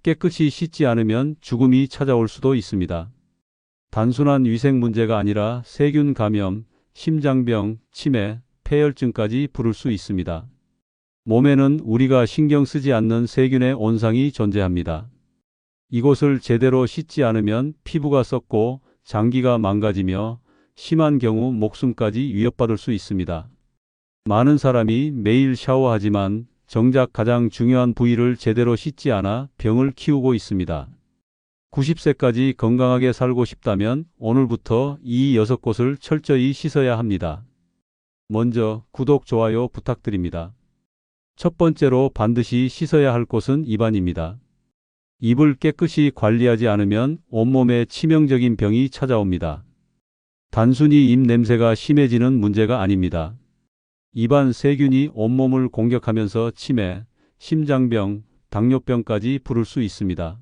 깨끗이 씻지 않으면 죽음이 찾아올 수도 있습니다. 단순한 위생 문제가 아니라 세균 감염, 심장병, 치매, 폐혈증까지 부를 수 있습니다. 몸에는 우리가 신경 쓰지 않는 세균의 온상이 존재합니다. 이곳을 제대로 씻지 않으면 피부가 썩고 장기가 망가지며 심한 경우 목숨까지 위협받을 수 있습니다. 많은 사람이 매일 샤워하지만 정작 가장 중요한 부위를 제대로 씻지 않아 병을 키우고 있습니다. 90세까지 건강하게 살고 싶다면 오늘부터 이 6곳을 철저히 씻어야 합니다. 먼저 구독, 좋아요 부탁드립니다. 첫 번째로 반드시 씻어야 할 곳은 입안입니다. 입을 깨끗이 관리하지 않으면 온몸에 치명적인 병이 찾아옵니다. 단순히 입 냄새가 심해지는 문제가 아닙니다. 입안 세균이 온몸을 공격하면서 치매, 심장병, 당뇨병까지 부를 수 있습니다.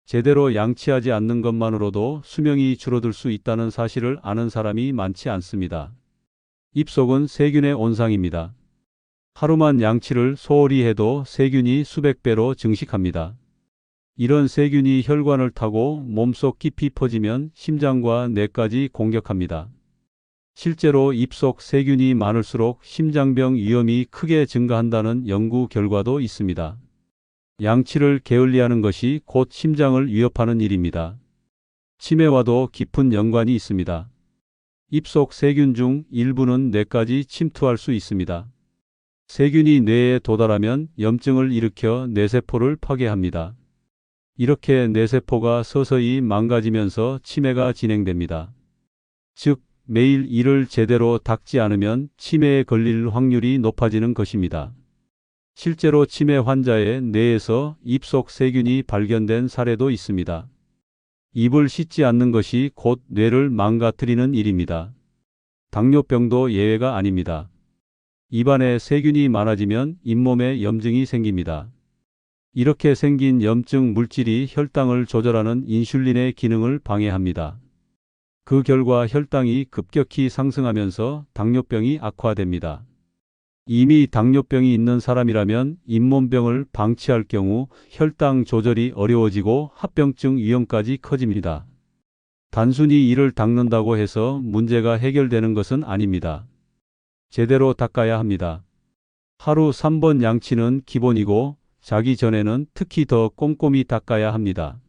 제대로 양치하지 않는 것만으로도 수명이 줄어들 수 있다는 사실을 아는 사람이 많지 않습니다. 입속은 세균의 온상입니다. 하루만 양치를 소홀히 해도 세균이 수백 배로 증식합니다. 이런 세균이 혈관을 타고 몸속 깊이 퍼지면 심장과 뇌까지 공격합니다. 실제로 입속 세균이 많을수록 심장병 위험이 크게 증가한다는 연구 결과도 있습니다. 양치를 게을리하는 것이 곧 심장을 위협하는 일입니다. 치매와도 깊은 연관이 있습니다. 입속 세균 중 일부는 뇌까지 침투할 수 있습니다. 세균이 뇌에 도달하면 염증을 일으켜 뇌세포를 파괴합니다. 이렇게 뇌세포가 서서히 망가지면서 치매가 진행됩니다. 즉, 매일 이를 제대로 닦지 않으면 치매에 걸릴 확률이 높아지는 것입니다. 실제로 치매 환자의 뇌에서 입속 세균이 발견된 사례도 있습니다. 입을 씻지 않는 것이 곧 뇌를 망가뜨리는 일입니다. 당뇨병도 예외가 아닙니다. 입안에 세균이 많아지면 잇몸에 염증이 생깁니다. 이렇게 생긴 염증 물질이 혈당을 조절하는 인슐린의 기능을 방해합니다. 그 결과 혈당이 급격히 상승하면서 당뇨병이 악화됩니다. 이미 당뇨병이 있는 사람이라면 잇몸병을 방치할 경우 혈당 조절이 어려워지고 합병증 위험까지 커집니다. 단순히 이를 닦는다고 해서 문제가 해결되는 것은 아닙니다. 제대로 닦아야 합니다. 하루 3번 양치는 기본이고 자기 전에는 특히 더 꼼꼼히 닦아야 합니다.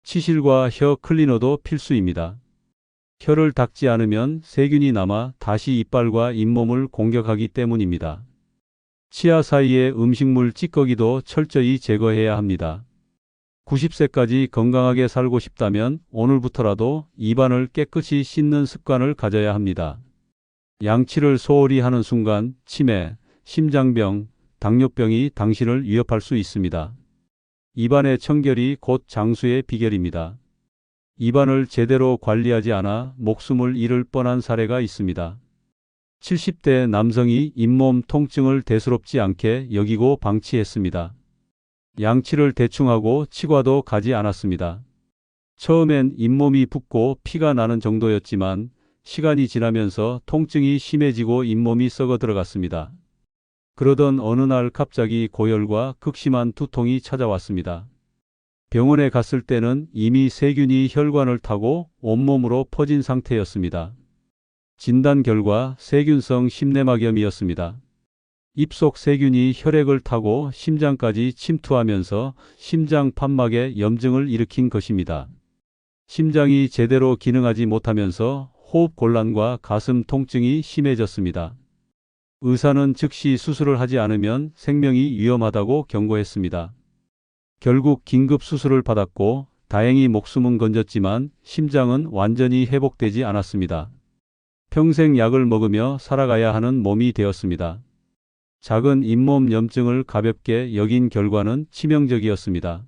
치실과 혀 클리너도 필수입니다. 혀를 닦지 않으면 세균이 남아 다시 이빨과 잇몸을 공격하기 때문입니다. 치아 사이의 음식물 찌꺼기도 철저히 제거해야 합니다. 90세까지 건강하게 살고 싶다면 오늘부터라도 입안을 깨끗이 씻는 습관을 가져야 합니다. 양치를 소홀히 하는 순간 치매, 심장병, 당뇨병이 당신을 위협할 수 있습니다. 입안의 청결이 곧 장수의 비결입니다. 입안을 제대로 관리하지 않아 목숨을 잃을 뻔한 사례가 있습니다. 70대 남성이 잇몸 통증을 대수롭지 않게 여기고 방치했습니다. 양치를 대충 하고 치과도 가지 않았습니다. 처음엔 잇몸이 붓고 피가 나는 정도였지만 시간이 지나면서 통증이 심해지고 잇몸이 썩어 들어갔습니다. 그러던 어느 날 갑자기 고열과 극심한 두통이 찾아왔습니다. 병원에 갔을 때는 이미 세균이 혈관을 타고 온몸으로 퍼진 상태였습니다. 진단 결과 세균성 심내막염이었습니다. 입속 세균이 혈액을 타고 심장까지 침투하면서 심장 판막에 염증을 일으킨 것입니다. 심장이 제대로 기능하지 못하면서 호흡 곤란과 가슴 통증이 심해졌습니다. 의사는 즉시 수술을 하지 않으면 생명이 위험하다고 경고했습니다. 결국 긴급 수술을 받았고 다행히 목숨은 건졌지만 심장은 완전히 회복되지 않았습니다. 평생 약을 먹으며 살아가야 하는 몸이 되었습니다. 작은 잇몸 염증을 가볍게 여긴 결과는 치명적이었습니다.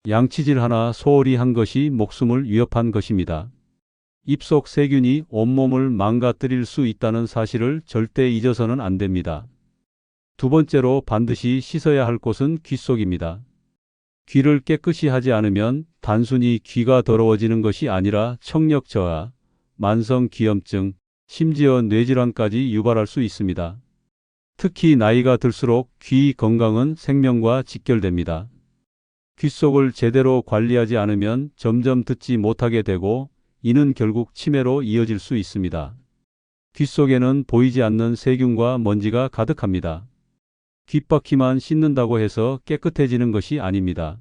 양치질 하나 소홀히 한 것이 목숨을 위협한 것입니다. 입속 세균이 온몸을 망가뜨릴 수 있다는 사실을 절대 잊어서는 안 됩니다. 두 번째로 반드시 씻어야 할 곳은 귀 속입니다. 귀를 깨끗이 하지 않으면 단순히 귀가 더러워지는 것이 아니라 청력 저하, 만성 기염증, 심지어 뇌질환까지 유발할 수 있습니다. 특히 나이가 들수록 귀 건강은 생명과 직결됩니다. 귀 속을 제대로 관리하지 않으면 점점 듣지 못하게 되고 이는 결국 치매로 이어질 수 있습니다. 귀 속에는 보이지 않는 세균과 먼지가 가득합니다. 귓바퀴만 씻는다고 해서 깨끗해지는 것이 아닙니다.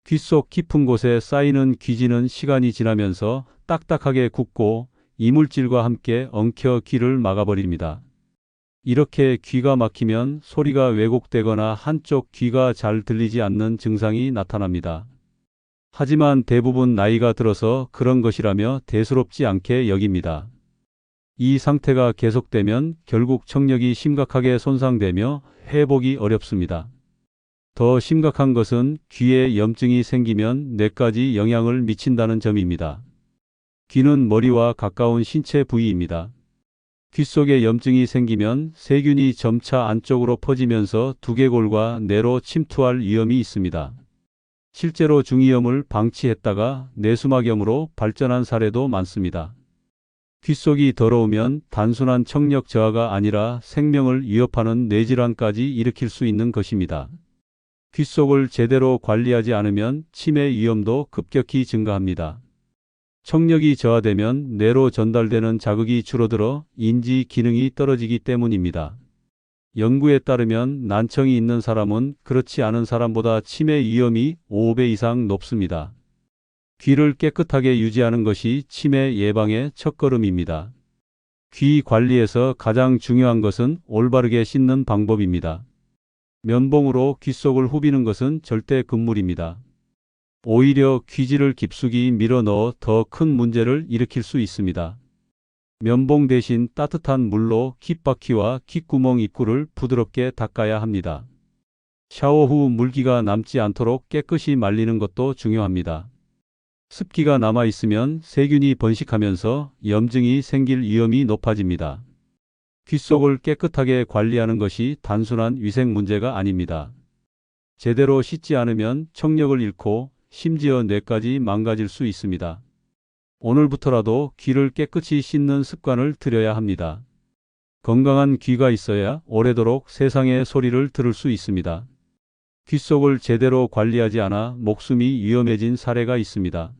귀 속 깊은 곳에 쌓이는 귀지는 시간이 지나면서 딱딱하게 굳고 이물질과 함께 엉켜 귀를 막아버립니다. 이렇게 귀가 막히면 소리가 왜곡되거나 한쪽 귀가 잘 들리지 않는 증상이 나타납니다. 하지만 대부분 나이가 들어서 그런 것이라며 대수롭지 않게 여깁니다. 이 상태가 계속되면 결국 청력이 심각하게 손상되며 회복이 어렵습니다. 더 심각한 것은 귀에 염증이 생기면 뇌까지 영향을 미친다는 점입니다. 귀는 머리와 가까운 신체 부위입니다. 귀 속에 염증이 생기면 세균이 점차 안쪽으로 퍼지면서 두개골과 뇌로 침투할 위험이 있습니다. 실제로 중이염을 방치했다가 뇌수막염으로 발전한 사례도 많습니다. 귀 속이 더러우면 단순한 청력 저하가 아니라 생명을 위협하는 뇌질환까지 일으킬 수 있는 것입니다. 귀 속을 제대로 관리하지 않으면 치매 위험도 급격히 증가합니다. 청력이 저하되면 뇌로 전달되는 자극이 줄어들어 인지 기능이 떨어지기 때문입니다. 연구에 따르면 난청이 있는 사람은 그렇지 않은 사람보다 치매 위험이 5배 이상 높습니다. 귀를 깨끗하게 유지하는 것이 치매 예방의 첫걸음입니다. 귀 관리에서 가장 중요한 것은 올바르게 씻는 방법입니다. 면봉으로 귀 속을 후비는 것은 절대 금물입니다. 오히려 귀지를 깊숙이 밀어 넣어 더 큰 문제를 일으킬 수 있습니다. 면봉 대신 따뜻한 물로 귓바퀴와 귓구멍 입구를 부드럽게 닦아야 합니다. 샤워 후 물기가 남지 않도록 깨끗이 말리는 것도 중요합니다. 습기가 남아 있으면 세균이 번식하면서 염증이 생길 위험이 높아집니다. 귀 속을 깨끗하게 관리하는 것이 단순한 위생 문제가 아닙니다. 제대로 씻지 않으면 청력을 잃고 심지어 뇌까지 망가질 수 있습니다. 오늘부터라도 귀를 깨끗이 씻는 습관을 들여야 합니다. 건강한 귀가 있어야 오래도록 세상의 소리를 들을 수 있습니다. 귀 속을 제대로 관리하지 않아 목숨이 위험해진 사례가 있습니다.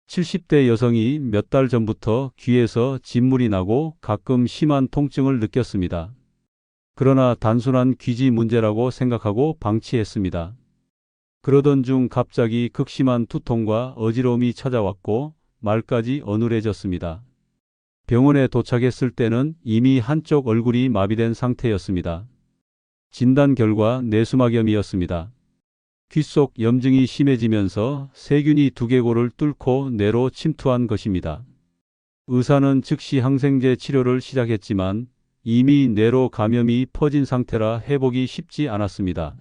70대 여성이 몇 달 전부터 귀에서 진물이 나고 가끔 심한 통증을 느꼈습니다. 그러나 단순한 귀지 문제라고 생각하고 방치했습니다. 그러던 중 갑자기 극심한 두통과 어지러움이 찾아왔고 말까지 어눌해졌습니다. 병원에 도착했을 때는 이미 한쪽 얼굴이 마비된 상태였습니다. 진단 결과 뇌수막염이었습니다. 귀 속 염증이 심해지면서 세균이 두개골을 뚫고 뇌로 침투한 것입니다. 의사는 즉시 항생제 치료를 시작했지만 이미 뇌로 감염이 퍼진 상태라 회복이 쉽지 않았습니다.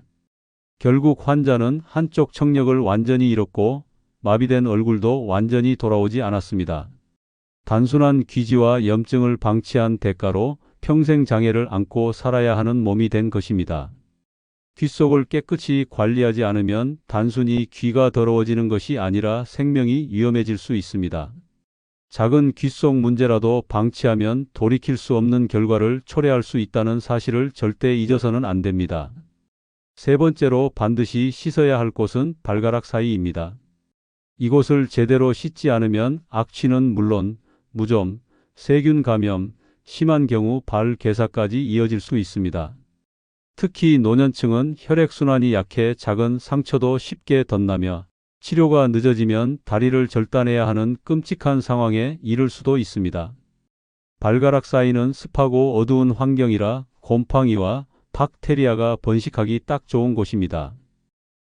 결국 환자는 한쪽 청력을 완전히 잃었고 마비된 얼굴도 완전히 돌아오지 않았습니다. 단순한 귀지와 염증을 방치한 대가로 평생 장애를 안고 살아야 하는 몸이 된 것입니다. 귀 속을 깨끗이 관리하지 않으면 단순히 귀가 더러워지는 것이 아니라 생명이 위험해질 수 있습니다. 작은 귀 속 문제라도 방치하면 돌이킬 수 없는 결과를 초래할 수 있다는 사실을 절대 잊어서는 안 됩니다. 세 번째로 반드시 씻어야 할 곳은 발가락 사이입니다. 이곳을 제대로 씻지 않으면 악취는 물론 무좀, 세균 감염, 심한 경우 발 괴사까지 이어질 수 있습니다. 특히 노년층은 혈액순환이 약해 작은 상처도 쉽게 덧나며 치료가 늦어지면 다리를 절단해야 하는 끔찍한 상황에 이를 수도 있습니다. 발가락 사이는 습하고 어두운 환경이라 곰팡이와 박테리아가 번식하기 딱 좋은 곳입니다.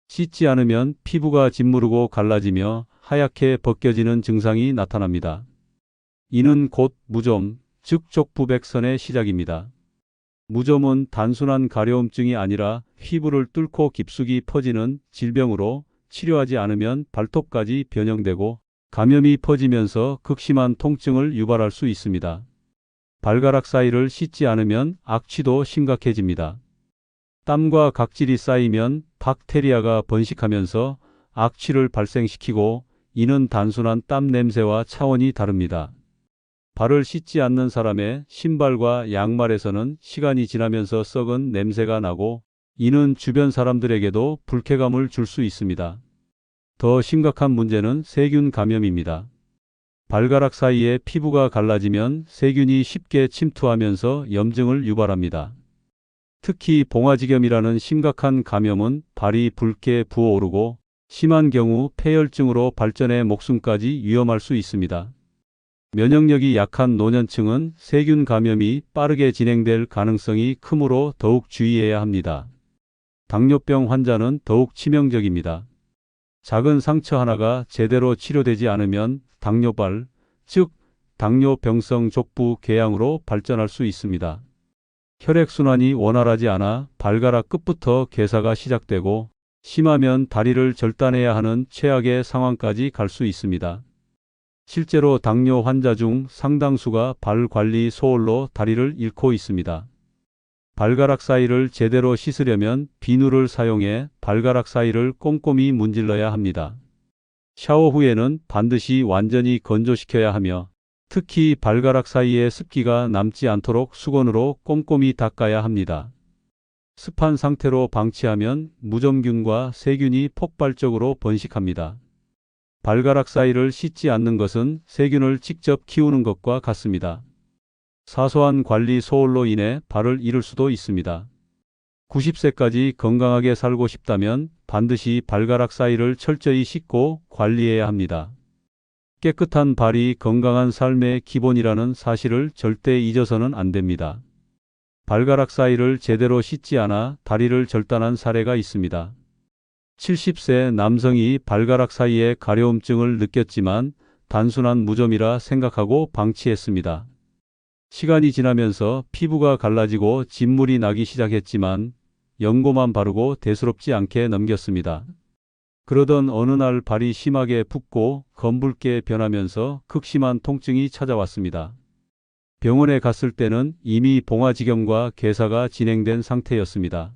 씻지 않으면 피부가 짓무르고 갈라지며 하얗게 벗겨지는 증상이 나타납니다. 이는 곧 무좀, 즉 족부백선의 시작입니다. 무좀은 단순한 가려움증이 아니라 피부를 뚫고 깊숙이 퍼지는 질병으로 치료하지 않으면 발톱까지 변형되고 감염이 퍼지면서 극심한 통증을 유발할 수 있습니다. 발가락 사이를 씻지 않으면 악취도 심각해집니다. 땀과 각질이 쌓이면 박테리아가 번식하면서 악취를 발생시키고 이는 단순한 땀 냄새와 차원이 다릅니다. 발을 씻지 않는 사람의 신발과 양말에서는 시간이 지나면서 썩은 냄새가 나고 이는 주변 사람들에게도 불쾌감을 줄 수 있습니다. 더 심각한 문제는 세균 감염입니다. 발가락 사이에 피부가 갈라지면 세균이 쉽게 침투하면서 염증을 유발합니다. 특히 봉화지겸이라는 심각한 감염은 발이 붉게 부어오르고 심한 경우 폐혈증으로 발전해 목숨까지 위험할 수 있습니다. 면역력이 약한 노년층은 세균 감염이 빠르게 진행될 가능성이 크므로 더욱 주의해야 합니다. 당뇨병 환자는 더욱 치명적입니다. 작은 상처 하나가 제대로 치료되지 않으면 당뇨발, 즉 당뇨병성 족부 궤양으로 발전할 수 있습니다. 혈액순환이 원활하지 않아 발가락 끝부터 괴사가 시작되고 심하면 다리를 절단해야 하는 최악의 상황까지 갈 수 있습니다. 실제로 당뇨 환자 중 상당수가 발 관리 소홀로 다리를 잃고 있습니다. 발가락 사이를 제대로 씻으려면 비누를 사용해 발가락 사이를 꼼꼼히 문질러야 합니다. 샤워 후에는 반드시 완전히 건조시켜야 하며 특히 발가락 사이에 습기가 남지 않도록 수건으로 꼼꼼히 닦아야 합니다. 습한 상태로 방치하면 무좀균과 세균이 폭발적으로 번식합니다. 발가락 사이를 씻지 않는 것은 세균을 직접 키우는 것과 같습니다. 사소한 관리 소홀로 인해 발을 잃을 수도 있습니다. 90세까지 건강하게 살고 싶다면 반드시 발가락 사이를 철저히 씻고 관리해야 합니다. 깨끗한 발이 건강한 삶의 기본이라는 사실을 절대 잊어서는 안 됩니다. 발가락 사이를 제대로 씻지 않아 다리를 절단한 사례가 있습니다. 70세 남성이 발가락 사이에 가려움증을 느꼈지만 단순한 무좀이라 생각하고 방치했습니다. 시간이 지나면서 피부가 갈라지고 진물이 나기 시작했지만 연고만 바르고 대수롭지 않게 넘겼습니다. 그러던 어느 날 발이 심하게 붓고 검붉게 변하면서 극심한 통증이 찾아왔습니다. 병원에 갔을 때는 이미 봉화지겸과 괴사가 진행된 상태였습니다.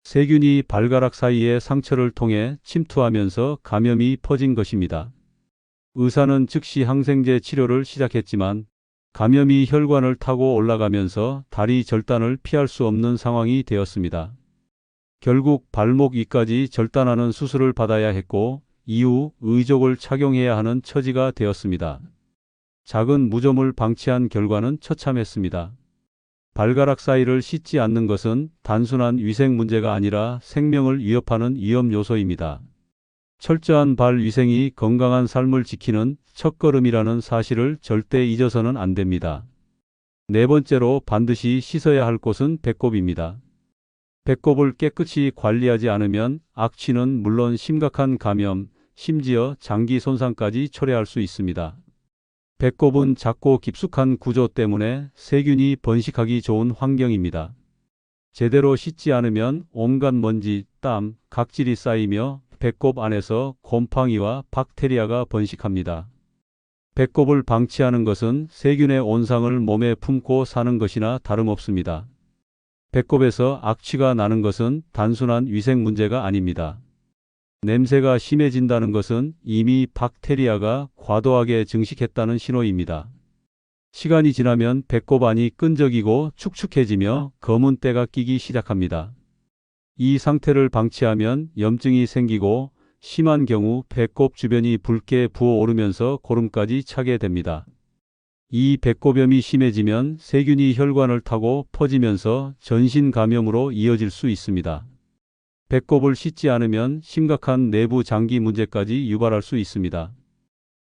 세균이 발가락 사이의 상처를 통해 침투하면서 감염이 퍼진 것입니다. 의사는 즉시 항생제 치료를 시작했지만 감염이 혈관을 타고 올라가면서 다리 절단을 피할 수 없는 상황이 되었습니다. 결국 발목 위까지 절단하는 수술을 받아야 했고 이후 의족을 착용해야 하는 처지가 되었습니다. 작은 무좀을 방치한 결과는 처참했습니다. 발가락 사이를 씻지 않는 것은 단순한 위생 문제가 아니라 생명을 위협하는 위험 요소입니다. 철저한 발 위생이 건강한 삶을 지키는 첫걸음이라는 사실을 절대 잊어서는 안 됩니다. 네 번째로 반드시 씻어야 할 곳은 배꼽입니다. 배꼽을 깨끗이 관리하지 않으면 악취는 물론 심각한 감염, 심지어 장기 손상까지 초래할 수 있습니다. 배꼽은 작고 깊숙한 구조 때문에 세균이 번식하기 좋은 환경입니다. 제대로 씻지 않으면 온갖 먼지, 땀, 각질이 쌓이며 배꼽 안에서 곰팡이와 박테리아가 번식합니다. 배꼽을 방치하는 것은 세균의 온상을 몸에 품고 사는 것이나 다름없습니다. 배꼽에서 악취가 나는 것은 단순한 위생 문제가 아닙니다. 냄새가 심해진다는 것은 이미 박테리아가 과도하게 증식했다는 신호입니다. 시간이 지나면 배꼽 안이 끈적이고 축축해지며 검은 때가 끼기 시작합니다. 이 상태를 방치하면 염증이 생기고 심한 경우 배꼽 주변이 붉게 부어오르면서 고름까지 차게 됩니다. 이 배꼽염이 심해지면 세균이 혈관을 타고 퍼지면서 전신 감염으로 이어질 수 있습니다. 배꼽을 씻지 않으면 심각한 내부 장기 문제까지 유발할 수 있습니다.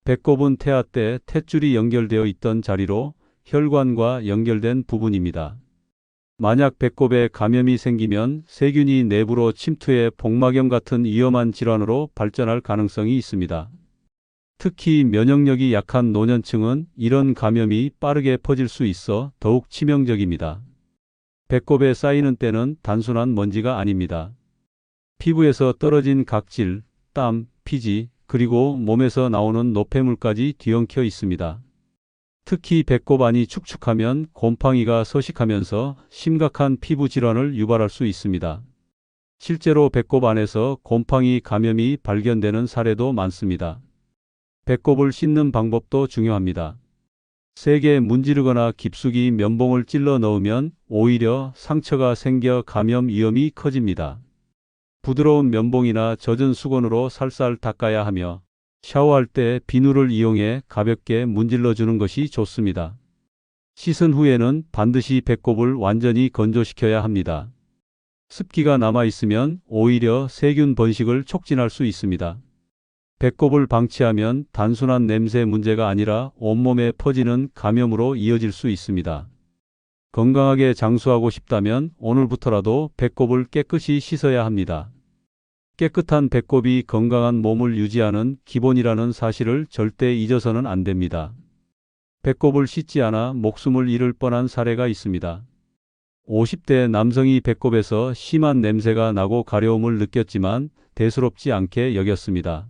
배꼽은 태아 때 탯줄이 연결되어 있던 자리로 혈관과 연결된 부분입니다. 만약 배꼽에 감염이 생기면 세균이 내부로 침투해 복막염 같은 위험한 질환으로 발전할 가능성이 있습니다. 특히 면역력이 약한 노년층은 이런 감염이 빠르게 퍼질 수 있어 더욱 치명적입니다. 배꼽에 쌓이는 때는 단순한 먼지가 아닙니다. 피부에서 떨어진 각질, 땀, 피지, 그리고 몸에서 나오는 노폐물까지 뒤엉켜 있습니다. 특히 배꼽 안이 축축하면 곰팡이가 서식하면서 심각한 피부 질환을 유발할 수 있습니다. 실제로 배꼽 안에서 곰팡이 감염이 발견되는 사례도 많습니다. 배꼽을 씻는 방법도 중요합니다. 세게 문지르거나 깊숙이 면봉을 찔러 넣으면 오히려 상처가 생겨 감염 위험이 커집니다. 부드러운 면봉이나 젖은 수건으로 살살 닦아야 하며 샤워할 때 비누를 이용해 가볍게 문질러 주는 것이 좋습니다. 씻은 후에는 반드시 배꼽을 완전히 건조시켜야 합니다. 습기가 남아 있으면 오히려 세균 번식을 촉진할 수 있습니다. 배꼽을 방치하면 단순한 냄새 문제가 아니라 온몸에 퍼지는 감염으로 이어질 수 있습니다. 건강하게 장수하고 싶다면 오늘부터라도 배꼽을 깨끗이 씻어야 합니다. 깨끗한 배꼽이 건강한 몸을 유지하는 기본이라는 사실을 절대 잊어서는 안 됩니다. 배꼽을 씻지 않아 목숨을 잃을 뻔한 사례가 있습니다. 50대 남성이 배꼽에서 심한 냄새가 나고 가려움을 느꼈지만 대수롭지 않게 여겼습니다.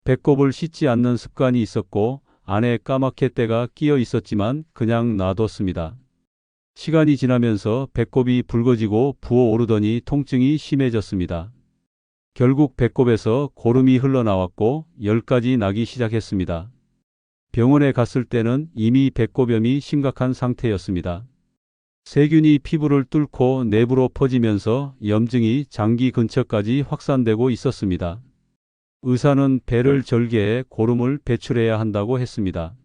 배꼽을 씻지 않는 습관이 있었고 안에 까맣게 때가 끼어 있었지만 그냥 놔뒀습니다. 시간이 지나면서 배꼽이 붉어지고 부어오르더니 통증이 심해졌습니다. 결국 배꼽에서 고름이 흘러나왔고 열까지 나기 시작했습니다. 병원에 갔을 때는 이미 배꼽염이 심각한 상태였습니다. 세균이 피부를 뚫고 내부로 퍼지면서 염증이 장기 근처까지 확산되고 있었습니다. 의사는 배를 절개해 고름을 배출해야 한다고 했습니다.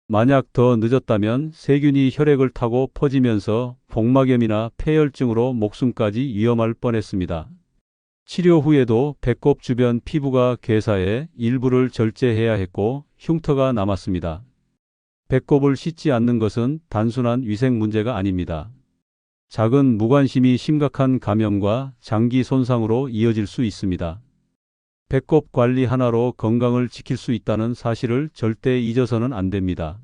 만약 더 늦었다면 세균이 혈액을 타고 퍼지면서 복막염이나 폐혈증으로 목숨까지 위험할 뻔했습니다. 치료 후에도 배꼽 주변 피부가 괴사해 일부를 절제해야 했고 흉터가 남았습니다. 배꼽을 씻지 않는 것은 단순한 위생 문제가 아닙니다. 작은 무관심이 심각한 감염과 장기 손상으로 이어질 수 있습니다. 배꼽 관리 하나로 건강을 지킬 수 있다는 사실을 절대 잊어서는 안 됩니다.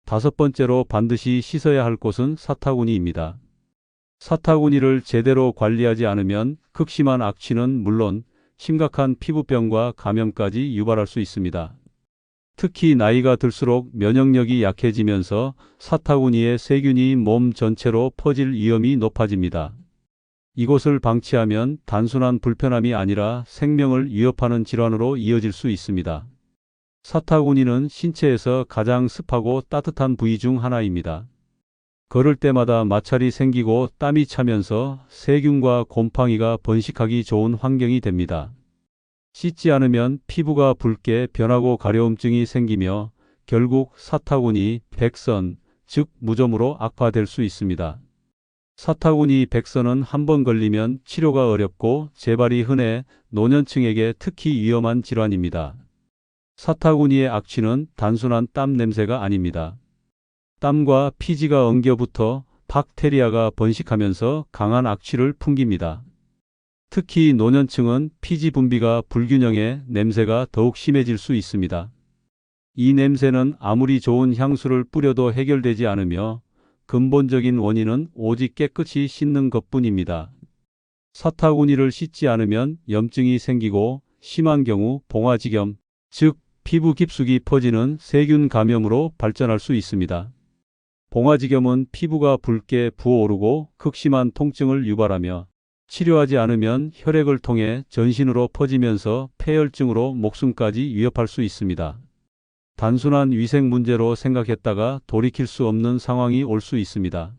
5번째로 반드시 씻어야 할 곳은 사타구니입니다. 사타구니를 제대로 관리하지 않으면 극심한 악취는 물론 심각한 피부병과 감염까지 유발할 수 있습니다. 특히 나이가 들수록 면역력이 약해지면서 사타구니의 세균이 몸 전체로 퍼질 위험이 높아집니다. 이곳을 방치하면 단순한 불편함이 아니라 생명을 위협하는 질환으로 이어질 수 있습니다. 사타구니는 신체에서 가장 습하고 따뜻한 부위 중 하나입니다. 걸을 때마다 마찰이 생기고 땀이 차면서 세균과 곰팡이가 번식하기 좋은 환경이 됩니다. 씻지 않으면 피부가 붉게 변하고 가려움증이 생기며 결국 사타구니 백선, 즉 무좀으로 악화될 수 있습니다. 사타구니 백선은 한번 걸리면 치료가 어렵고 재발이 흔해 노년층에게 특히 위험한 질환입니다. 사타구니의 악취는 단순한 땀 냄새가 아닙니다. 땀과 피지가 엉겨붙어 박테리아가 번식하면서 강한 악취를 풍깁니다. 특히 노년층은 피지 분비가 불균형해 냄새가 더욱 심해질 수 있습니다. 이 냄새는 아무리 좋은 향수를 뿌려도 해결되지 않으며 근본적인 원인은 오직 깨끗이 씻는 것뿐입니다. 사타구니를 씻지 않으면 염증이 생기고 심한 경우 봉화지겸, 즉 피부 깊숙이 퍼지는 세균 감염으로 발전할 수 있습니다. 봉화지겸은 피부가 붉게 부어오르고 극심한 통증을 유발하며 치료하지 않으면 혈액을 통해 전신으로 퍼지면서 폐혈증으로 목숨까지 위협할 수 있습니다. 단순한 위생 문제로 생각했다가 돌이킬 수 없는 상황이 올 수 있습니다.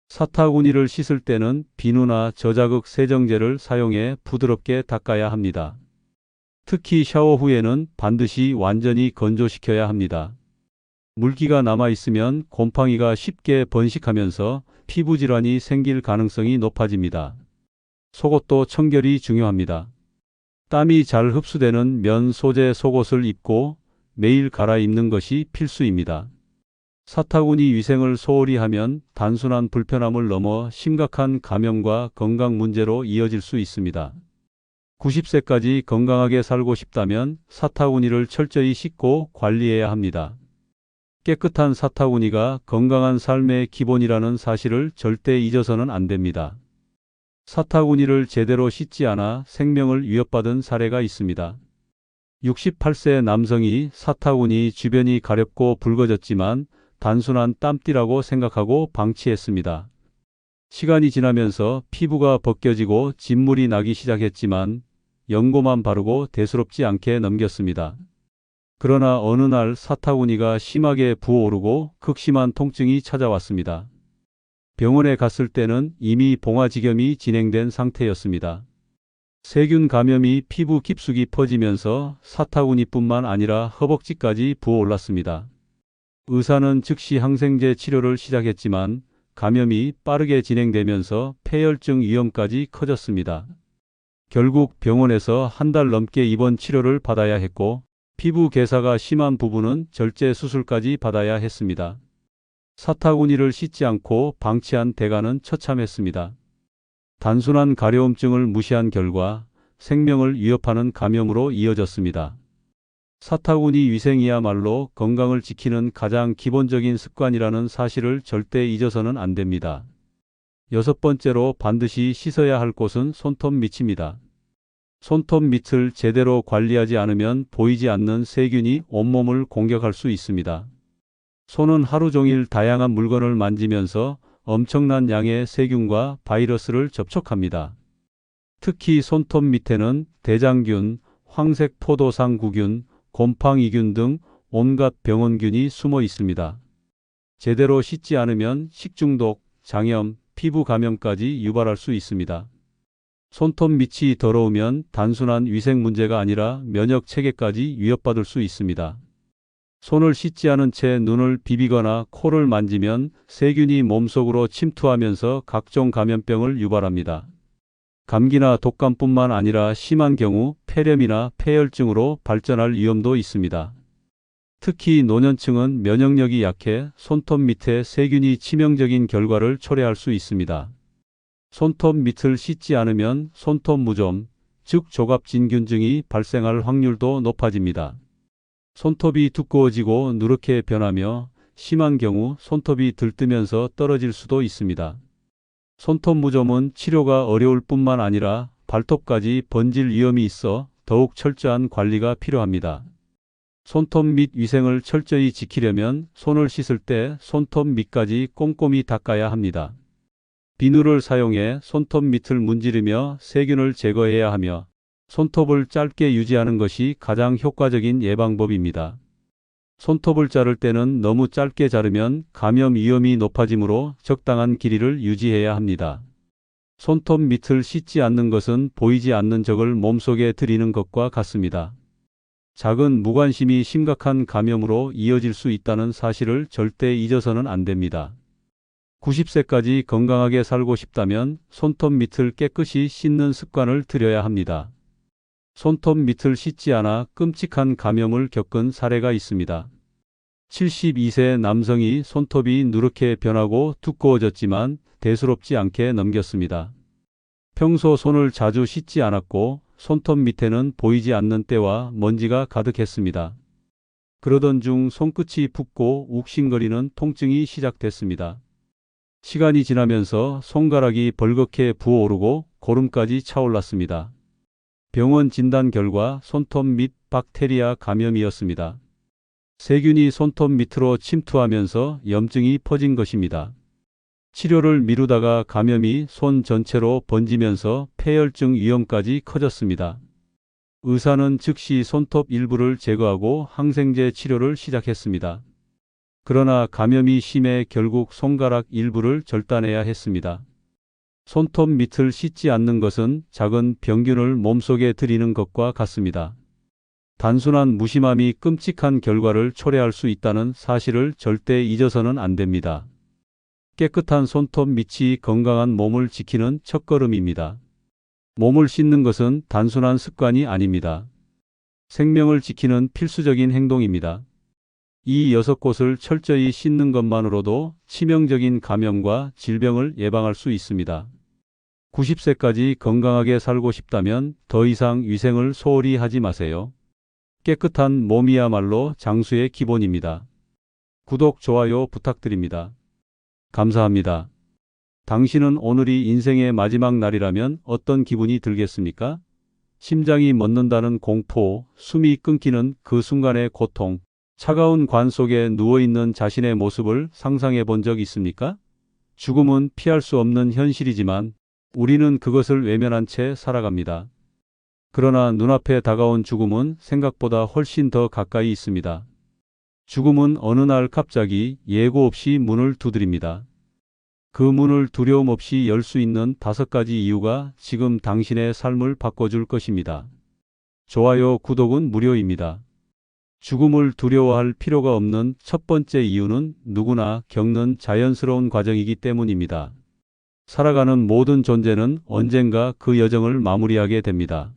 사타구니를 씻을 때는 비누나 저자극 세정제를 사용해 부드럽게 닦아야 합니다. 특히 샤워 후에는 반드시 완전히 건조시켜야 합니다. 물기가 남아있으면 곰팡이가 쉽게 번식하면서 피부 질환이 생길 가능성이 높아집니다. 속옷도 청결이 중요합니다. 땀이 잘 흡수되는 면 소재 속옷을 입고 매일 갈아입는 것이 필수입니다. 사타구니 위생을 소홀히 하면 단순한 불편함을 넘어 심각한 감염과 건강 문제로 이어질 수 있습니다. 90세까지 건강하게 살고 싶다면 사타구니를 철저히 씻고 관리해야 합니다. 깨끗한 사타구니가 건강한 삶의 기본이라는 사실을 절대 잊어서는 안 됩니다. 사타구니를 제대로 씻지 않아 생명을 위협받은 사례가 있습니다. 68세 남성이 사타구니 주변이 가렵고 붉어졌지만 단순한 땀띠라고 생각하고 방치했습니다. 시간이 지나면서 피부가 벗겨지고 진물이 나기 시작했지만 연고만 바르고 대수롭지 않게 넘겼습니다. 그러나 어느 날 사타구니가 심하게 부어오르고 극심한 통증이 찾아왔습니다. 병원에 갔을 때는 이미 봉화지겸이 진행된 상태였습니다. 세균 감염이 피부 깊숙이 퍼지면서 사타구니뿐만 아니라 허벅지까지 부어올랐습니다. 의사는 즉시 항생제 치료를 시작했지만 감염이 빠르게 진행되면서 폐혈증 위험까지 커졌습니다. 결국 병원에서 한 달 넘게 입원 치료를 받아야 했고 피부 괴사가 심한 부분은 절제 수술까지 받아야 했습니다. 사타구니를 씻지 않고 방치한 대가는 처참했습니다. 단순한 가려움증을 무시한 결과 생명을 위협하는 감염으로 이어졌습니다. 사타구니 위생이야말로 건강을 지키는 가장 기본적인 습관이라는 사실을 절대 잊어서는 안 됩니다. 여섯 번째로 반드시 씻어야 할 곳은 손톱 밑입니다. 손톱 밑을 제대로 관리하지 않으면 보이지 않는 세균이 온몸을 공격할 수 있습니다. 손은 하루 종일 다양한 물건을 만지면서 엄청난 양의 세균과 바이러스를 접촉합니다. 특히 손톱 밑에는 대장균, 황색 포도상구균, 곰팡이균 등 온갖 병원균이 숨어 있습니다. 제대로 씻지 않으면 식중독, 장염, 피부 감염까지 유발할 수 있습니다. 손톱 밑이 더러우면 단순한 위생 문제가 아니라 면역 체계까지 위협받을 수 있습니다. 손을 씻지 않은 채 눈을 비비거나 코를 만지면 세균이 몸속으로 침투하면서 각종 감염병을 유발합니다. 감기나 독감뿐만 아니라 심한 경우 폐렴이나 폐혈증으로 발전할 위험도 있습니다. 특히 노년층은 면역력이 약해 손톱 밑에 세균이 치명적인 결과를 초래할 수 있습니다. 손톱 밑을 씻지 않으면 손톱 무좀, 즉 조갑진균증이 발생할 확률도 높아집니다. 손톱이 두꺼워지고 누렇게 변하며 심한 경우 손톱이 들뜨면서 떨어질 수도 있습니다. 손톱 무좀은 치료가 어려울 뿐만 아니라 발톱까지 번질 위험이 있어 더욱 철저한 관리가 필요합니다. 손톱 밑 위생을 철저히 지키려면 손을 씻을 때 손톱 밑까지 꼼꼼히 닦아야 합니다. 비누를 사용해 손톱 밑을 문지르며 세균을 제거해야 하며 손톱을 짧게 유지하는 것이 가장 효과적인 예방법입니다. 손톱을 자를 때는 너무 짧게 자르면 감염 위험이 높아지므로 적당한 길이를 유지해야 합니다. 손톱 밑을 씻지 않는 것은 보이지 않는 적을 몸속에 들이는 것과 같습니다. 작은 무관심이 심각한 감염으로 이어질 수 있다는 사실을 절대 잊어서는 안 됩니다. 90세까지 건강하게 살고 싶다면 손톱 밑을 깨끗이 씻는 습관을 들여야 합니다. 손톱 밑을 씻지 않아 끔찍한 감염을 겪은 사례가 있습니다. 72세 남성이 손톱이 누렇게 변하고 두꺼워졌지만 대수롭지 않게 넘겼습니다. 평소 손을 자주 씻지 않았고 손톱 밑에는 보이지 않는 때와 먼지가 가득했습니다. 그러던 중 손끝이 붓고 욱신거리는 통증이 시작됐습니다. 시간이 지나면서 손가락이 벌겋게 부어오르고 고름까지 차올랐습니다. 병원 진단 결과 손톱 밑 박테리아 감염이었습니다. 세균이 손톱 밑으로 침투하면서 염증이 퍼진 것입니다. 치료를 미루다가 감염이 손 전체로 번지면서 폐혈증 위험까지 커졌습니다. 의사는 즉시 손톱 일부를 제거하고 항생제 치료를 시작했습니다. 그러나 감염이 심해 결국 손가락 일부를 절단해야 했습니다. 손톱 밑을 씻지 않는 것은 작은 병균을 몸속에 들이는 것과 같습니다. 단순한 무심함이 끔찍한 결과를 초래할 수 있다는 사실을 절대 잊어서는 안 됩니다. 깨끗한 손톱 밑이 건강한 몸을 지키는 첫걸음입니다. 몸을 씻는 것은 단순한 습관이 아닙니다. 생명을 지키는 필수적인 행동입니다. 이 6곳을 철저히 씻는 것만으로도 치명적인 감염과 질병을 예방할 수 있습니다. 90세까지 건강하게 살고 싶다면 더 이상 위생을 소홀히 하지 마세요. 깨끗한 몸이야말로 장수의 기본입니다. 구독, 좋아요 부탁드립니다. 감사합니다. 당신은 오늘이 인생의 마지막 날이라면 어떤 기분이 들겠습니까? 심장이 멎는다는 공포, 숨이 끊기는 그 순간의 고통, 차가운 관 속에 누워있는 자신의 모습을 상상해 본 적 있습니까? 죽음은 피할 수 없는 현실이지만 우리는 그것을 외면한 채 살아갑니다. 그러나 눈앞에 다가온 죽음은 생각보다 훨씬 더 가까이 있습니다. 죽음은 어느 날 갑자기 예고 없이 문을 두드립니다. 그 문을 두려움 없이 열 수 있는 5가지 이유가 지금 당신의 삶을 바꿔줄 것입니다. 좋아요, 구독은 무료입니다. 죽음을 두려워할 필요가 없는 첫 번째 이유는 누구나 겪는 자연스러운 과정이기 때문입니다. 살아가는 모든 존재는 언젠가 그 여정을 마무리하게 됩니다.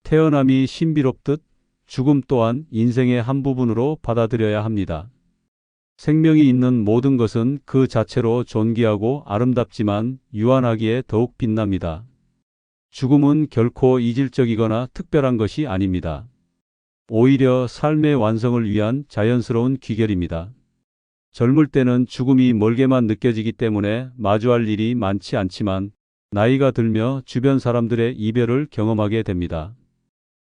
태어남이 신비롭듯 죽음 또한 인생의 한 부분으로 받아들여야 합니다. 생명이 있는 모든 것은 그 자체로 존귀하고 아름답지만 유한하기에 더욱 빛납니다. 죽음은 결코 이질적이거나 특별한 것이 아닙니다. 오히려 삶의 완성을 위한 자연스러운 귀결입니다. 젊을 때는 죽음이 멀게만 느껴지기 때문에 마주할 일이 많지 않지만 나이가 들며 주변 사람들의 이별을 경험하게 됩니다.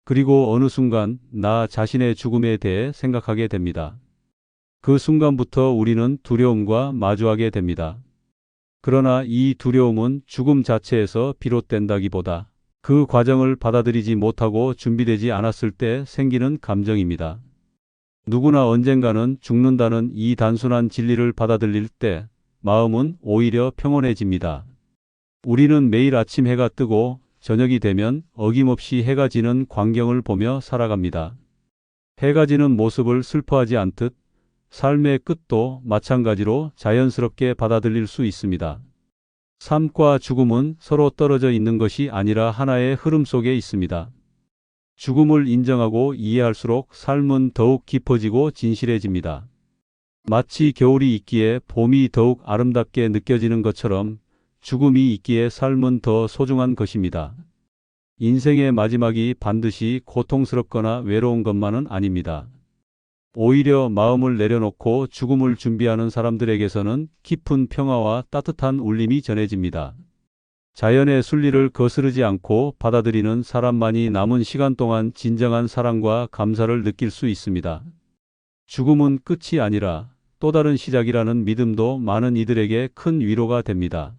그리고 어느 순간 나 자신의 죽음에 대해 생각하게 됩니다. 그 순간부터 우리는 두려움과 마주하게 됩니다. 그러나 이 두려움은 죽음 자체에서 비롯된다기보다 그 과정을 받아들이지 못하고 준비되지 않았을 때 생기는 감정입니다. 누구나 언젠가는 죽는다는 이 단순한 진리를 받아들일 때 마음은 오히려 평온해집니다. 우리는 매일 아침 해가 뜨고 저녁이 되면 어김없이 해가 지는 광경을 보며 살아갑니다. 해가 지는 모습을 슬퍼하지 않듯 삶의 끝도 마찬가지로 자연스럽게 받아들일 수 있습니다. 삶과 죽음은 서로 떨어져 있는 것이 아니라 하나의 흐름 속에 있습니다. 죽음을 인정하고 이해할수록 삶은 더욱 깊어지고 진실해집니다. 마치 겨울이 있기에 봄이 더욱 아름답게 느껴지는 것처럼 죽음이 있기에 삶은 더 소중한 것입니다. 인생의 마지막이 반드시 고통스럽거나 외로운 것만은 아닙니다. 오히려 마음을 내려놓고 죽음을 준비하는 사람들에게서는 깊은 평화와 따뜻한 울림이 전해집니다. 자연의 순리를 거스르지 않고 받아들이는 사람만이 남은 시간 동안 진정한 사랑과 감사를 느낄 수 있습니다. 죽음은 끝이 아니라 또 다른 시작이라는 믿음도 많은 이들에게 큰 위로가 됩니다.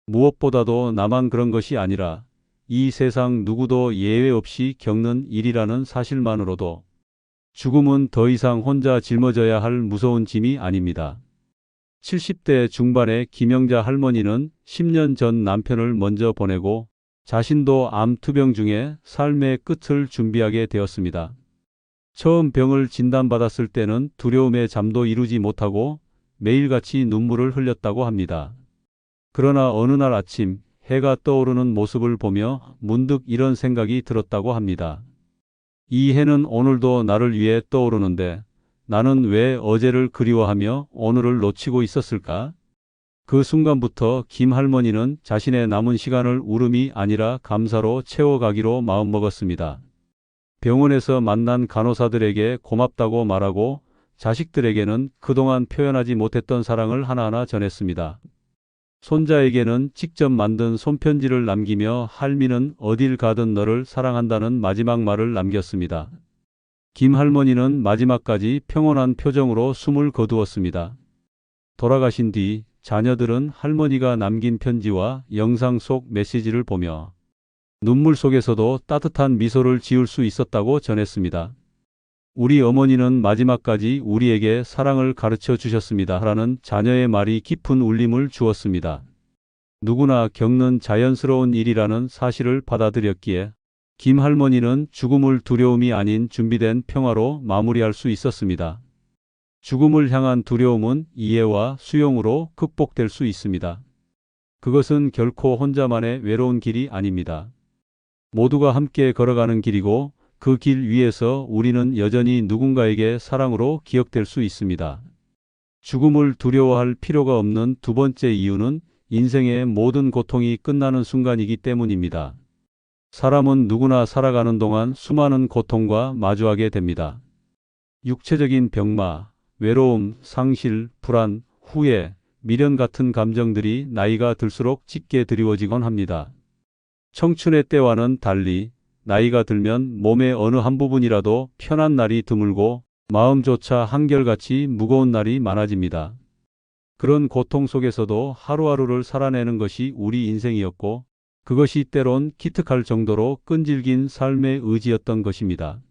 무엇보다도 나만 그런 것이 아니라 이 세상 누구도 예외 없이 겪는 일이라는 사실만으로도 죽음은 더 이상 혼자 짊어져야 할 무서운 짐이 아닙니다. 70대 중반의 김영자 할머니는 10년 전 남편을 먼저 보내고 자신도 암 투병 중에 삶의 끝을 준비하게 되었습니다. 처음 병을 진단받았을 때는 두려움에 잠도 이루지 못하고 매일같이 눈물을 흘렸다고 합니다. 그러나 어느 날 아침 해가 떠오르는 모습을 보며 문득 이런 생각이 들었다고 합니다. 이 해는 오늘도 나를 위해 떠오르는데 나는 왜 어제를 그리워하며 오늘을 놓치고 있었을까? 그 순간부터 김 할머니는 자신의 남은 시간을 울음이 아니라 감사로 채워가기로 마음먹었습니다. 병원에서 만난 간호사들에게 고맙다고 말하고 자식들에게는 그동안 표현하지 못했던 사랑을 하나하나 전했습니다. 손자에게는 직접 만든 손편지를 남기며 할미는 어딜 가든 너를 사랑한다는 마지막 말을 남겼습니다. 김 할머니는 마지막까지 평온한 표정으로 숨을 거두었습니다. 돌아가신 뒤 자녀들은 할머니가 남긴 편지와 영상 속 메시지를 보며 눈물 속에서도 따뜻한 미소를 지을 수 있었다고 전했습니다. 우리 어머니는 마지막까지 우리에게 사랑을 가르쳐 주셨습니다. 라는 자녀의 말이 깊은 울림을 주었습니다. 누구나 겪는 자연스러운 일이라는 사실을 받아들였기에 김 할머니는 죽음을 두려움이 아닌 준비된 평화로 마무리할 수 있었습니다. 죽음을 향한 두려움은 이해와 수용으로 극복될 수 있습니다. 그것은 결코 혼자만의 외로운 길이 아닙니다. 모두가 함께 걸어가는 길이고 그 길 위에서 우리는 여전히 누군가에게 사랑으로 기억될 수 있습니다. 죽음을 두려워할 필요가 없는 두 번째 이유는 인생의 모든 고통이 끝나는 순간이기 때문입니다. 사람은 누구나 살아가는 동안 수많은 고통과 마주하게 됩니다. 육체적인 병마, 외로움, 상실, 불안, 후회, 미련 같은 감정들이 나이가 들수록 짙게 드리워지곤 합니다. 청춘의 때와는 달리 나이가 들면 몸의 어느 한 부분이라도 편한 날이 드물고 마음조차 한결같이 무거운 날이 많아집니다. 그런 고통 속에서도 하루하루를 살아내는 것이 우리 인생이었고 그것이 때론 기특할 정도로 끈질긴 삶의 의지였던 것입니다.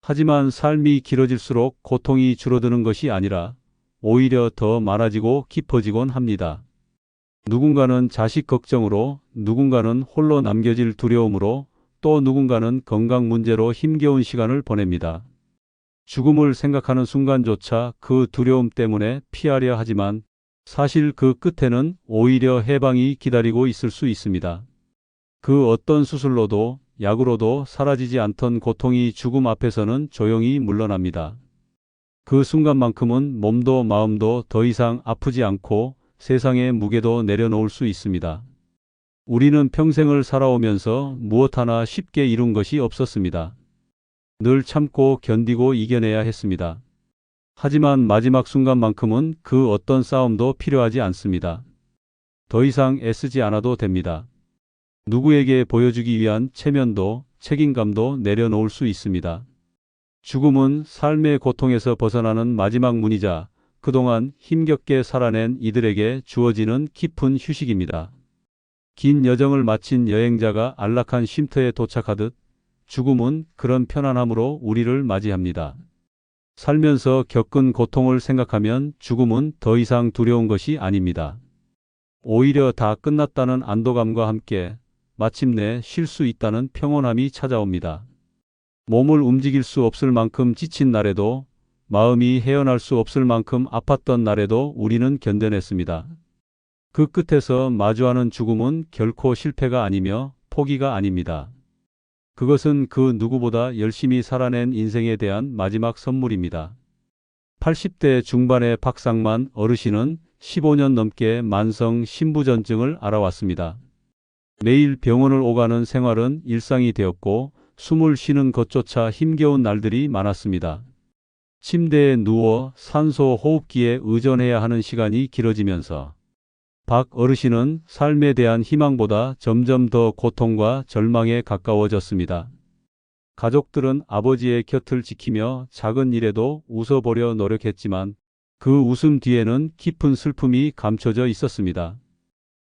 하지만 삶이 길어질수록 고통이 줄어드는 것이 아니라 오히려 더 많아지고 깊어지곤 합니다. 누군가는 자식 걱정으로, 누군가는 홀로 남겨질 두려움으로, 또 누군가는 건강 문제로 힘겨운 시간을 보냅니다. 죽음을 생각하는 순간조차 그 두려움 때문에 피하려 하지만 사실 그 끝에는 오히려 해방이 기다리고 있을 수 있습니다. 그 어떤 수술로도 약으로도 사라지지 않던 고통이 죽음 앞에서는 조용히 물러납니다. 그 순간만큼은 몸도 마음도 더 이상 아프지 않고 세상의 무게도 내려놓을 수 있습니다. 우리는 평생을 살아오면서 무엇 하나 쉽게 이룬 것이 없었습니다. 늘 참고 견디고 이겨내야 했습니다. 하지만 마지막 순간만큼은 그 어떤 싸움도 필요하지 않습니다. 더 이상 애쓰지 않아도 됩니다. 누구에게 보여주기 위한 체면도 책임감도 내려놓을 수 있습니다. 죽음은 삶의 고통에서 벗어나는 마지막 문이자 그동안 힘겹게 살아낸 이들에게 주어지는 깊은 휴식입니다. 긴 여정을 마친 여행자가 안락한 쉼터에 도착하듯 죽음은 그런 편안함으로 우리를 맞이합니다. 살면서 겪은 고통을 생각하면 죽음은 더 이상 두려운 것이 아닙니다. 오히려 다 끝났다는 안도감과 함께 마침내 쉴 수 있다는 평온함이 찾아옵니다. 몸을 움직일 수 없을 만큼 지친 날에도, 마음이 헤어날 수 없을 만큼 아팠던 날에도 우리는 견뎌냈습니다. 그 끝에서 마주하는 죽음은 결코 실패가 아니며 포기가 아닙니다. 그것은 그 누구보다 열심히 살아낸 인생에 대한 마지막 선물입니다. 80대 중반의 박상만 어르신은 15년 넘게 만성 신부전증을 앓아왔습니다. 매일 병원을 오가는 생활은 일상이 되었고 숨을 쉬는 것조차 힘겨운 날들이 많았습니다. 침대에 누워 산소 호흡기에 의존해야 하는 시간이 길어지면서 박 어르신은 삶에 대한 희망보다 점점 더 고통과 절망에 가까워졌습니다. 가족들은 아버지의 곁을 지키며 작은 일에도 웃어보려 노력했지만 그 웃음 뒤에는 깊은 슬픔이 감춰져 있었습니다.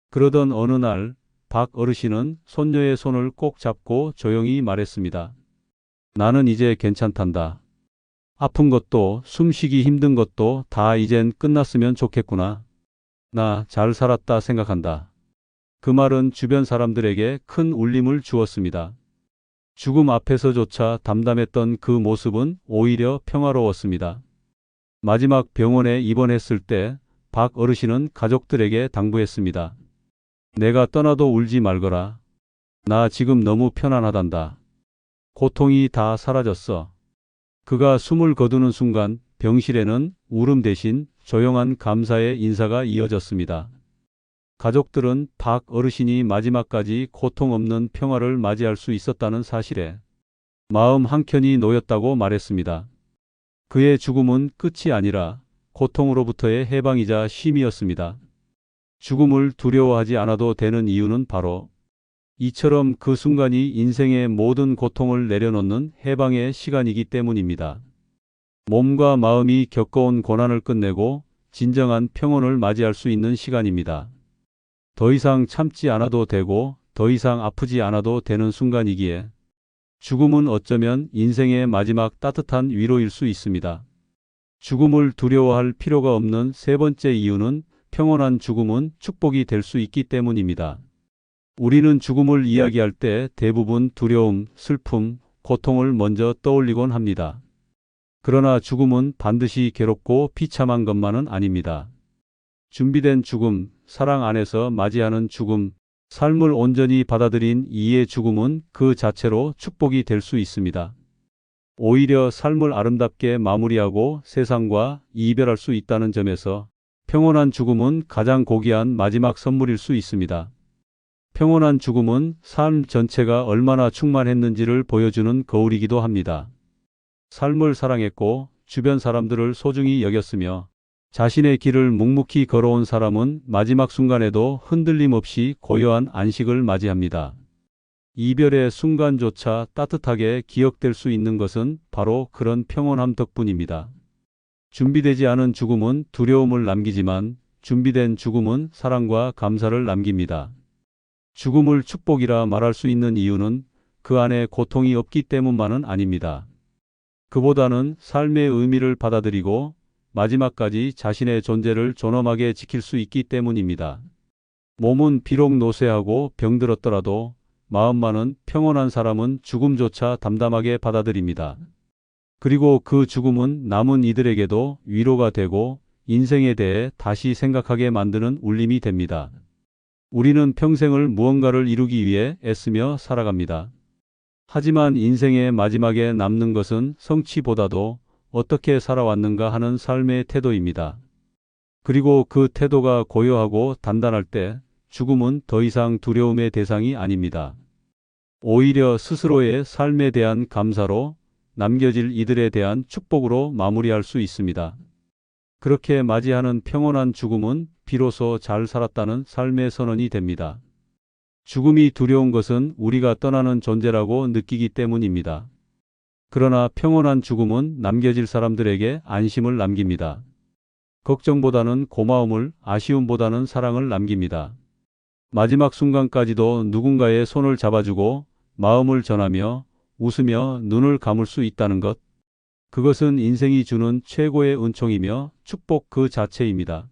그러던 어느 날 박 어르신은 손녀의 손을 꼭 잡고 조용히 말했습니다. 나는 이제 괜찮단다. 아픈 것도 숨쉬기 힘든 것도 다 이젠 끝났으면 좋겠구나. 나 잘 살았다 생각한다. 그 말은 주변 사람들에게 큰 울림을 주었습니다. 죽음 앞에서조차 담담했던 그 모습은 오히려 평화로웠습니다. 마지막 병원에 입원했을 때 박 어르신은 가족들에게 당부했습니다. 내가 떠나도 울지 말거라. 나 지금 너무 편안하단다. 고통이 다 사라졌어. 그가 숨을 거두는 순간 병실에는 울음 대신 조용한 감사의 인사가 이어졌습니다. 가족들은 박 어르신이 마지막까지 고통 없는 평화를 맞이할 수 있었다는 사실에 마음 한켠이 놓였다고 말했습니다. 그의 죽음은 끝이 아니라 고통으로부터의 해방이자 쉼이었습니다. 죽음을 두려워하지 않아도 되는 이유는 바로 이처럼 그 순간이 인생의 모든 고통을 내려놓는 해방의 시간이기 때문입니다. 몸과 마음이 겪어온 고난을 끝내고 진정한 평온을 맞이할 수 있는 시간입니다. 더 이상 참지 않아도 되고 더 이상 아프지 않아도 되는 순간이기에 죽음은 어쩌면 인생의 마지막 따뜻한 위로일 수 있습니다. 죽음을 두려워할 필요가 없는 세 번째 이유는 평온한 죽음은 축복이 될 수 있기 때문입니다. 우리는 죽음을 이야기할 때 대부분 두려움, 슬픔, 고통을 먼저 떠올리곤 합니다. 그러나 죽음은 반드시 괴롭고 비참한 것만은 아닙니다. 준비된 죽음, 사랑 안에서 맞이하는 죽음, 삶을 온전히 받아들인 이의 죽음은 그 자체로 축복이 될 수 있습니다. 오히려 삶을 아름답게 마무리하고 세상과 이별할 수 있다는 점에서 평온한 죽음은 가장 고귀한 마지막 선물일 수 있습니다. 평온한 죽음은 삶 전체가 얼마나 충만했는지를 보여주는 거울이기도 합니다. 삶을 사랑했고 주변 사람들을 소중히 여겼으며 자신의 길을 묵묵히 걸어온 사람은 마지막 순간에도 흔들림 없이 고요한 안식을 맞이합니다. 이별의 순간조차 따뜻하게 기억될 수 있는 것은 바로 그런 평온함 덕분입니다. 준비되지 않은 죽음은 두려움을 남기지만 준비된 죽음은 사랑과 감사를 남깁니다. 죽음을 축복이라 말할 수 있는 이유는 그 안에 고통이 없기 때문만은 아닙니다. 그보다는 삶의 의미를 받아들이고 마지막까지 자신의 존재를 존엄하게 지킬 수 있기 때문입니다. 몸은 비록 노쇠하고 병들었더라도 마음만은 평온한 사람은 죽음조차 담담하게 받아들입니다. 그리고 그 죽음은 남은 이들에게도 위로가 되고 인생에 대해 다시 생각하게 만드는 울림이 됩니다. 우리는 평생을 무언가를 이루기 위해 애쓰며 살아갑니다. 하지만 인생의 마지막에 남는 것은 성취보다도 어떻게 살아왔는가 하는 삶의 태도입니다. 그리고 그 태도가 고요하고 단단할 때 죽음은 더 이상 두려움의 대상이 아닙니다. 오히려 스스로의 삶에 대한 감사로 남겨질 이들에 대한 축복으로 마무리할 수 있습니다. 그렇게 맞이하는 평온한 죽음은 비로소 잘 살았다는 삶의 선언이 됩니다. 죽음이 두려운 것은 우리가 떠나는 존재라고 느끼기 때문입니다. 그러나 평온한 죽음은 남겨질 사람들에게 안심을 남깁니다. 걱정보다는 고마움을, 아쉬움보다는 사랑을 남깁니다. 마지막 순간까지도 누군가의 손을 잡아주고 마음을 전하며 웃으며 눈을 감을 수 있다는 것. 그것은 인생이 주는 최고의 은총이며 축복 그 자체입니다.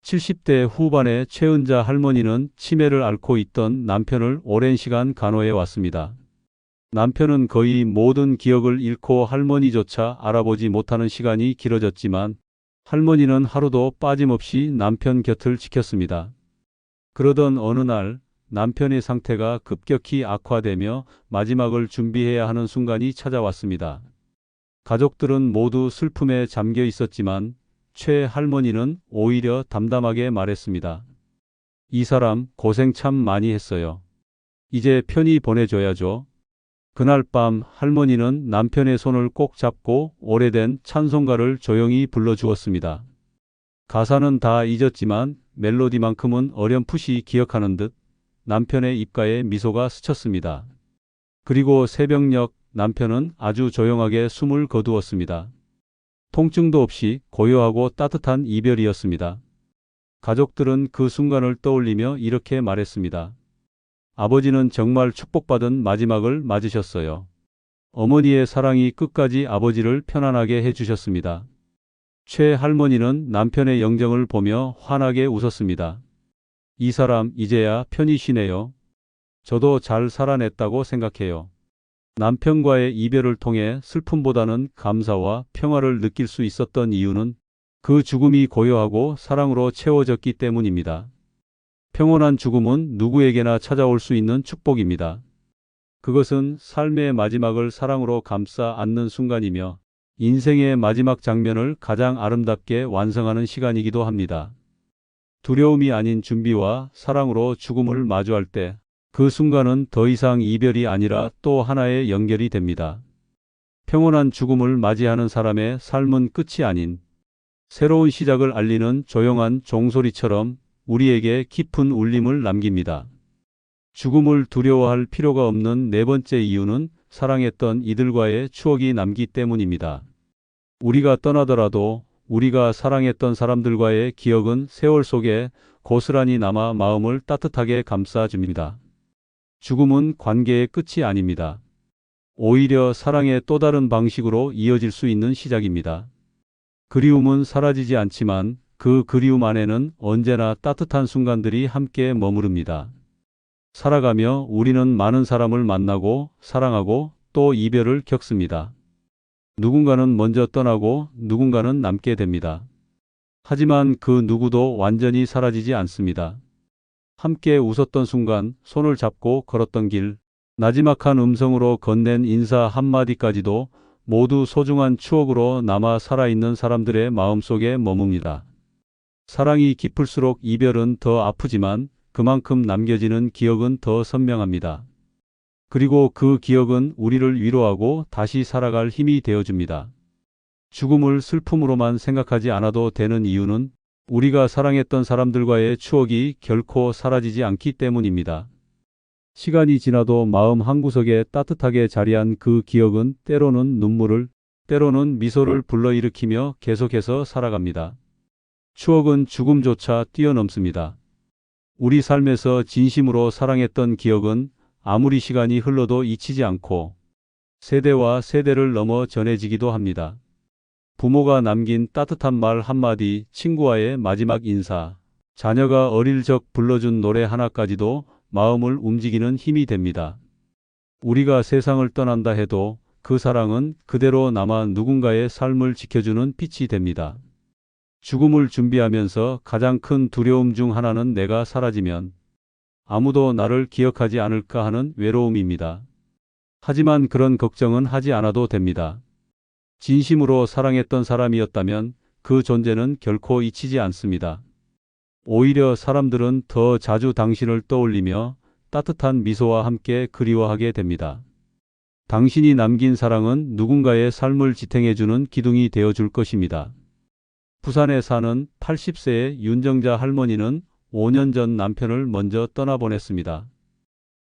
70대 후반의 최은자 할머니는 치매를 앓고 있던 남편을 오랜 시간 간호해 왔습니다. 남편은 거의 모든 기억을 잃고 할머니조차 알아보지 못하는 시간이 길어졌지만 할머니는 하루도 빠짐없이 남편 곁을 지켰습니다. 그러던 어느 날 남편의 상태가 급격히 악화되며 마지막을 준비해야 하는 순간이 찾아왔습니다. 가족들은 모두 슬픔에 잠겨 있었지만 최 할머니는 오히려 담담하게 말했습니다. 이 사람 고생 참 많이 했어요. 이제 편히 보내줘야죠. 그날 밤 할머니는 남편의 손을 꼭 잡고 오래된 찬송가를 조용히 불러주었습니다. 가사는 다 잊었지만 멜로디만큼은 어렴풋이 기억하는 듯 남편의 입가에 미소가 스쳤습니다. 그리고 새벽녘 남편은 아주 조용하게 숨을 거두었습니다. 통증도 없이 고요하고 따뜻한 이별이었습니다. 가족들은 그 순간을 떠올리며 이렇게 말했습니다. 아버지는 정말 축복받은 마지막을 맞으셨어요. 어머니의 사랑이 끝까지 아버지를 편안하게 해주셨습니다. 최 할머니는 남편의 영정을 보며 환하게 웃었습니다. 이 사람 이제야 편히 쉬네요. 저도 잘 살아냈다고 생각해요. 남편과의 이별을 통해 슬픔보다는 감사와 평화를 느낄 수 있었던 이유는 그 죽음이 고요하고 사랑으로 채워졌기 때문입니다. 평온한 죽음은 누구에게나 찾아올 수 있는 축복입니다. 그것은 삶의 마지막을 사랑으로 감싸 안는 순간이며 인생의 마지막 장면을 가장 아름답게 완성하는 시간이기도 합니다. 두려움이 아닌 준비와 사랑으로 죽음을 마주할 때 그 순간은 더 이상 이별이 아니라 또 하나의 연결이 됩니다. 평온한 죽음을 맞이하는 사람의 삶은 끝이 아닌 새로운 시작을 알리는 조용한 종소리처럼 우리에게 깊은 울림을 남깁니다. 죽음을 두려워할 필요가 없는 네 번째 이유는 사랑했던 이들과의 추억이 남기 때문입니다. 우리가 떠나더라도 우리가 사랑했던 사람들과의 기억은 세월 속에 고스란히 남아 마음을 따뜻하게 감싸줍니다. 죽음은 관계의 끝이 아닙니다. 오히려 사랑의 또 다른 방식으로 이어질 수 있는 시작입니다. 그리움은 사라지지 않지만 그 그리움 안에는 언제나 따뜻한 순간들이 함께 머무릅니다. 살아가며 우리는 많은 사람을 만나고 사랑하고 또 이별을 겪습니다. 누군가는 먼저 떠나고 누군가는 남게 됩니다. 하지만 그 누구도 완전히 사라지지 않습니다. 함께 웃었던 순간, 손을 잡고 걸었던 길, 나지막한 음성으로 건넨 인사 한마디까지도 모두 소중한 추억으로 남아 살아있는 사람들의 마음속에 머뭅니다. 사랑이 깊을수록 이별은 더 아프지만 그만큼 남겨지는 기억은 더 선명합니다. 그리고 그 기억은 우리를 위로하고 다시 살아갈 힘이 되어줍니다. 죽음을 슬픔으로만 생각하지 않아도 되는 이유는 우리가 사랑했던 사람들과의 추억이 결코 사라지지 않기 때문입니다. 시간이 지나도 마음 한구석에 따뜻하게 자리한 그 기억은 때로는 눈물을, 때로는 미소를 불러일으키며 계속해서 살아갑니다. 추억은 죽음조차 뛰어넘습니다. 우리 삶에서 진심으로 사랑했던 기억은 아무리 시간이 흘러도 잊히지 않고 세대와 세대를 넘어 전해지기도 합니다. 부모가 남긴 따뜻한 말 한마디, 친구와의 마지막 인사, 자녀가 어릴 적 불러준 노래 하나까지도 마음을 움직이는 힘이 됩니다. 우리가 세상을 떠난다 해도 그 사랑은 그대로 남아 누군가의 삶을 지켜주는 빛이 됩니다. 죽음을 준비하면서 가장 큰 두려움 중 하나는 내가 사라지면 아무도 나를 기억하지 않을까 하는 외로움입니다. 하지만 그런 걱정은 하지 않아도 됩니다. 진심으로 사랑했던 사람이었다면 그 존재는 결코 잊히지 않습니다. 오히려 사람들은 더 자주 당신을 떠올리며 따뜻한 미소와 함께 그리워하게 됩니다. 당신이 남긴 사랑은 누군가의 삶을 지탱해주는 기둥이 되어줄 것입니다. 부산에 사는 80세의 윤정자 할머니는 5년 전 남편을 먼저 떠나보냈습니다.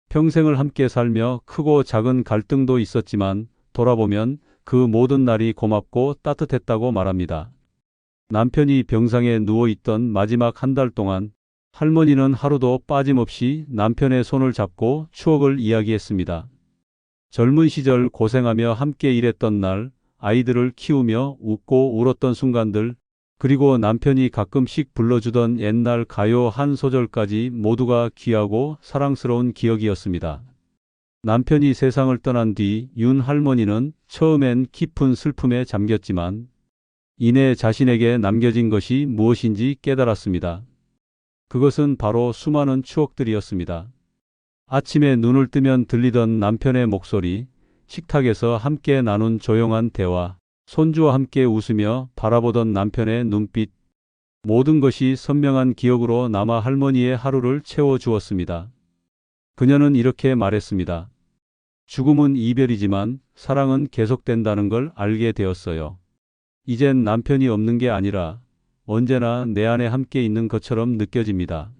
평생을 함께 살며 크고 작은 갈등도 있었지만 돌아보면 그 모든 날이 고맙고 따뜻했다고 말합니다. 남편이 병상에 누워있던 마지막 한 달 동안 할머니는 하루도 빠짐없이 남편의 손을 잡고 추억을 이야기했습니다. 젊은 시절 고생하며 함께 일했던 날, 아이들을 키우며 웃고 울었던 순간들, 그리고 남편이 가끔씩 불러주던 옛날 가요 한 소절까지 모두가 귀하고 사랑스러운 기억이었습니다. 남편이 세상을 떠난 뒤 윤 할머니는 처음엔 깊은 슬픔에 잠겼지만 이내 자신에게 남겨진 것이 무엇인지 깨달았습니다. 그것은 바로 수많은 추억들이었습니다. 아침에 눈을 뜨면 들리던 남편의 목소리, 식탁에서 함께 나눈 조용한 대화, 손주와 함께 웃으며 바라보던 남편의 눈빛, 모든 것이 선명한 기억으로 남아 할머니의 하루를 채워주었습니다. 그녀는 이렇게 말했습니다. 죽음은 이별이지만 사랑은 계속된다는 걸 알게 되었어요. 이젠 남편이 없는 게 아니라 언제나 내 안에 함께 있는 것처럼 느껴집니다.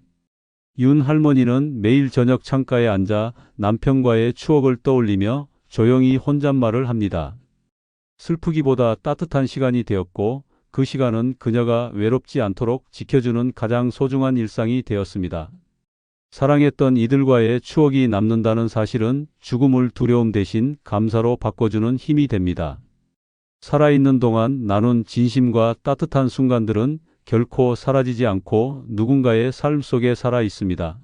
윤 할머니는 매일 저녁 창가에 앉아 남편과의 추억을 떠올리며 조용히 혼잣말을 합니다. 슬프기보다 따뜻한 시간이 되었고 그 시간은 그녀가 외롭지 않도록 지켜주는 가장 소중한 일상이 되었습니다. 사랑했던 이들과의 추억이 남는다는 사실은 죽음을 두려움 대신 감사로 바꿔주는 힘이 됩니다. 살아있는 동안 나눈 진심과 따뜻한 순간들은 결코 사라지지 않고 누군가의 삶 속에 살아 있습니다.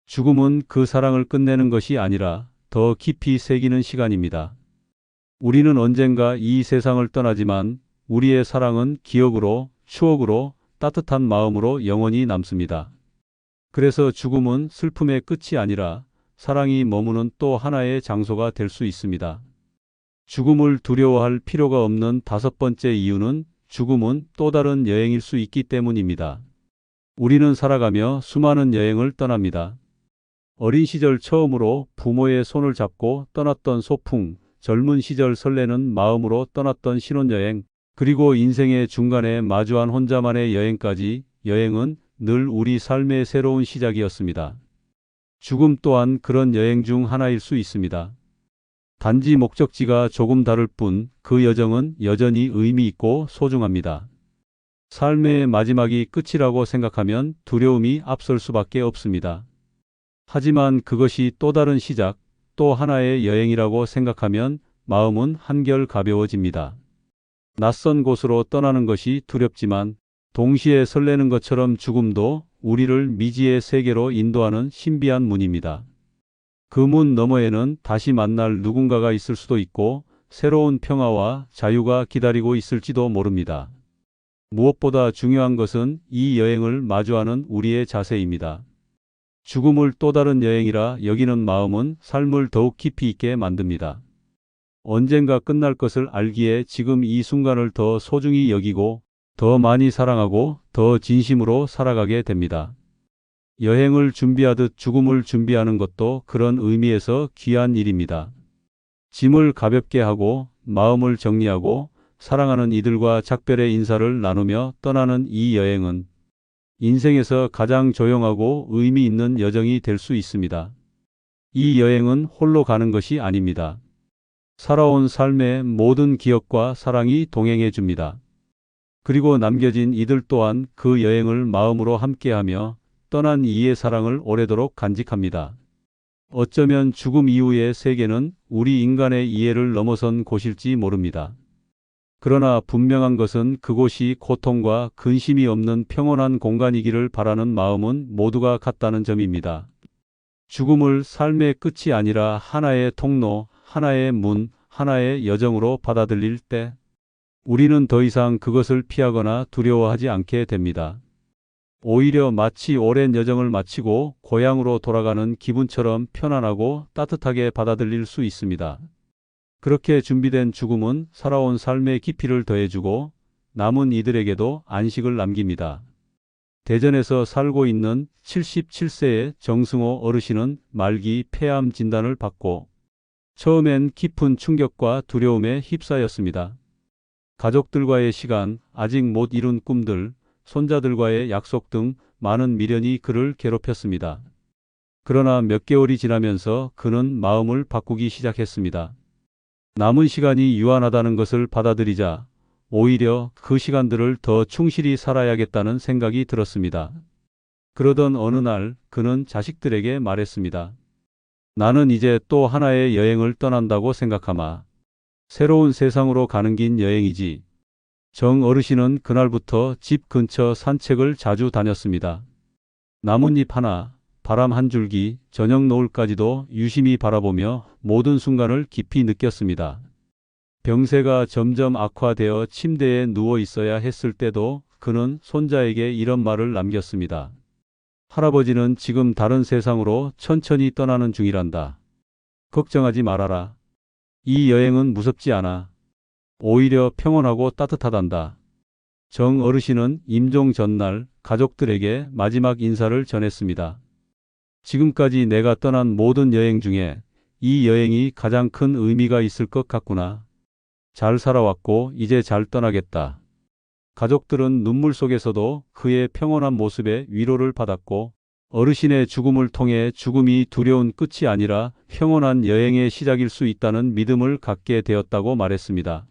죽음은 그 사랑을 끝내는 것이 아니라 더 깊이 새기는 시간입니다. 우리는 언젠가 이 세상을 떠나지만 우리의 사랑은 기억으로, 추억으로, 따뜻한 마음으로 영원히 남습니다. 그래서 죽음은 슬픔의 끝이 아니라 사랑이 머무는 또 하나의 장소가 될 수 있습니다. 죽음을 두려워할 필요가 없는 다섯 번째 이유는 죽음은 또 다른 여행일 수 있기 때문입니다. 우리는 살아가며 수많은 여행을 떠납니다. 어린 시절 처음으로 부모의 손을 잡고 떠났던 소풍, 젊은 시절 설레는 마음으로 떠났던 신혼여행, 그리고 인생의 중간에 마주한 혼자만의 여행까지 여행은 늘 우리 삶의 새로운 시작이었습니다. 죽음 또한 그런 여행 중 하나일 수 있습니다. 단지 목적지가 조금 다를 뿐 그 여정은 여전히 의미 있고 소중합니다. 삶의 마지막이 끝이라고 생각하면 두려움이 앞설 수밖에 없습니다. 하지만 그것이 또 다른 시작, 또 하나의 여행이라고 생각하면 마음은 한결 가벼워집니다. 낯선 곳으로 떠나는 것이 두렵지만 동시에 설레는 것처럼 죽음도 우리를 미지의 세계로 인도하는 신비한 문입니다. 그 문 너머에는 다시 만날 누군가가 있을 수도 있고 새로운 평화와 자유가 기다리고 있을지도 모릅니다. 무엇보다 중요한 것은 이 여행을 마주하는 우리의 자세입니다. 죽음을 또 다른 여행이라 여기는 마음은 삶을 더욱 깊이 있게 만듭니다. 언젠가 끝날 것을 알기에 지금 이 순간을 더 소중히 여기고 더 많이 사랑하고 더 진심으로 살아가게 됩니다. 여행을 준비하듯 죽음을 준비하는 것도 그런 의미에서 귀한 일입니다. 짐을 가볍게 하고 마음을 정리하고 사랑하는 이들과 작별의 인사를 나누며 떠나는 이 여행은 인생에서 가장 조용하고 의미 있는 여정이 될 수 있습니다. 이 여행은 홀로 가는 것이 아닙니다. 살아온 삶의 모든 기억과 사랑이 동행해 줍니다. 그리고 남겨진 이들 또한 그 여행을 마음으로 함께하며 떠난 이의 사랑을 오래도록 간직합니다. 어쩌면 죽음 이후의 세계는 우리 인간의 이해를 넘어선 곳일지 모릅니다. 그러나 분명한 것은 그곳이 고통과 근심이 없는 평온한 공간이기를 바라는 마음은 모두가 같다는 점입니다. 죽음을 삶의 끝이 아니라 하나의 통로, 하나의 문, 하나의 여정으로 받아들일 때 우리는 더 이상 그것을 피하거나 두려워하지 않게 됩니다. 오히려 마치 오랜 여정을 마치고 고향으로 돌아가는 기분처럼 편안하고 따뜻하게 받아들일 수 있습니다. 그렇게 준비된 죽음은 살아온 삶의 깊이를 더해주고 남은 이들에게도 안식을 남깁니다. 대전에서 살고 있는 77세의 정승호 어르신은 말기 폐암 진단을 받고 처음엔 깊은 충격과 두려움에 휩싸였습니다. 가족들과의 시간, 아직 못 이룬 꿈들, 손자들과의 약속 등 많은 미련이 그를 괴롭혔습니다. 그러나 몇 개월이 지나면서 그는 마음을 바꾸기 시작했습니다. 남은 시간이 유한하다는 것을 받아들이자 오히려 그 시간들을 더 충실히 살아야겠다는 생각이 들었습니다. 그러던 어느 날 그는 자식들에게 말했습니다. 나는 이제 또 하나의 여행을 떠난다고 생각하마. 새로운 세상으로 가는 긴 여행이지. 정 어르신은 그날부터 집 근처 산책을 자주 다녔습니다. 나뭇잎 하나, 바람 한 줄기, 저녁 노을까지도 유심히 바라보며 모든 순간을 깊이 느꼈습니다. 병세가 점점 악화되어 침대에 누워 있어야 했을 때도 그는 손자에게 이런 말을 남겼습니다. 할아버지는 지금 다른 세상으로 천천히 떠나는 중이란다. 걱정하지 말아라. 이 여행은 무섭지 않아. 오히려 평온하고 따뜻하단다. 정 어르신은 임종 전날 가족들에게 마지막 인사를 전했습니다. 지금까지 내가 떠난 모든 여행 중에 이 여행이 가장 큰 의미가 있을 것 같구나. 잘 살아왔고 이제 잘 떠나겠다. 가족들은 눈물 속에서도 그의 평온한 모습에 위로를 받았고 어르신의 죽음을 통해 죽음이 두려운 끝이 아니라 평온한 여행의 시작일 수 있다는 믿음을 갖게 되었다고 말했습니다.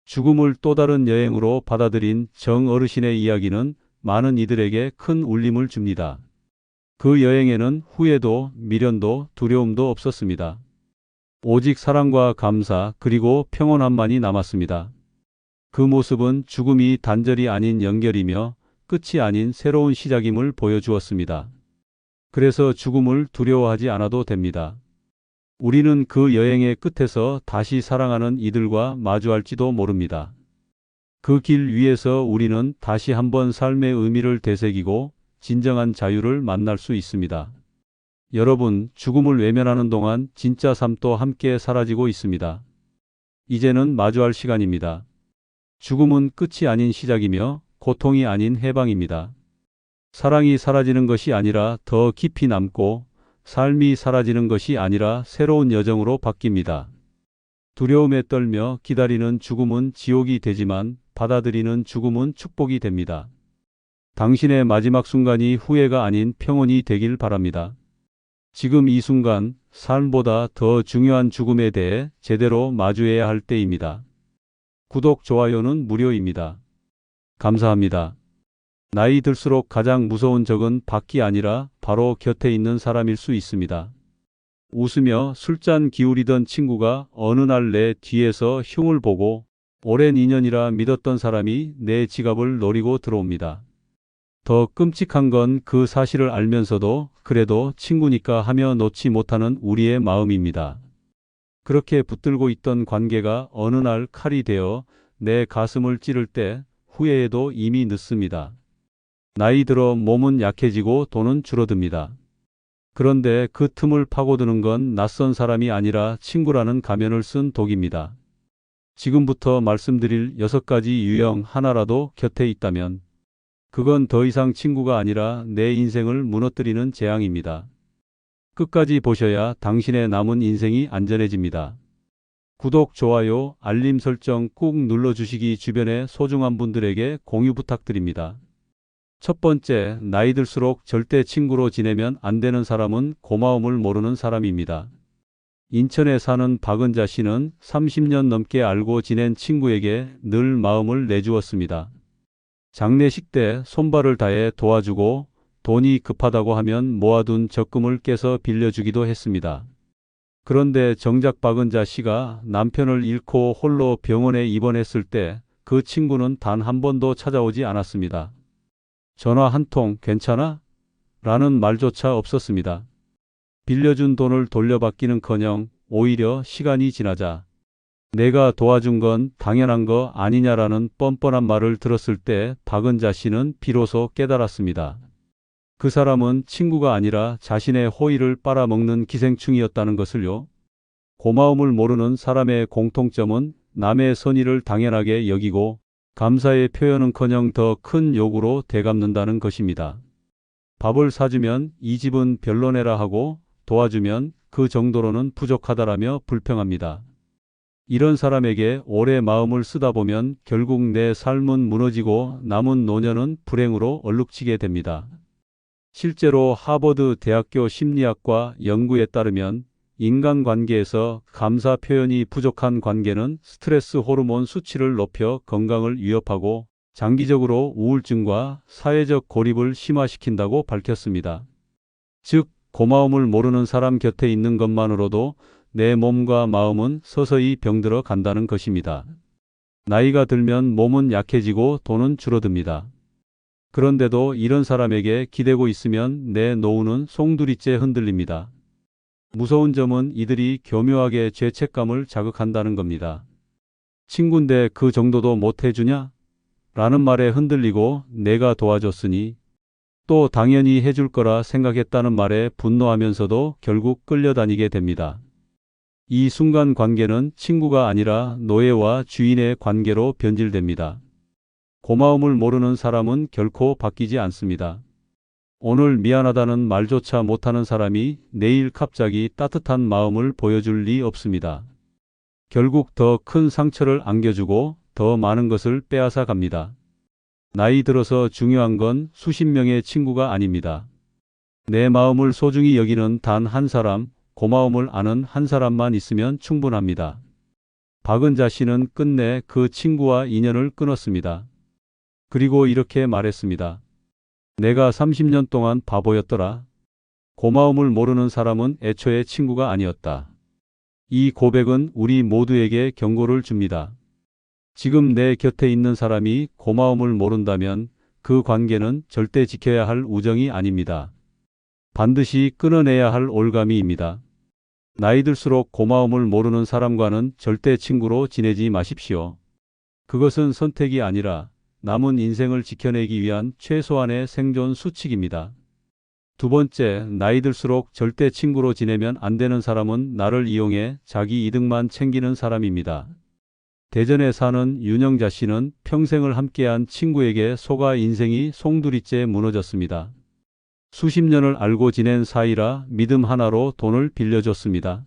죽음을 또 다른 여행으로 받아들인 정 어르신의 이야기는 많은 이들에게 큰 울림을 줍니다. 그 여행에는 후회도 미련도 두려움도 없었습니다. 오직 사랑과 감사 그리고 평온함만이 남았습니다. 그 모습은 죽음이 단절이 아닌 연결이며 끝이 아닌 새로운 시작임을 보여주었습니다. 그래서 죽음을 두려워하지 않아도 됩니다. 우리는 그 여행의 끝에서 다시 사랑하는 이들과 마주할지도 모릅니다. 그 길 위에서 우리는 다시 한번 삶의 의미를 되새기고 진정한 자유를 만날 수 있습니다. 여러분, 죽음을 외면하는 동안 진짜 삶도 함께 사라지고 있습니다. 이제는 마주할 시간입니다. 죽음은 끝이 아닌 시작이며 고통이 아닌 해방입니다. 사랑이 사라지는 것이 아니라 더 깊이 남고 삶이 사라지는 것이 아니라 새로운 여정으로 바뀝니다. 두려움에 떨며 기다리는 죽음은 지옥이 되지만 받아들이는 죽음은 축복이 됩니다. 당신의 마지막 순간이 후회가 아닌 평온이 되길 바랍니다. 지금 이 순간 삶보다 더 중요한 죽음에 대해 제대로 마주해야 할 때입니다. 구독, 좋아요는 무료입니다. 감사합니다. 나이 들수록 가장 무서운 적은 밖이 아니라 바로 곁에 있는 사람일 수 있습니다. 웃으며 술잔 기울이던 친구가 어느 날 내 뒤에서 흉을 보고 오랜 인연이라 믿었던 사람이 내 지갑을 노리고 들어옵니다. 더 끔찍한 건 그 사실을 알면서도 그래도 친구니까 하며 놓지 못하는 우리의 마음입니다. 그렇게 붙들고 있던 관계가 어느 날 칼이 되어 내 가슴을 찌를 때 후회해도 이미 늦습니다. 나이 들어 몸은 약해지고 돈은 줄어듭니다. 그런데 그 틈을 파고드는 건 낯선 사람이 아니라 친구라는 가면을 쓴 독입니다. 지금부터 말씀드릴 6가지 유형 하나라도 곁에 있다면 그건 더 이상 친구가 아니라 내 인생을 무너뜨리는 재앙입니다. 끝까지 보셔야 당신의 남은 인생이 안전해집니다. 구독, 좋아요, 알림 설정 꾹 눌러주시기 주변의 소중한 분들에게 공유 부탁드립니다. 첫 번째, 나이 들수록 절대 친구로 지내면 안 되는 사람은 고마움을 모르는 사람입니다. 인천에 사는 박은자 씨는 30년 넘게 알고 지낸 친구에게 늘 마음을 내주었습니다. 장례식 때 손발을 다해 도와주고 돈이 급하다고 하면 모아둔 적금을 깨서 빌려주기도 했습니다. 그런데 정작 박은자 씨가 남편을 잃고 홀로 병원에 입원했을 때 그 친구는 단 한 번도 찾아오지 않았습니다. 전화 한 통 괜찮아? 라는 말조차 없었습니다. 빌려준 돈을 돌려받기는커녕 오히려 시간이 지나자 내가 도와준 건 당연한 거 아니냐라는 뻔뻔한 말을 들었을 때 박은자 씨는 비로소 깨달았습니다. 그 사람은 친구가 아니라 자신의 호의를 빨아먹는 기생충이었다는 것을요. 고마움을 모르는 사람의 공통점은 남의 선의를 당연하게 여기고 감사의 표현은커녕 더 큰 요구로 되갚는다는 것입니다. 밥을 사주면 이 집은 별로네라 하고 도와주면 그 정도로는 부족하다라며 불평합니다. 이런 사람에게 오래 마음을 쓰다 보면 결국 내 삶은 무너지고 남은 노년은 불행으로 얼룩지게 됩니다. 실제로 하버드 대학교 심리학과 연구에 따르면 인간관계에서 감사 표현이 부족한 관계는 스트레스 호르몬 수치를 높여 건강을 위협하고 장기적으로 우울증과 사회적 고립을 심화시킨다고 밝혔습니다. 즉, 고마움을 모르는 사람 곁에 있는 것만으로도 내 몸과 마음은 서서히 병들어 간다는 것입니다. 나이가 들면 몸은 약해지고 돈은 줄어듭니다. 그런데도 이런 사람에게 기대고 있으면 내 노후는 송두리째 흔들립니다. 무서운 점은 이들이 교묘하게 죄책감을 자극한다는 겁니다. 친구인데 그 정도도 못 해주냐? 라는 말에 흔들리고 내가 도와줬으니 또 당연히 해줄 거라 생각했다는 말에 분노하면서도 결국 끌려다니게 됩니다. 이 순간 관계는 친구가 아니라 노예와 주인의 관계로 변질됩니다. 고마움을 모르는 사람은 결코 바뀌지 않습니다. 오늘 미안하다는 말조차 못하는 사람이 내일 갑자기 따뜻한 마음을 보여줄 리 없습니다. 결국 더 큰 상처를 안겨주고 더 많은 것을 빼앗아 갑니다. 나이 들어서 중요한 건 수십 명의 친구가 아닙니다. 내 마음을 소중히 여기는 단 한 사람, 고마움을 아는 한 사람만 있으면 충분합니다. 박은자 씨는 끝내 그 친구와 인연을 끊었습니다. 그리고 이렇게 말했습니다. 내가 30년 동안 바보였더라. 고마움을 모르는 사람은 애초에 친구가 아니었다. 이 고백은 우리 모두에게 경고를 줍니다. 지금 내 곁에 있는 사람이 고마움을 모른다면 그 관계는 절대 지켜야 할 우정이 아닙니다. 반드시 끊어내야 할 올가미입니다. 나이 들수록 고마움을 모르는 사람과는 절대 친구로 지내지 마십시오. 그것은 선택이 아니라 남은 인생을 지켜내기 위한 최소한의 생존 수칙입니다. 두 번째, 나이 들수록 절대 친구로 지내면 안 되는 사람은 나를 이용해 자기 이득만 챙기는 사람입니다. 대전에 사는 윤영자 씨는 평생을 함께한 친구에게 속아 인생이 송두리째 무너졌습니다. 수십 년을 알고 지낸 사이라 믿음 하나로 돈을 빌려줬습니다.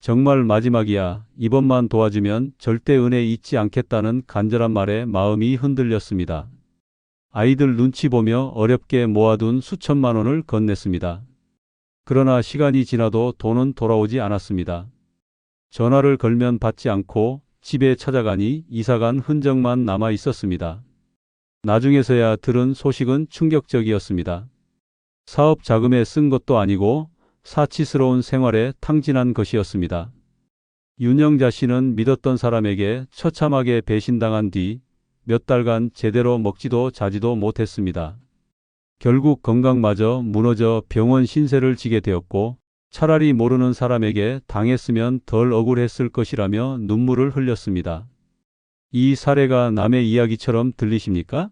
정말 마지막이야. 이번만 도와주면 절대 은혜 잊지 않겠다는 간절한 말에 마음이 흔들렸습니다. 아이들 눈치 보며 어렵게 모아둔 수천만 원을 건넸습니다. 그러나 시간이 지나도 돈은 돌아오지 않았습니다. 전화를 걸면 받지 않고 집에 찾아가니 이사간 흔적만 남아 있었습니다. 나중에서야 들은 소식은 충격적이었습니다. 사업 자금에 쓴 것도 아니고 사치스러운 생활에 탕진한 것이었습니다. 윤영자 씨는 믿었던 사람에게 처참하게 배신당한 뒤 몇 달간 제대로 먹지도 자지도 못했습니다. 결국 건강마저 무너져 병원 신세를 지게 되었고 차라리 모르는 사람에게 당했으면 덜 억울했을 것이라며 눈물을 흘렸습니다. 이 사례가 남의 이야기처럼 들리십니까?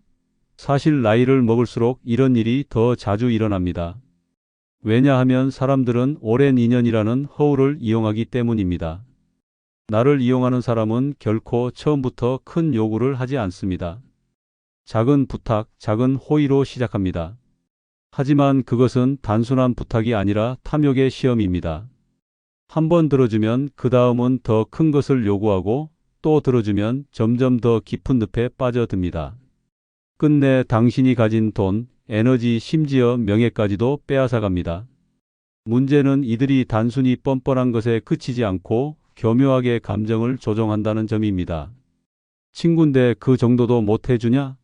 사실 나이를 먹을수록 이런 일이 더 자주 일어납니다. 왜냐하면 사람들은 오랜 인연이라는 허울을 이용하기 때문입니다. 나를 이용하는 사람은 결코 처음부터 큰 요구를 하지 않습니다. 작은 부탁, 작은 호의로 시작합니다. 하지만 그것은 단순한 부탁이 아니라 탐욕의 시험입니다. 한 번 들어주면 그 다음은 더 큰 것을 요구하고 또 들어주면 점점 더 깊은 늪에 빠져듭니다. 끝내 당신이 가진 돈, 에너지, 심지어 명예까지도 빼앗아갑니다. 문제는 이들이 단순히 뻔뻔한 것에 그치지 않고 교묘하게 감정을 조종한다는 점입니다. 친구인데 그 정도도 못 해주냐?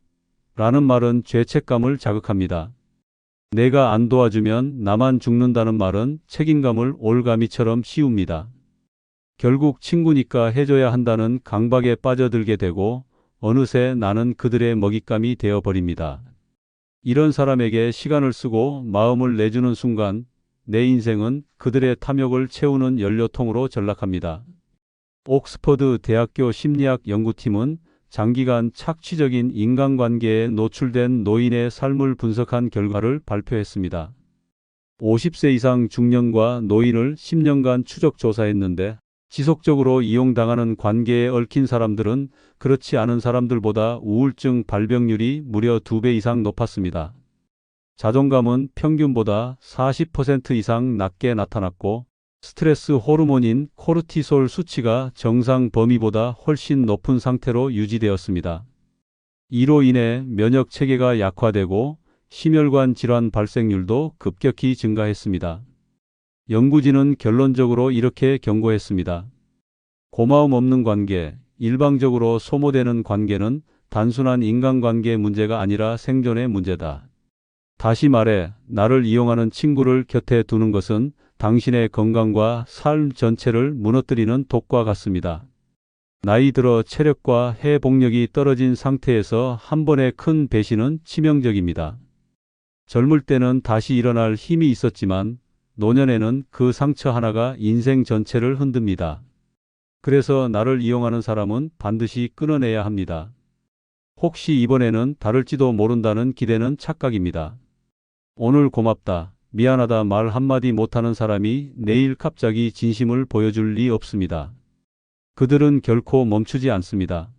라는 말은 죄책감을 자극합니다. 내가 안 도와주면 나만 죽는다는 말은 책임감을 올가미처럼 씌웁니다. 결국 친구니까 해줘야 한다는 강박에 빠져들게 되고 어느새 나는 그들의 먹잇감이 되어버립니다. 이런 사람에게 시간을 쓰고 마음을 내주는 순간 내 인생은 그들의 탐욕을 채우는 연료통으로 전락합니다. 옥스퍼드 대학교 심리학 연구팀은 장기간 착취적인 인간관계에 노출된 노인의 삶을 분석한 결과를 발표했습니다. 50세 이상 중년과 노인을 10년간 추적 조사했는데 지속적으로 이용당하는 관계에 얽힌 사람들은 그렇지 않은 사람들보다 우울증 발병률이 무려 2배 이상 높았습니다. 자존감은 평균보다 40% 이상 낮게 나타났고 스트레스 호르몬인 코르티솔 수치가 정상 범위보다 훨씬 높은 상태로 유지되었습니다. 이로 인해 면역 체계가 약화되고 심혈관 질환 발생률도 급격히 증가했습니다. 연구진은 결론적으로 이렇게 경고했습니다. 고마움 없는 관계, 일방적으로 소모되는 관계는 단순한 인간관계 문제가 아니라 생존의 문제다. 다시 말해, 나를 이용하는 친구를 곁에 두는 것은 당신의 건강과 삶 전체를 무너뜨리는 독과 같습니다. 나이 들어 체력과 회복력이 떨어진 상태에서 한 번의 큰 배신은 치명적입니다. 젊을 때는 다시 일어날 힘이 있었지만 노년에는 그 상처 하나가 인생 전체를 흔듭니다. 그래서 나를 이용하는 사람은 반드시 끊어내야 합니다. 혹시 이번에는 다를지도 모른다는 기대는 착각입니다. 오늘 고맙다, 미안하다 말 한마디 못하는 사람이 내일 갑자기 진심을 보여줄 리 없습니다. 그들은 결코 멈추지 않습니다.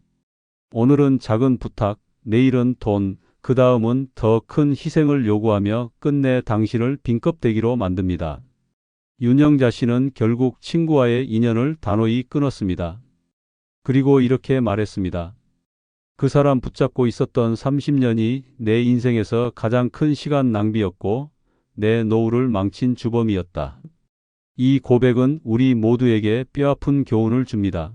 오늘은 작은 부탁, 내일은 돈, 그 다음은 더 큰 희생을 요구하며 끝내 당신을 빈껍데기로 만듭니다. 윤영자 씨는 결국 친구와의 인연을 단호히 끊었습니다. 그리고 이렇게 말했습니다. 그 사람 붙잡고 있었던 30년이 내 인생에서 가장 큰 시간 낭비였고 내 노후를 망친 주범이었다. 이 고백은 우리 모두에게 뼈아픈 교훈을 줍니다.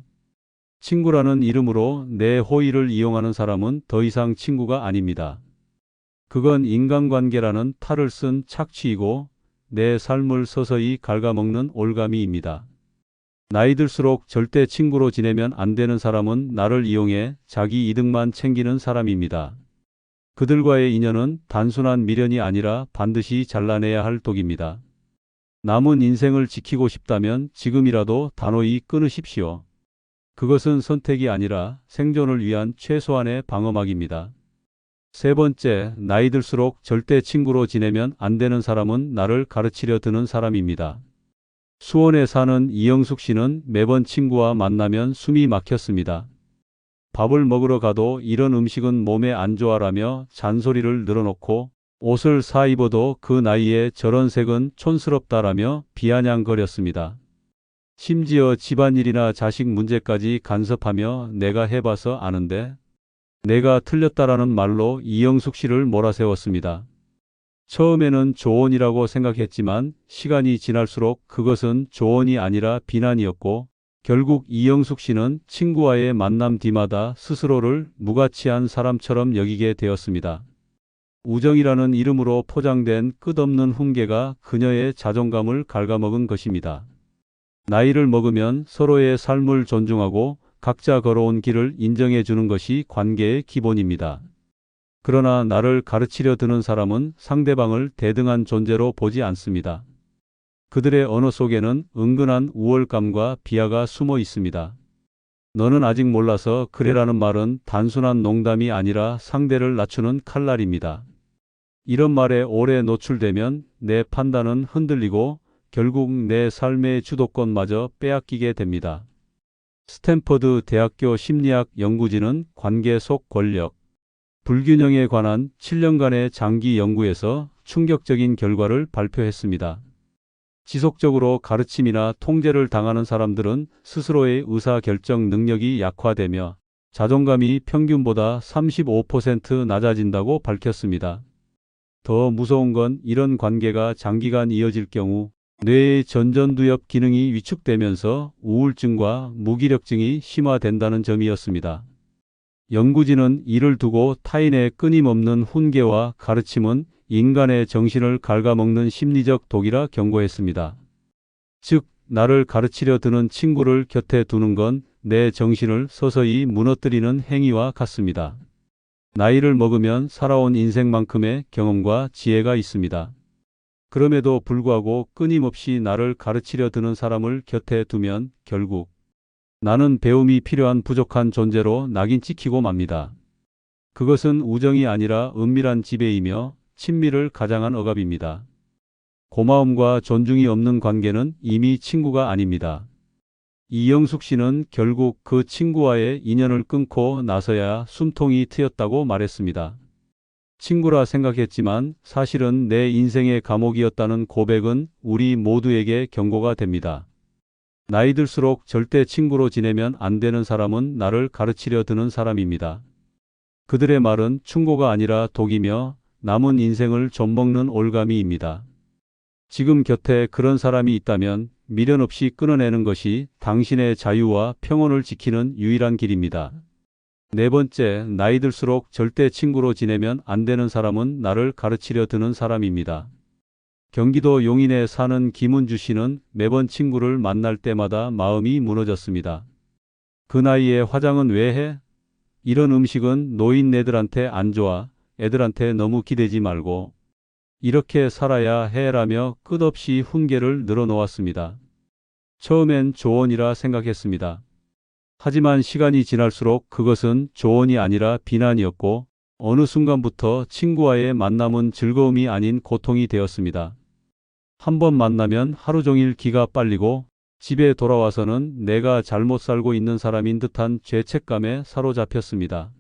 친구라는 이름으로 내 호의를 이용하는 사람은 더 이상 친구가 아닙니다. 그건 인간관계라는 탈을 쓴 착취이고 내 삶을 서서히 갉아먹는 올가미입니다. 나이 들수록 절대 친구로 지내면 안 되는 사람은 나를 이용해 자기 이득만 챙기는 사람입니다. 그들과의 인연은 단순한 미련이 아니라 반드시 잘라내야 할 독입니다. 남은 인생을 지키고 싶다면 지금이라도 단호히 끊으십시오. 그것은 선택이 아니라 생존을 위한 최소한의 방어막입니다. 세 번째, 나이 들수록 절대 친구로 지내면 안 되는 사람은 나를 가르치려 드는 사람입니다. 수원에 사는 이영숙 씨는 매번 친구와 만나면 숨이 막혔습니다. 밥을 먹으러 가도 이런 음식은 몸에 안 좋아라며 잔소리를 늘어놓고 옷을 사 입어도 그 나이에 저런 색은 촌스럽다라며 비아냥거렸습니다. 심지어 집안일이나 자식 문제까지 간섭하며 내가 해봐서 아는데 내가 틀렸다라는 말로 이영숙 씨를 몰아세웠습니다. 처음에는 조언이라고 생각했지만 시간이 지날수록 그것은 조언이 아니라 비난이었고 결국 이영숙 씨는 친구와의 만남 뒤마다 스스로를 무가치한 사람처럼 여기게 되었습니다. 우정이라는 이름으로 포장된 끝없는 훈계가 그녀의 자존감을 갉아먹은 것입니다. 나이를 먹으면 서로의 삶을 존중하고 각자 걸어온 길을 인정해 주는 것이 관계의 기본입니다. 그러나 나를 가르치려 드는 사람은 상대방을 대등한 존재로 보지 않습니다. 그들의 언어 속에는 은근한 우월감과 비하가 숨어 있습니다. 너는 아직 몰라서 그래라는 말은 단순한 농담이 아니라 상대를 낮추는 칼날입니다. 이런 말에 오래 노출되면 내 판단은 흔들리고 결국 내 삶의 주도권마저 빼앗기게 됩니다. 스탠퍼드 대학교 심리학 연구진은 관계 속 권력, 불균형에 관한 7년간의 장기 연구에서 충격적인 결과를 발표했습니다. 지속적으로 가르침이나 통제를 당하는 사람들은 스스로의 의사결정 능력이 약화되며 자존감이 평균보다 35% 낮아진다고 밝혔습니다. 더 무서운 건 이런 관계가 장기간 이어질 경우 뇌의 전전두엽 기능이 위축되면서 우울증과 무기력증이 심화된다는 점이었습니다. 영구지는 이를 두고 타인의 끊임없는 훈계와 가르침은 인간의 정신을 갉아먹는 심리적 독이라 경고했습니다. 즉, 나를 가르치려 드는 친구를 곁에 두는 건 내 정신을 서서히 무너뜨리는 행위와 같습니다. 나이를 먹으면 살아온 인생만큼의 경험과 지혜가 있습니다. 그럼에도 불구하고 끊임없이 나를 가르치려 드는 사람을 곁에 두면 결국 나는 배움이 필요한 부족한 존재로 낙인 찍히고 맙니다. 그것은 우정이 아니라 은밀한 지배이며 친밀을 가장한 억압입니다. 고마움과 존중이 없는 관계는 이미 친구가 아닙니다. 이영숙 씨는 결국 그 친구와의 인연을 끊고 나서야 숨통이 트였다고 말했습니다. 친구라 생각했지만 사실은 내 인생의 감옥이었다는 고백은 우리 모두에게 경고가 됩니다. 나이 들수록 절대 친구로 지내면 안 되는 사람은 나를 가르치려 드는 사람입니다. 그들의 말은 충고가 아니라 독이며 남은 인생을 좀먹는 올가미입니다. 지금 곁에 그런 사람이 있다면 미련 없이 끊어내는 것이 당신의 자유와 평온을 지키는 유일한 길입니다. 네 번째, 나이 들수록 절대 친구로 지내면 안 되는 사람은 나를 가르치려 드는 사람입니다. 경기도 용인에 사는 김은주 씨는 매번 친구를 만날 때마다 마음이 무너졌습니다. 그 나이에 화장은 왜 해? 이런 음식은 노인네들한테 안 좋아. 애들한테 너무 기대지 말고 이렇게 살아야 해라며 끝없이 훈계를 늘어놓았습니다. 처음엔 조언이라 생각했습니다. 하지만 시간이 지날수록 그것은 조언이 아니라 비난이었고 어느 순간부터 친구와의 만남은 즐거움이 아닌 고통이 되었습니다. 한 번 만나면 하루 종일 기가 빨리고 집에 돌아와서는 내가 잘못 살고 있는 사람인 듯한 죄책감에 사로잡혔습니다.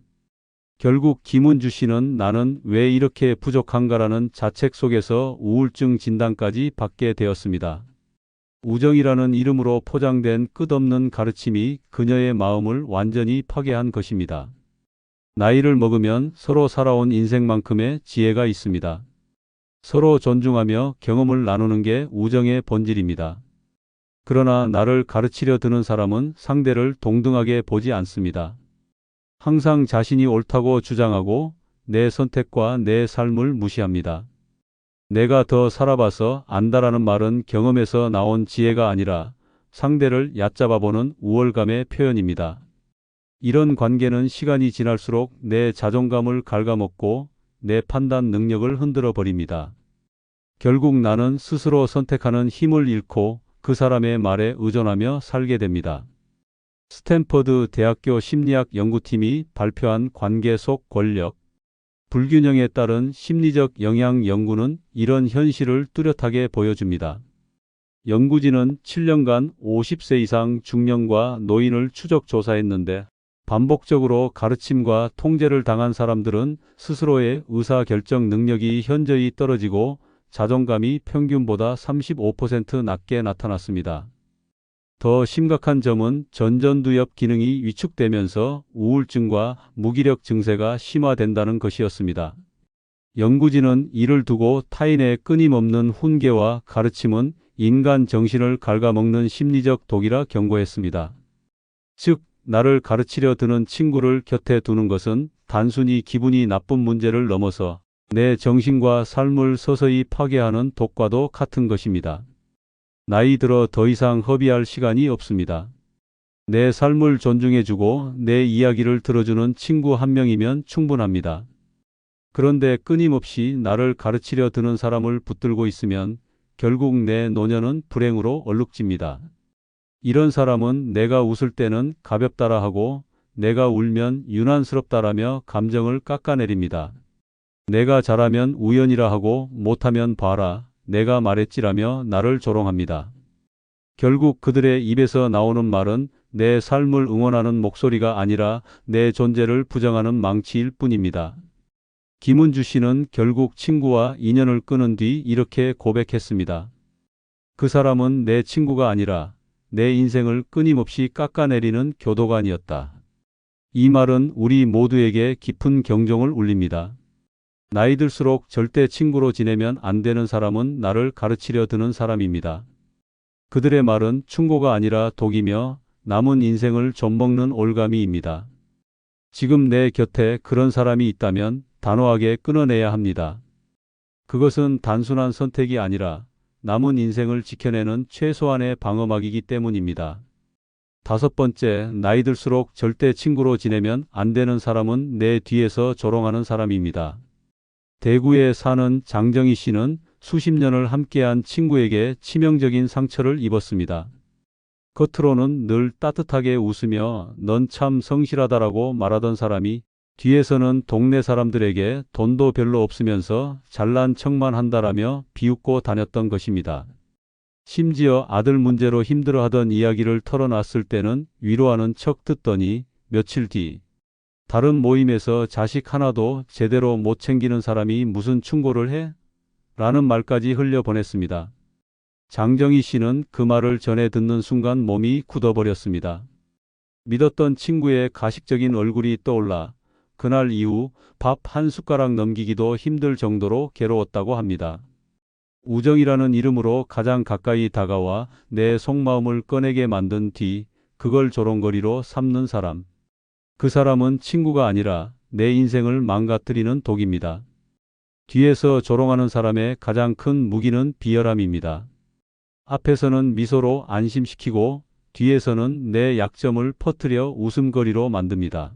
결국 김은주 씨는 나는 왜 이렇게 부족한가라는 자책 속에서 우울증 진단까지 받게 되었습니다. 우정이라는 이름으로 포장된 끝없는 가르침이 그녀의 마음을 완전히 파괴한 것입니다. 나이를 먹으면 서로 살아온 인생만큼의 지혜가 있습니다. 서로 존중하며 경험을 나누는 게 우정의 본질입니다. 그러나 나를 가르치려 드는 사람은 상대를 동등하게 보지 않습니다. 항상 자신이 옳다고 주장하고 내 선택과 내 삶을 무시합니다. 내가 더 살아봐서 안다라는 말은 경험에서 나온 지혜가 아니라 상대를 얕잡아보는 우월감의 표현입니다. 이런 관계는 시간이 지날수록 내 자존감을 갉아먹고 내 판단 능력을 흔들어 버립니다. 결국 나는 스스로 선택하는 힘을 잃고 그 사람의 말에 의존하며 살게 됩니다. 스탠퍼드 대학교 심리학 연구팀이 발표한 관계 속 권력, 불균형에 따른 심리적 영향 연구는 이런 현실을 뚜렷하게 보여줍니다. 연구진은 7년간 50세 이상 중년과 노인을 추적 조사했는데 반복적으로 가르침과 통제를 당한 사람들은 스스로의 의사결정 능력이 현저히 떨어지고 자존감이 평균보다 35% 낮게 나타났습니다. 더 심각한 점은 전전두엽 기능이 위축되면서 우울증과 무기력 증세가 심화된다는 것이었습니다. 연구진은 이를 두고 타인의 끊임없는 훈계와 가르침은 인간 정신을 갉아먹는 심리적 독이라 경고했습니다. 즉, 나를 가르치려 드는 친구를 곁에 두는 것은 단순히 기분이 나쁜 문제를 넘어서 내 정신과 삶을 서서히 파괴하는 독과도 같은 것입니다. 나이 들어 더 이상 허비할 시간이 없습니다. 내 삶을 존중해주고 내 이야기를 들어주는 친구 한 명이면 충분합니다. 그런데 끊임없이 나를 가르치려 드는 사람을 붙들고 있으면 결국 내 노년은 불행으로 얼룩집니다. 이런 사람은 내가 웃을 때는 가볍다라 하고 내가 울면 유난스럽다라며 감정을 깎아내립니다. 내가 잘하면 우연이라 하고 못하면 봐라, 내가 말했지라며 나를 조롱합니다. 결국 그들의 입에서 나오는 말은 내 삶을 응원하는 목소리가 아니라 내 존재를 부정하는 망치일 뿐입니다. 김은주 씨는 결국 친구와 인연을 끊은 뒤 이렇게 고백했습니다. 그 사람은 내 친구가 아니라 내 인생을 끊임없이 깎아내리는 교도관이었다. 이 말은 우리 모두에게 깊은 경종을 울립니다. 나이 들수록 절대 친구로 지내면 안 되는 사람은 나를 가르치려 드는 사람입니다. 그들의 말은 충고가 아니라 독이며 남은 인생을 좀먹는 올가미입니다. 지금 내 곁에 그런 사람이 있다면 단호하게 끊어내야 합니다. 그것은 단순한 선택이 아니라 남은 인생을 지켜내는 최소한의 방어막이기 때문입니다. 다섯 번째, 나이 들수록 절대 친구로 지내면 안 되는 사람은 내 뒤에서 조롱하는 사람입니다. 대구에 사는 장정희 씨는 수십 년을 함께한 친구에게 치명적인 상처를 입었습니다. 겉으로는 늘 따뜻하게 웃으며 넌 참 성실하다라고 말하던 사람이 뒤에서는 동네 사람들에게 돈도 별로 없으면서 잘난 척만 한다라며 비웃고 다녔던 것입니다. 심지어 아들 문제로 힘들어하던 이야기를 털어놨을 때는 위로하는 척 듣더니 며칠 뒤 다른 모임에서 자식 하나도 제대로 못 챙기는 사람이 무슨 충고를 해? 라는 말까지 흘려보냈습니다. 장정희 씨는 그 말을 전해 듣는 순간 몸이 굳어버렸습니다. 믿었던 친구의 가식적인 얼굴이 떠올라 그날 이후 밥 한 숟가락 넘기기도 힘들 정도로 괴로웠다고 합니다. 우정이라는 이름으로 가장 가까이 다가와 내 속마음을 꺼내게 만든 뒤 그걸 조롱거리로 삼는 사람. 그 사람은 친구가 아니라 내 인생을 망가뜨리는 독입니다. 뒤에서 조롱하는 사람의 가장 큰 무기는 비열함입니다. 앞에서는 미소로 안심시키고 뒤에서는 내 약점을 퍼뜨려 웃음거리로 만듭니다.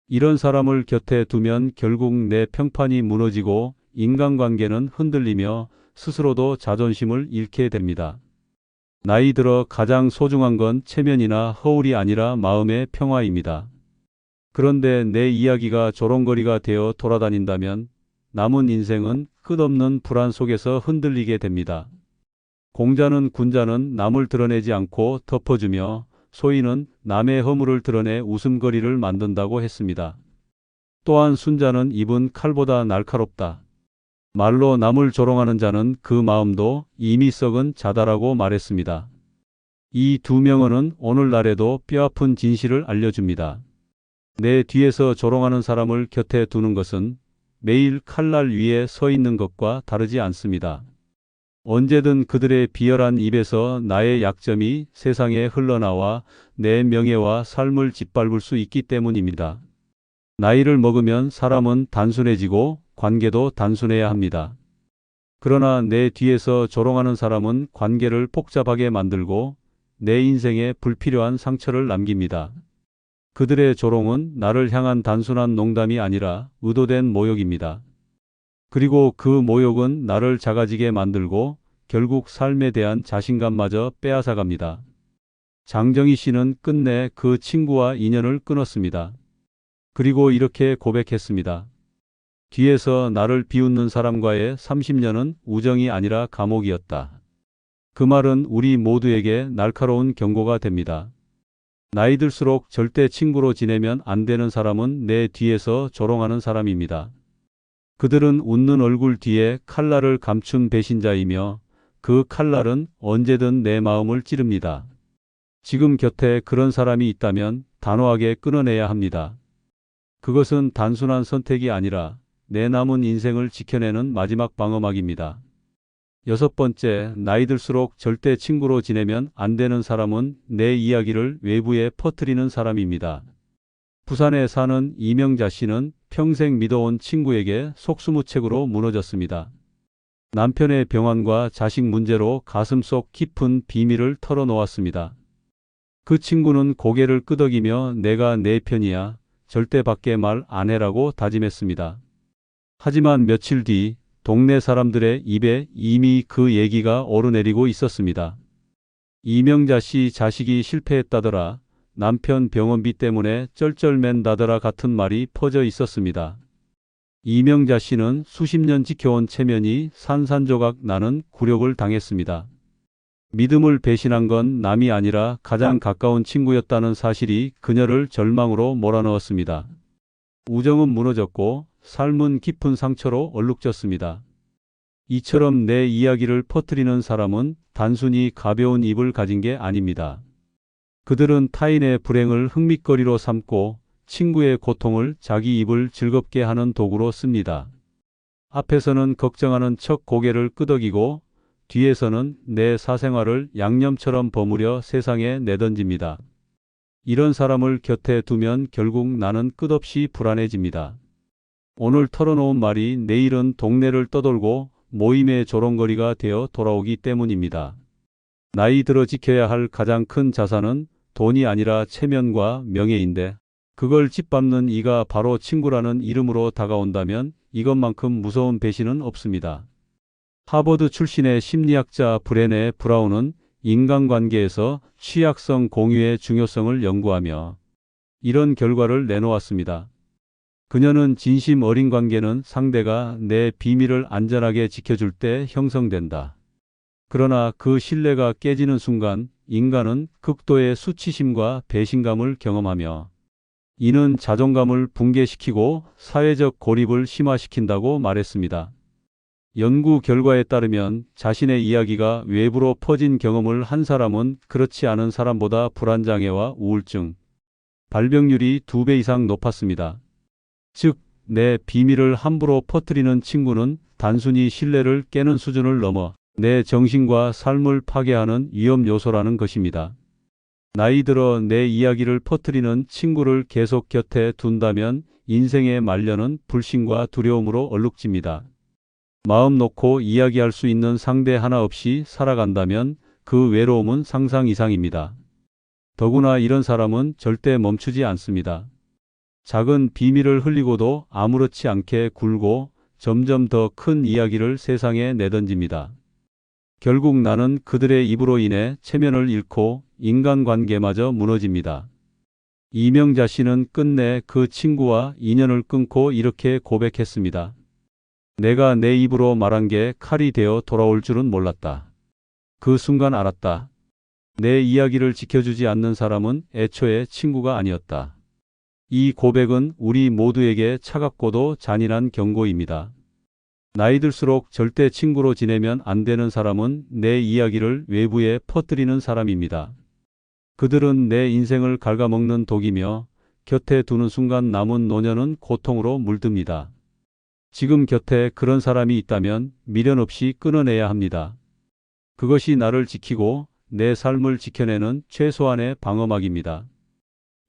이런 사람을 곁에 두면 결국 내 평판이 무너지고 인간관계는 흔들리며 스스로도 자존심을 잃게 됩니다. 나이 들어 가장 소중한 건 체면이나 허울이 아니라 마음의 평화입니다. 그런데 내 이야기가 조롱거리가 되어 돌아다닌다면 남은 인생은 끝없는 불안 속에서 흔들리게 됩니다. 공자는 군자는 남을 드러내지 않고 덮어주며 소인은 남의 허물을 드러내 웃음거리를 만든다고 했습니다. 또한 순자는 입은 칼보다 날카롭다. 말로 남을 조롱하는 자는 그 마음도 이미 썩은 자다라고 말했습니다. 이 두 명언은 오늘날에도 뼈아픈 진실을 알려줍니다. 내 뒤에서 조롱하는 사람을 곁에 두는 것은 매일 칼날 위에 서 있는 것과 다르지 않습니다. 언제든 그들의 비열한 입에서 나의 약점이 세상에 흘러나와 내 명예와 삶을 짓밟을 수 있기 때문입니다. 나이를 먹으면 사람은 단순해지고 관계도 단순해야 합니다. 그러나 내 뒤에서 조롱하는 사람은 관계를 복잡하게 만들고 내 인생에 불필요한 상처를 남깁니다. 그들의 조롱은 나를 향한 단순한 농담이 아니라 의도된 모욕입니다. 그리고 그 모욕은 나를 작아지게 만들고 결국 삶에 대한 자신감마저 빼앗아갑니다. 장정희 씨는 끝내 그 친구와 인연을 끊었습니다. 그리고 이렇게 고백했습니다. 뒤에서 나를 비웃는 사람과의 30년은 우정이 아니라 감옥이었다. 그 말은 우리 모두에게 날카로운 경고가 됩니다. 나이 들수록 절대 친구로 지내면 안 되는 사람은 내 뒤에서 조롱하는 사람입니다. 그들은 웃는 얼굴 뒤에 칼날을 감춘 배신자이며 그 칼날은 언제든 내 마음을 찌릅니다. 지금 곁에 그런 사람이 있다면 단호하게 끊어내야 합니다. 그것은 단순한 선택이 아니라 내 남은 인생을 지켜내는 마지막 방어막입니다. 여섯 번째, 나이 들수록 절대 친구로 지내면 안 되는 사람은 내 이야기를 외부에 퍼뜨리는 사람입니다. 부산에 사는 이명자 씨는 평생 믿어온 친구에게 속수무책으로 무너졌습니다. 남편의 병환과 자식 문제로 가슴속 깊은 비밀을 털어놓았습니다. 그 친구는 고개를 끄덕이며 내가 내 편이야. 절대 밖에 말 안 해라고 다짐했습니다. 하지만 며칠 뒤 동네 사람들의 입에 이미 그 얘기가 오르내리고 있었습니다. 이명자 씨 자식이 실패했다더라. 남편 병원비 때문에 쩔쩔맨다더라 같은 말이 퍼져 있었습니다. 이명자 씨는 수십 년 지켜온 체면이 산산조각 나는 굴욕을 당했습니다. 믿음을 배신한 건 남이 아니라 가장 가까운 친구였다는 사실이 그녀를 절망으로 몰아넣었습니다. 우정은 무너졌고 삶은 깊은 상처로 얼룩졌습니다. 이처럼 내 이야기를 퍼뜨리는 사람은 단순히 가벼운 입을 가진 게 아닙니다. 그들은 타인의 불행을 흥밋거리로 삼고 친구의 고통을 자기 입을 즐겁게 하는 도구로 씁니다. 앞에서는 걱정하는 척 고개를 끄덕이고 뒤에서는 내 사생활을 양념처럼 버무려 세상에 내던집니다. 이런 사람을 곁에 두면 결국 나는 끝없이 불안해집니다. 오늘 털어놓은 말이 내일은 동네를 떠돌고 모임의 조롱거리가 되어 돌아오기 때문입니다. 나이 들어 지켜야 할 가장 큰 자산은 돈이 아니라 체면과 명예인데 그걸 짓밟는 이가 바로 친구라는 이름으로 다가온다면 이것만큼 무서운 배신은 없습니다. 하버드 출신의 심리학자 브레네 브라운은 인간관계에서 취약성 공유의 중요성을 연구하며 이런 결과를 내놓았습니다. 그녀는 진심 어린 관계는 상대가 내 비밀을 안전하게 지켜줄 때 형성된다. 그러나 그 신뢰가 깨지는 순간 인간은 극도의 수치심과 배신감을 경험하며 이는 자존감을 붕괴시키고 사회적 고립을 심화시킨다고 말했습니다. 연구 결과에 따르면 자신의 이야기가 외부로 퍼진 경험을 한 사람은 그렇지 않은 사람보다 불안장애와 우울증, 발병률이 2배 이상 높았습니다. 즉, 내 비밀을 함부로 퍼뜨리는 친구는 단순히 신뢰를 깨는 수준을 넘어 내 정신과 삶을 파괴하는 위험 요소라는 것입니다. 나이 들어 내 이야기를 퍼뜨리는 친구를 계속 곁에 둔다면 인생의 말년은 불신과 두려움으로 얼룩집니다. 마음 놓고 이야기할 수 있는 상대 하나 없이 살아간다면 그 외로움은 상상 이상입니다. 더구나 이런 사람은 절대 멈추지 않습니다. 작은 비밀을 흘리고도 아무렇지 않게 굴고 점점 더 큰 이야기를 세상에 내던집니다. 결국 나는 그들의 입으로 인해 체면을 잃고 인간관계마저 무너집니다. 이명자 씨는 끝내 그 친구와 인연을 끊고 이렇게 고백했습니다. 내가 내 입으로 말한 게 칼이 되어 돌아올 줄은 몰랐다. 그 순간 알았다. 내 이야기를 지켜주지 않는 사람은 애초에 친구가 아니었다. 이 고백은 우리 모두에게 차갑고도 잔인한 경고입니다. 나이 들수록 절대 친구로 지내면 안 되는 사람은 내 이야기를 외부에 퍼뜨리는 사람입니다. 그들은 내 인생을 갉아먹는 독이며 곁에 두는 순간 남은 노년은 고통으로 물듭니다. 지금 곁에 그런 사람이 있다면 미련 없이 끊어내야 합니다. 그것이 나를 지키고 내 삶을 지켜내는 최소한의 방어막입니다.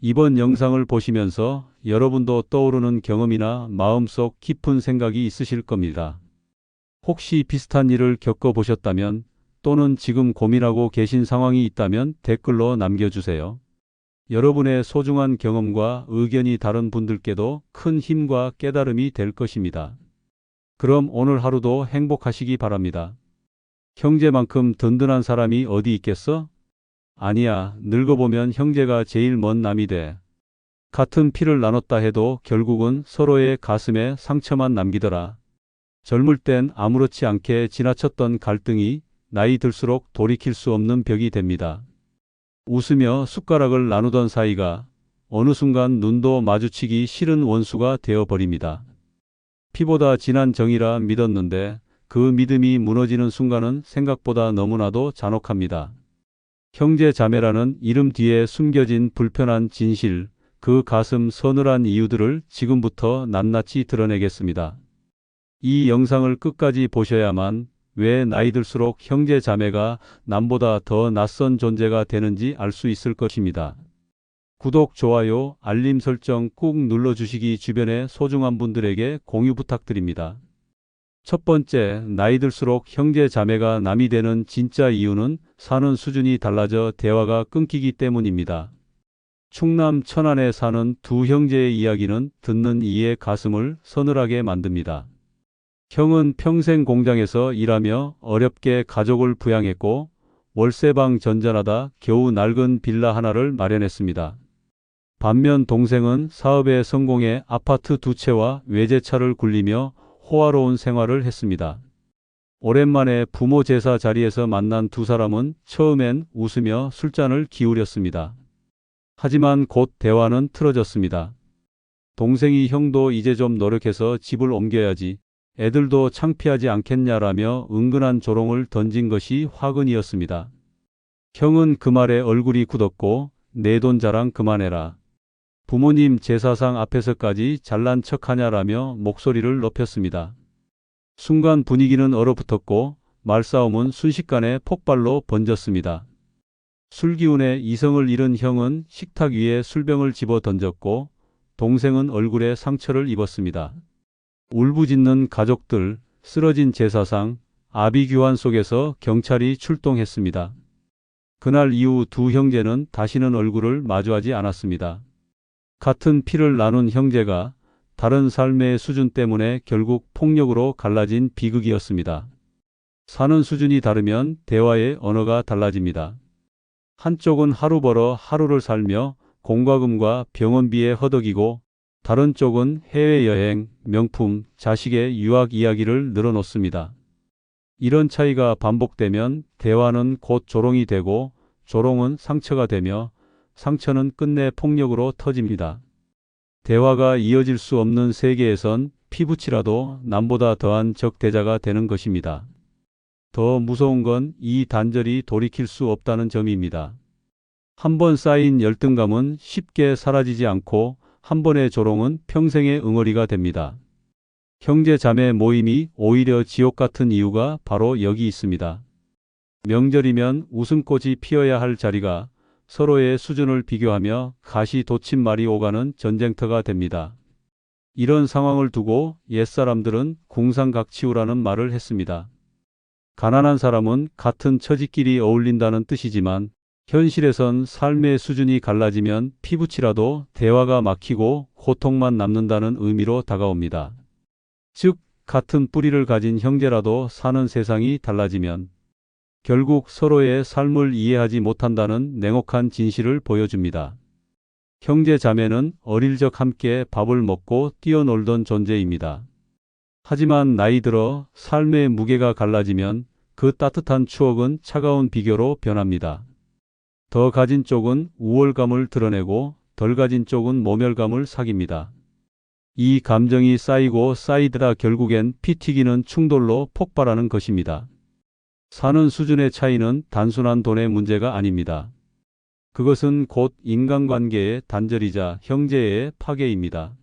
이번 영상을 보시면서 여러분도 떠오르는 경험이나 마음속 깊은 생각이 있으실 겁니다. 혹시 비슷한 일을 겪어보셨다면 또는 지금 고민하고 계신 상황이 있다면 댓글로 남겨주세요. 여러분의 소중한 경험과 의견이 다른 분들께도 큰 힘과 깨달음이 될 것입니다. 그럼 오늘 하루도 행복하시기 바랍니다. 형제만큼 든든한 사람이 어디 있겠어? 아니야, 늙어보면 형제가 제일 먼 남이 돼. 같은 피를 나눴다 해도 결국은 서로의 가슴에 상처만 남기더라. 젊을 땐 아무렇지 않게 지나쳤던 갈등이 나이 들수록 돌이킬 수 없는 벽이 됩니다. 웃으며 숟가락을 나누던 사이가 어느 순간 눈도 마주치기 싫은 원수가 되어버립니다. 피보다 진한 정이라 믿었는데 그 믿음이 무너지는 순간은 생각보다 너무나도 잔혹합니다. 형제 자매라는 이름 뒤에 숨겨진 불편한 진실, 그 가슴 서늘한 이유들을 지금부터 낱낱이 드러내겠습니다. 이 영상을 끝까지 보셔야만 왜 나이 들수록 형제 자매가 남보다 더 낯선 존재가 되는지 알 수 있을 것입니다. 구독, 좋아요, 알림 설정 꾹 눌러주시기 주변의 소중한 분들에게 공유 부탁드립니다. 첫 번째, 나이 들수록 형제 자매가 남이 되는 진짜 이유는 사는 수준이 달라져 대화가 끊기기 때문입니다. 충남 천안에 사는 두 형제의 이야기는 듣는 이의 가슴을 서늘하게 만듭니다. 형은 평생 공장에서 일하며 어렵게 가족을 부양했고 월세방 전전하다 겨우 낡은 빌라 하나를 마련했습니다. 반면 동생은 사업에 성공해 아파트 2채와 외제차를 굴리며 호화로운 생활을 했습니다. 오랜만에 부모 제사 자리에서 만난 두 사람은 처음엔 웃으며 술잔을 기울였습니다. 하지만 곧 대화는 틀어졌습니다. 동생이 형도 이제 좀 노력해서 집을 옮겨야지, 애들도 창피하지 않겠냐라며 은근한 조롱을 던진 것이 화근이었습니다. 형은 그 말에 얼굴이 굳었고 내 돈 자랑 그만해라. 부모님 제사상 앞에서까지 잘난 척하냐라며 목소리를 높였습니다. 순간 분위기는 얼어붙었고 말싸움은 순식간에 폭발로 번졌습니다. 술기운에 이성을 잃은 형은 식탁 위에 술병을 집어 던졌고 동생은 얼굴에 상처를 입었습니다. 울부짖는 가족들, 쓰러진 제사상, 아비규환 속에서 경찰이 출동했습니다. 그날 이후 두 형제는 다시는 얼굴을 마주하지 않았습니다. 같은 피를 나눈 형제가 다른 삶의 수준 때문에 결국 폭력으로 갈라진 비극이었습니다. 사는 수준이 다르면 대화의 언어가 달라집니다. 한쪽은 하루 벌어 하루를 살며 공과금과 병원비에 허덕이고 다른 쪽은 해외여행, 명품, 자식의 유학 이야기를 늘어놓습니다. 이런 차이가 반복되면 대화는 곧 조롱이 되고 조롱은 상처가 되며 상처는 끝내 폭력으로 터집니다. 대화가 이어질 수 없는 세계에선 피부치라도 남보다 더한 적대자가 되는 것입니다. 더 무서운 건 이 단절이 돌이킬 수 없다는 점입니다. 한 번 쌓인 열등감은 쉽게 사라지지 않고 한 번의 조롱은 평생의 응어리가 됩니다. 형제 자매 모임이 오히려 지옥 같은 이유가 바로 여기 있습니다. 명절이면 웃음꽃이 피어야 할 자리가 서로의 수준을 비교하며 가시돋침말이 오가는 전쟁터가 됩니다. 이런 상황을 두고 옛사람들은 궁상각치우라는 말을 했습니다. 가난한 사람은 같은 처지끼리 어울린다는 뜻이지만 현실에선 삶의 수준이 갈라지면 피부치라도 대화가 막히고 고통만 남는다는 의미로 다가옵니다. 즉, 같은 뿌리를 가진 형제라도 사는 세상이 달라지면 결국 서로의 삶을 이해하지 못한다는 냉혹한 진실을 보여줍니다. 형제 자매는 어릴 적 함께 밥을 먹고 뛰어놀던 존재입니다. 하지만 나이 들어 삶의 무게가 갈라지면 그 따뜻한 추억은 차가운 비교로 변합니다. 더 가진 쪽은 우월감을 드러내고 덜 가진 쪽은 모멸감을 사깁니다. 이 감정이 쌓이고 쌓이다가 결국엔 피 튀기는 충돌로 폭발하는 것입니다. 사는 수준의 차이는 단순한 돈의 문제가 아닙니다. 그것은 곧 인간관계의 단절이자 형제의 파괴입니다.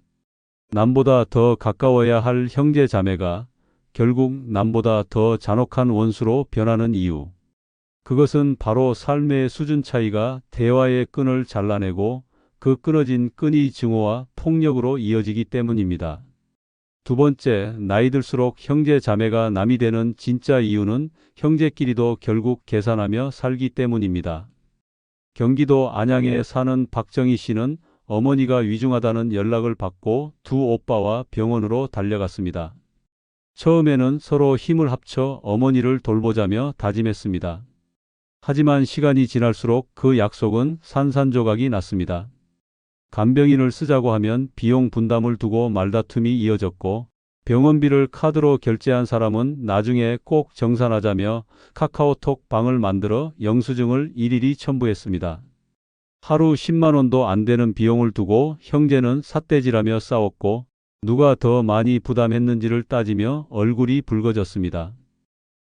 남보다 더 가까워야 할 형제 자매가 결국 남보다 더 잔혹한 원수로 변하는 이유. 그것은 바로 삶의 수준 차이가 대화의 끈을 잘라내고 그 끊어진 끈이 증오와 폭력으로 이어지기 때문입니다. 두 번째, 나이 들수록 형제 자매가 남이 되는 진짜 이유는 형제끼리도 결국 계산하며 살기 때문입니다. 경기도 안양에 사는 박정희 씨는 어머니가 위중하다는 연락을 받고 두 오빠와 병원으로 달려갔습니다. 처음에는 서로 힘을 합쳐 어머니를 돌보자며 다짐했습니다. 하지만 시간이 지날수록 그 약속은 산산조각이 났습니다. 간병인을 쓰자고 하면 비용 분담을 두고 말다툼이 이어졌고 병원비를 카드로 결제한 사람은 나중에 꼭 정산하자며 카카오톡 방을 만들어 영수증을 일일이 첨부했습니다. 하루 10만 원도 안 되는 비용을 두고 형제는 삿대질하며 싸웠고 누가 더 많이 부담했는지를 따지며 얼굴이 붉어졌습니다.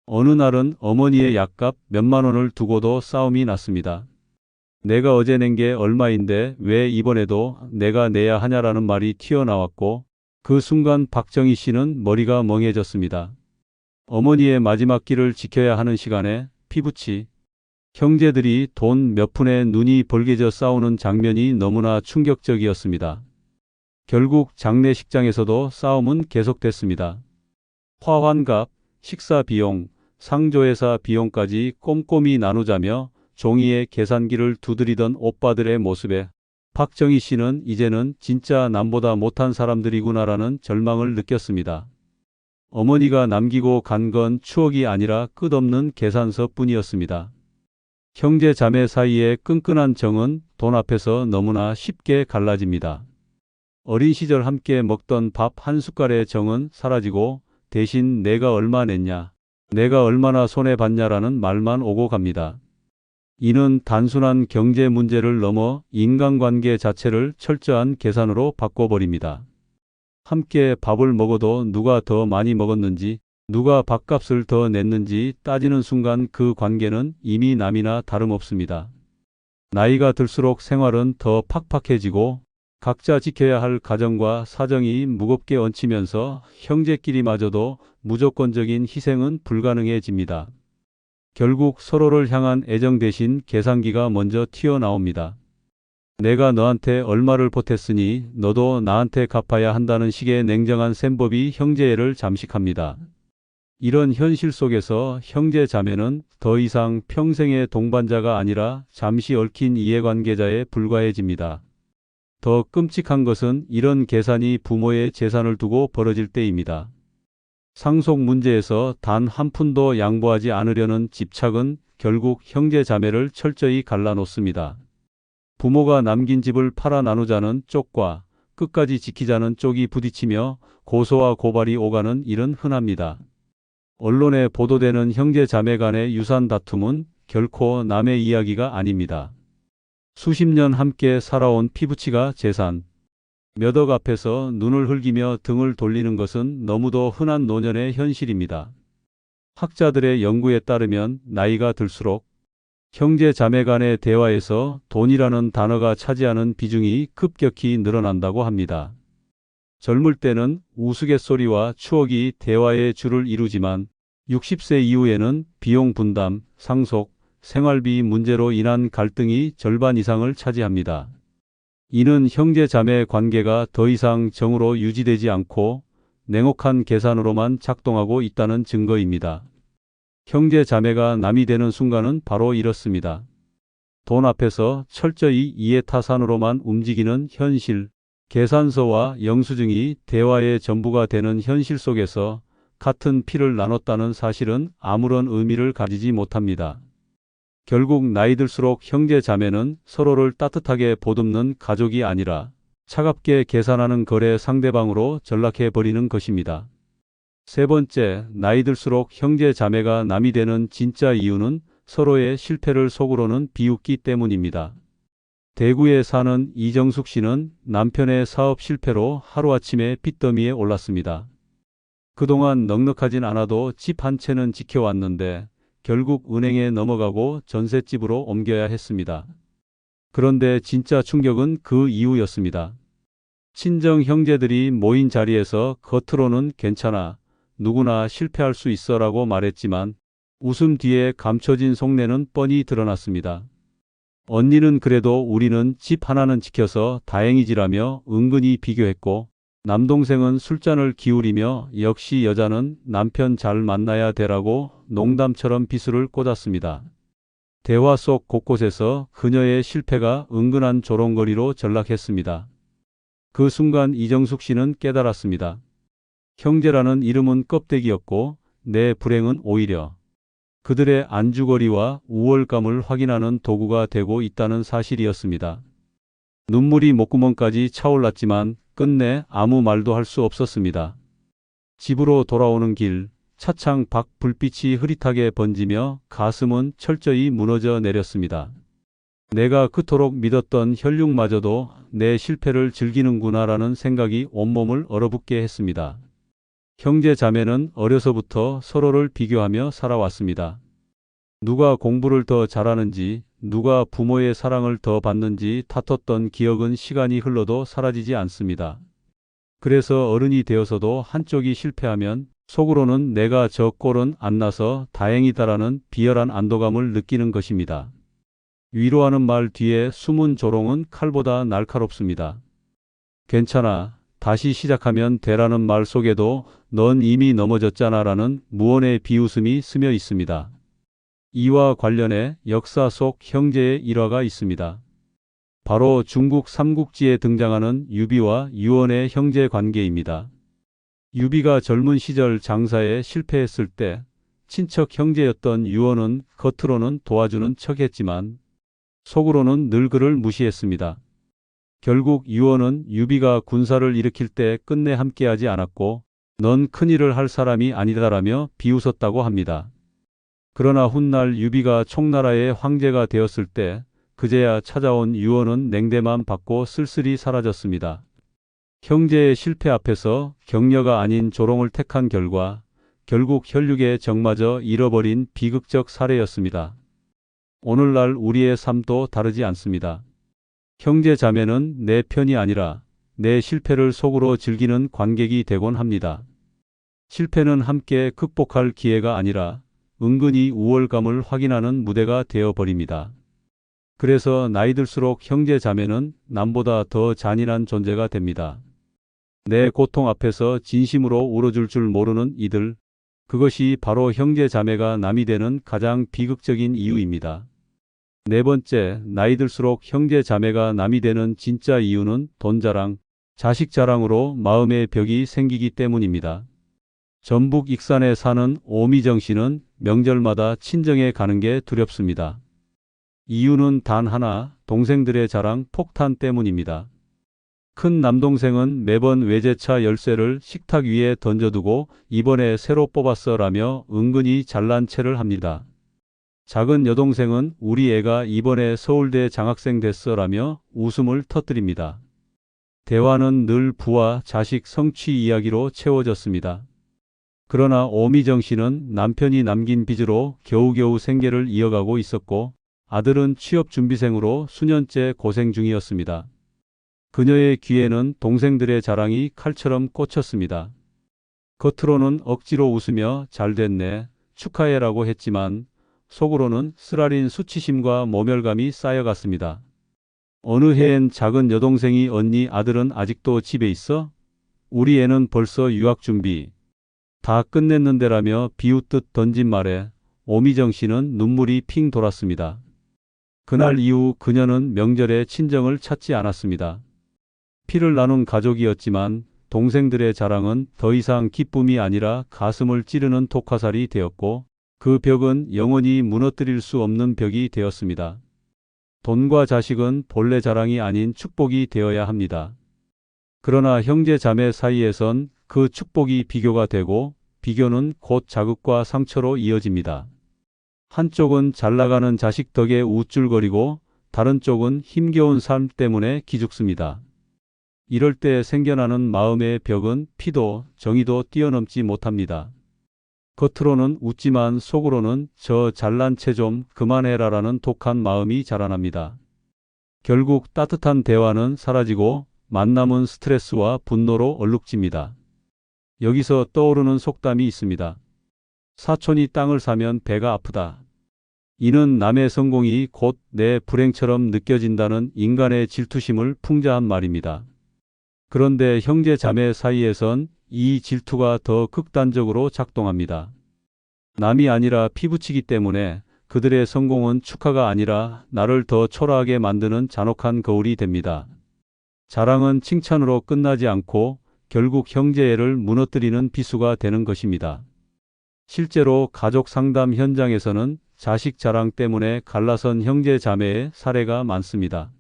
어느 날은 어머니의 약값 몇만 원을 두고도 싸움이 났습니다. 내가 어제 낸 게 얼마인데 왜 이번에도 내가 내야 하냐라는 말이 튀어나왔고 그 순간 박정희 씨는 머리가 멍해졌습니다. 어머니의 마지막 길을 지켜야 하는 시간에 피부치 형제들이 돈 몇 푼에 눈이 벌게져 싸우는 장면이 너무나 충격적이었습니다. 결국 장례식장에서도 싸움은 계속됐습니다. 화환갑, 식사 비용, 상조회사 비용까지 꼼꼼히 나누자며 종이에 계산기를 두드리던 오빠들의 모습에 박정희 씨는 이제는 진짜 남보다 못한 사람들이구나라는 절망을 느꼈습니다. 어머니가 남기고 간 건 추억이 아니라 끝없는 계산서뿐이었습니다. 형제 자매 사이의 끈끈한 정은 돈 앞에서 너무나 쉽게 갈라집니다. 어린 시절 함께 먹던 밥 한 숟갈의 정은 사라지고 대신 내가 얼마 냈냐, 내가 얼마나 손해봤냐라는 말만 오고 갑니다. 이는 단순한 경제 문제를 넘어 인간관계 자체를 철저한 계산으로 바꿔버립니다. 함께 밥을 먹어도 누가 더 많이 먹었는지, 누가 밥값을 더 냈는지 따지는 순간 그 관계는 이미 남이나 다름없습니다. 나이가 들수록 생활은 더 팍팍해지고 각자 지켜야 할 가정과 사정이 무겁게 얹히면서 형제끼리마저도 무조건적인 희생은 불가능해집니다. 결국 서로를 향한 애정 대신 계산기가 먼저 튀어나옵니다. 내가 너한테 얼마를 보탰으니 너도 나한테 갚아야 한다는 식의 냉정한 셈법이 형제애를 잠식합니다. 이런 현실 속에서 형제 자매는 더 이상 평생의 동반자가 아니라 잠시 얽힌 이해관계자에 불과해집니다. 더 끔찍한 것은 이런 계산이 부모의 재산을 두고 벌어질 때입니다. 상속 문제에서 단 한 푼도 양보하지 않으려는 집착은 결국 형제 자매를 철저히 갈라놓습니다. 부모가 남긴 집을 팔아 나누자는 쪽과 끝까지 지키자는 쪽이 부딪히며 고소와 고발이 오가는 일은 흔합니다. 언론에 보도되는 형제 자매 간의 유산 다툼은 결코 남의 이야기가 아닙니다. 수십 년 함께 살아온 피부치가 재산. 몇 억 앞에서 눈을 흘기며 등을 돌리는 것은 너무도 흔한 노년의 현실입니다. 학자들의 연구에 따르면 나이가 들수록 형제 자매 간의 대화에서 돈이라는 단어가 차지하는 비중이 급격히 늘어난다고 합니다. 젊을 때는 우스갯소리와 추억이 대화의 주를 이루지만 60세 이후에는 비용 분담, 상속, 생활비 문제로 인한 갈등이 절반 이상을 차지합니다. 이는 형제 자매 관계가 더 이상 정으로 유지되지 않고 냉혹한 계산으로만 작동하고 있다는 증거입니다. 형제 자매가 남이 되는 순간은 바로 이렇습니다. 돈 앞에서 철저히 이해타산으로만 움직이는 현실, 계산서와 영수증이 대화의 전부가 되는 현실 속에서 같은 피를 나눴다는 사실은 아무런 의미를 가지지 못합니다. 결국 나이 들수록 형제 자매는 서로를 따뜻하게 보듬는 가족이 아니라 차갑게 계산하는 거래 상대방으로 전락해버리는 것입니다. 세 번째, 나이 들수록 형제 자매가 남이 되는 진짜 이유는 서로의 실패를 속으로는 비웃기 때문입니다. 대구에 사는 이정숙 씨는 남편의 사업 실패로 하루아침에 빚더미에 올랐습니다. 그동안 넉넉하진 않아도 집 한 채는 지켜왔는데 결국 은행에 넘어가고 전셋집으로 옮겨야 했습니다. 그런데 진짜 충격은 그 이후였습니다. 친정 형제들이 모인 자리에서 겉으로는 괜찮아, 누구나 실패할 수 있어라고 말했지만 웃음 뒤에 감춰진 속내는 뻔히 드러났습니다. 언니는 그래도 우리는 집 하나는 지켜서 다행이지라며 은근히 비교했고, 남동생은 술잔을 기울이며 역시 여자는 남편 잘 만나야 되라고 농담처럼 비수를 꽂았습니다. 대화 속 곳곳에서 그녀의 실패가 은근한 조롱거리로 전락했습니다. 그 순간 이정숙 씨는 깨달았습니다. 형제라는 이름은 껍데기였고 내 불행은 오히려 그들의 안주거리와 우월감을 확인하는 도구가 되고 있다는 사실이었습니다. 눈물이 목구멍까지 차올랐지만 끝내 아무 말도 할 수 없었습니다. 집으로 돌아오는 길, 차창 밖 불빛이 흐릿하게 번지며 가슴은 철저히 무너져 내렸습니다. 내가 그토록 믿었던 혈육마저도 내 실패를 즐기는구나라는 생각이 온몸을 얼어붙게 했습니다. 형제 자매는 어려서부터 서로를 비교하며 살아왔습니다. 누가 공부를 더 잘하는지, 누가 부모의 사랑을 더 받는지 다퉜던 기억은 시간이 흘러도 사라지지 않습니다. 그래서 어른이 되어서도 한쪽이 실패하면 속으로는 내가 저 꼴은 안 나서 다행이다라는 비열한 안도감을 느끼는 것입니다. 위로하는 말 뒤에 숨은 조롱은 칼보다 날카롭습니다. 괜찮아, 다시 시작하면 되라는 말 속에도 넌 이미 넘어졌잖아라는 무언의 비웃음이 스며 있습니다. 이와 관련해 역사 속 형제의 일화가 있습니다. 바로 중국 삼국지에 등장하는 유비와 유언의 형제 관계입니다. 유비가 젊은 시절 장사에 실패했을 때 친척 형제였던 유언은 겉으로는 도와주는 척했지만 속으로는 늘 그를 무시했습니다. 결국 유언은 유비가 군사를 일으킬 때 끝내 함께하지 않았고 넌 큰일을 할 사람이 아니다라며 비웃었다고 합니다. 그러나 훗날 유비가 총나라의 황제가 되었을 때 그제야 찾아온 유언은 냉대만 받고 쓸쓸히 사라졌습니다. 형제의 실패 앞에서 격려가 아닌 조롱을 택한 결과 결국 혈육의 정마저 잃어버린 비극적 사례였습니다. 오늘날 우리의 삶도 다르지 않습니다. 형제 자매는 내 편이 아니라 내 실패를 속으로 즐기는 관객이 되곤 합니다. 실패는 함께 극복할 기회가 아니라 은근히 우월감을 확인하는 무대가 되어버립니다. 그래서 나이 들수록 형제 자매는 남보다 더 잔인한 존재가 됩니다. 내 고통 앞에서 진심으로 울어줄 줄 모르는 이들, 그것이 바로 형제 자매가 남이 되는 가장 비극적인 이유입니다. 네 번째, 나이 들수록 형제 자매가 남이 되는 진짜 이유는 돈 자랑, 자식 자랑으로 마음의 벽이 생기기 때문입니다. 전북 익산에 사는 오미정 씨는 명절마다 친정에 가는 게 두렵습니다. 이유는 단 하나, 동생들의 자랑 폭탄 때문입니다. 큰 남동생은 매번 외제차 열쇠를 식탁 위에 던져두고 이번에 새로 뽑았어라며 은근히 잘난 체를 합니다. 작은 여동생은 우리 애가 이번에 서울대 장학생 됐어라며 웃음을 터뜨립니다. 대화는 늘 부와 자식 성취 이야기로 채워졌습니다. 그러나 오미정 씨는 남편이 남긴 빚으로 겨우겨우 생계를 이어가고 있었고 아들은 취업 준비생으로 수년째 고생 중이었습니다. 그녀의 귀에는 동생들의 자랑이 칼처럼 꽂혔습니다. 겉으로는 억지로 웃으며 잘 됐네, 축하해라고 했지만 속으로는 쓰라린 수치심과 모멸감이 쌓여갔습니다. 어느 해엔 작은 여동생이 언니 아들은 아직도 집에 있어? 우리 애는 벌써 유학 준비 다 끝냈는데라며 비웃듯 던진 말에 오미정 씨는 눈물이 핑 돌았습니다. 그날 이후 그녀는 명절에 친정을 찾지 않았습니다. 피를 나눈 가족이었지만 동생들의 자랑은 더 이상 기쁨이 아니라 가슴을 찌르는 독화살이 되었고 그 벽은 영원히 무너뜨릴 수 없는 벽이 되었습니다. 돈과 자식은 본래 자랑이 아닌 축복이 되어야 합니다. 그러나 형제 자매 사이에선 그 축복이 비교가 되고 비교는 곧 자극과 상처로 이어집니다. 한쪽은 잘나가는 자식 덕에 우쭐거리고 다른 쪽은 힘겨운 삶 때문에 기죽습니다. 이럴 때 생겨나는 마음의 벽은 피도 정의도 뛰어넘지 못합니다. 겉으로는 웃지만 속으로는 저 잘난 체 좀 그만해라라는 독한 마음이 자라납니다. 결국 따뜻한 대화는 사라지고 만남은 스트레스와 분노로 얼룩집니다. 여기서 떠오르는 속담이 있습니다. 사촌이 땅을 사면 배가 아프다. 이는 남의 성공이 곧 내 불행처럼 느껴진다는 인간의 질투심을 풍자한 말입니다. 그런데 형제 자매 사이에선 이 질투가 더 극단적으로 작동합니다. 남이 아니라 피부치기 때문에 그들의 성공은 축하가 아니라 나를 더 초라하게 만드는 잔혹한 거울이 됩니다. 자랑은 칭찬으로 끝나지 않고 결국 형제애를 무너뜨리는 비수가 되는 것입니다. 실제로 가족 상담 현장에서는 자식 자랑 때문에 갈라선 형제 자매의 사례가 많습니다.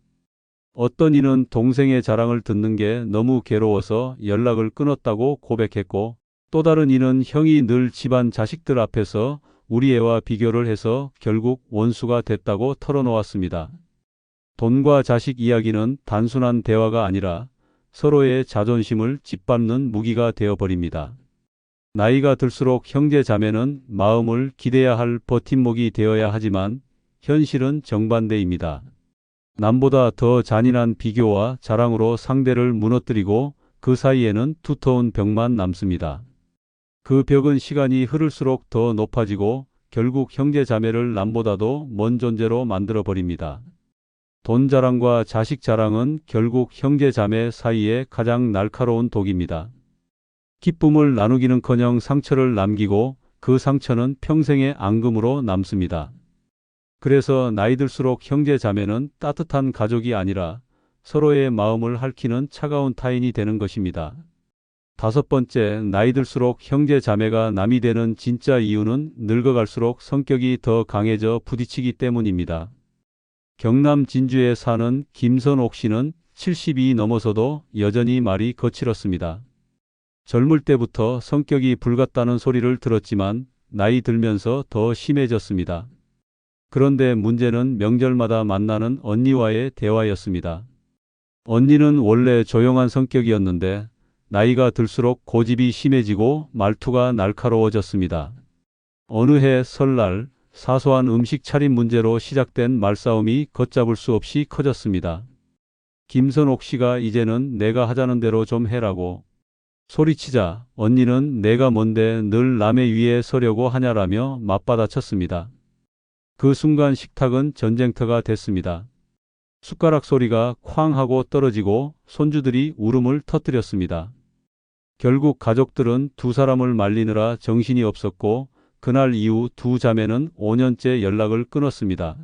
어떤 이는 동생의 자랑을 듣는 게 너무 괴로워서 연락을 끊었다고 고백했고 또 다른 이는 형이 늘 집안 자식들 앞에서 우리 애와 비교를 해서 결국 원수가 됐다고 털어놓았습니다. 돈과 자식 이야기는 단순한 대화가 아니라 서로의 자존심을 짓밟는 무기가 되어버립니다. 나이가 들수록 형제 자매는 마음을 기대야 할 버팀목이 되어야 하지만 현실은 정반대입니다. 남보다 더 잔인한 비교와 자랑으로 상대를 무너뜨리고 그 사이에는 두터운 벽만 남습니다. 그 벽은 시간이 흐를수록 더 높아지고 결국 형제 자매를 남보다도 먼 존재로 만들어버립니다. 돈 자랑과 자식 자랑은 결국 형제 자매 사이에 가장 날카로운 독입니다. 기쁨을 나누기는커녕 상처를 남기고 그 상처는 평생의 앙금으로 남습니다. 그래서 나이 들수록 형제 자매는 따뜻한 가족이 아니라 서로의 마음을 핥히는 차가운 타인이 되는 것입니다. 다섯 번째, 나이 들수록 형제 자매가 남이 되는 진짜 이유는 늙어갈수록 성격이 더 강해져 부딪히기 때문입니다. 경남 진주에 사는 김선옥 씨는 70이 넘어서도 여전히 말이 거칠었습니다. 젊을 때부터 성격이 불같다는 소리를 들었지만 나이 들면서 더 심해졌습니다. 그런데 문제는 명절마다 만나는 언니와의 대화였습니다. 언니는 원래 조용한 성격이었는데 나이가 들수록 고집이 심해지고 말투가 날카로워졌습니다. 어느 해 설날 사소한 음식 차림 문제로 시작된 말싸움이 걷잡을 수 없이 커졌습니다. 김선옥 씨가 이제는 내가 하자는 대로 좀 해라고 소리치자 언니는 내가 뭔데 늘 남의 위에 서려고 하냐라며 맞받아쳤습니다. 그 순간 식탁은 전쟁터가 됐습니다. 숟가락 소리가 쾅 하고 떨어지고 손주들이 울음을 터뜨렸습니다. 결국 가족들은 두 사람을 말리느라 정신이 없었고 그날 이후 두 자매는 5년째 연락을 끊었습니다.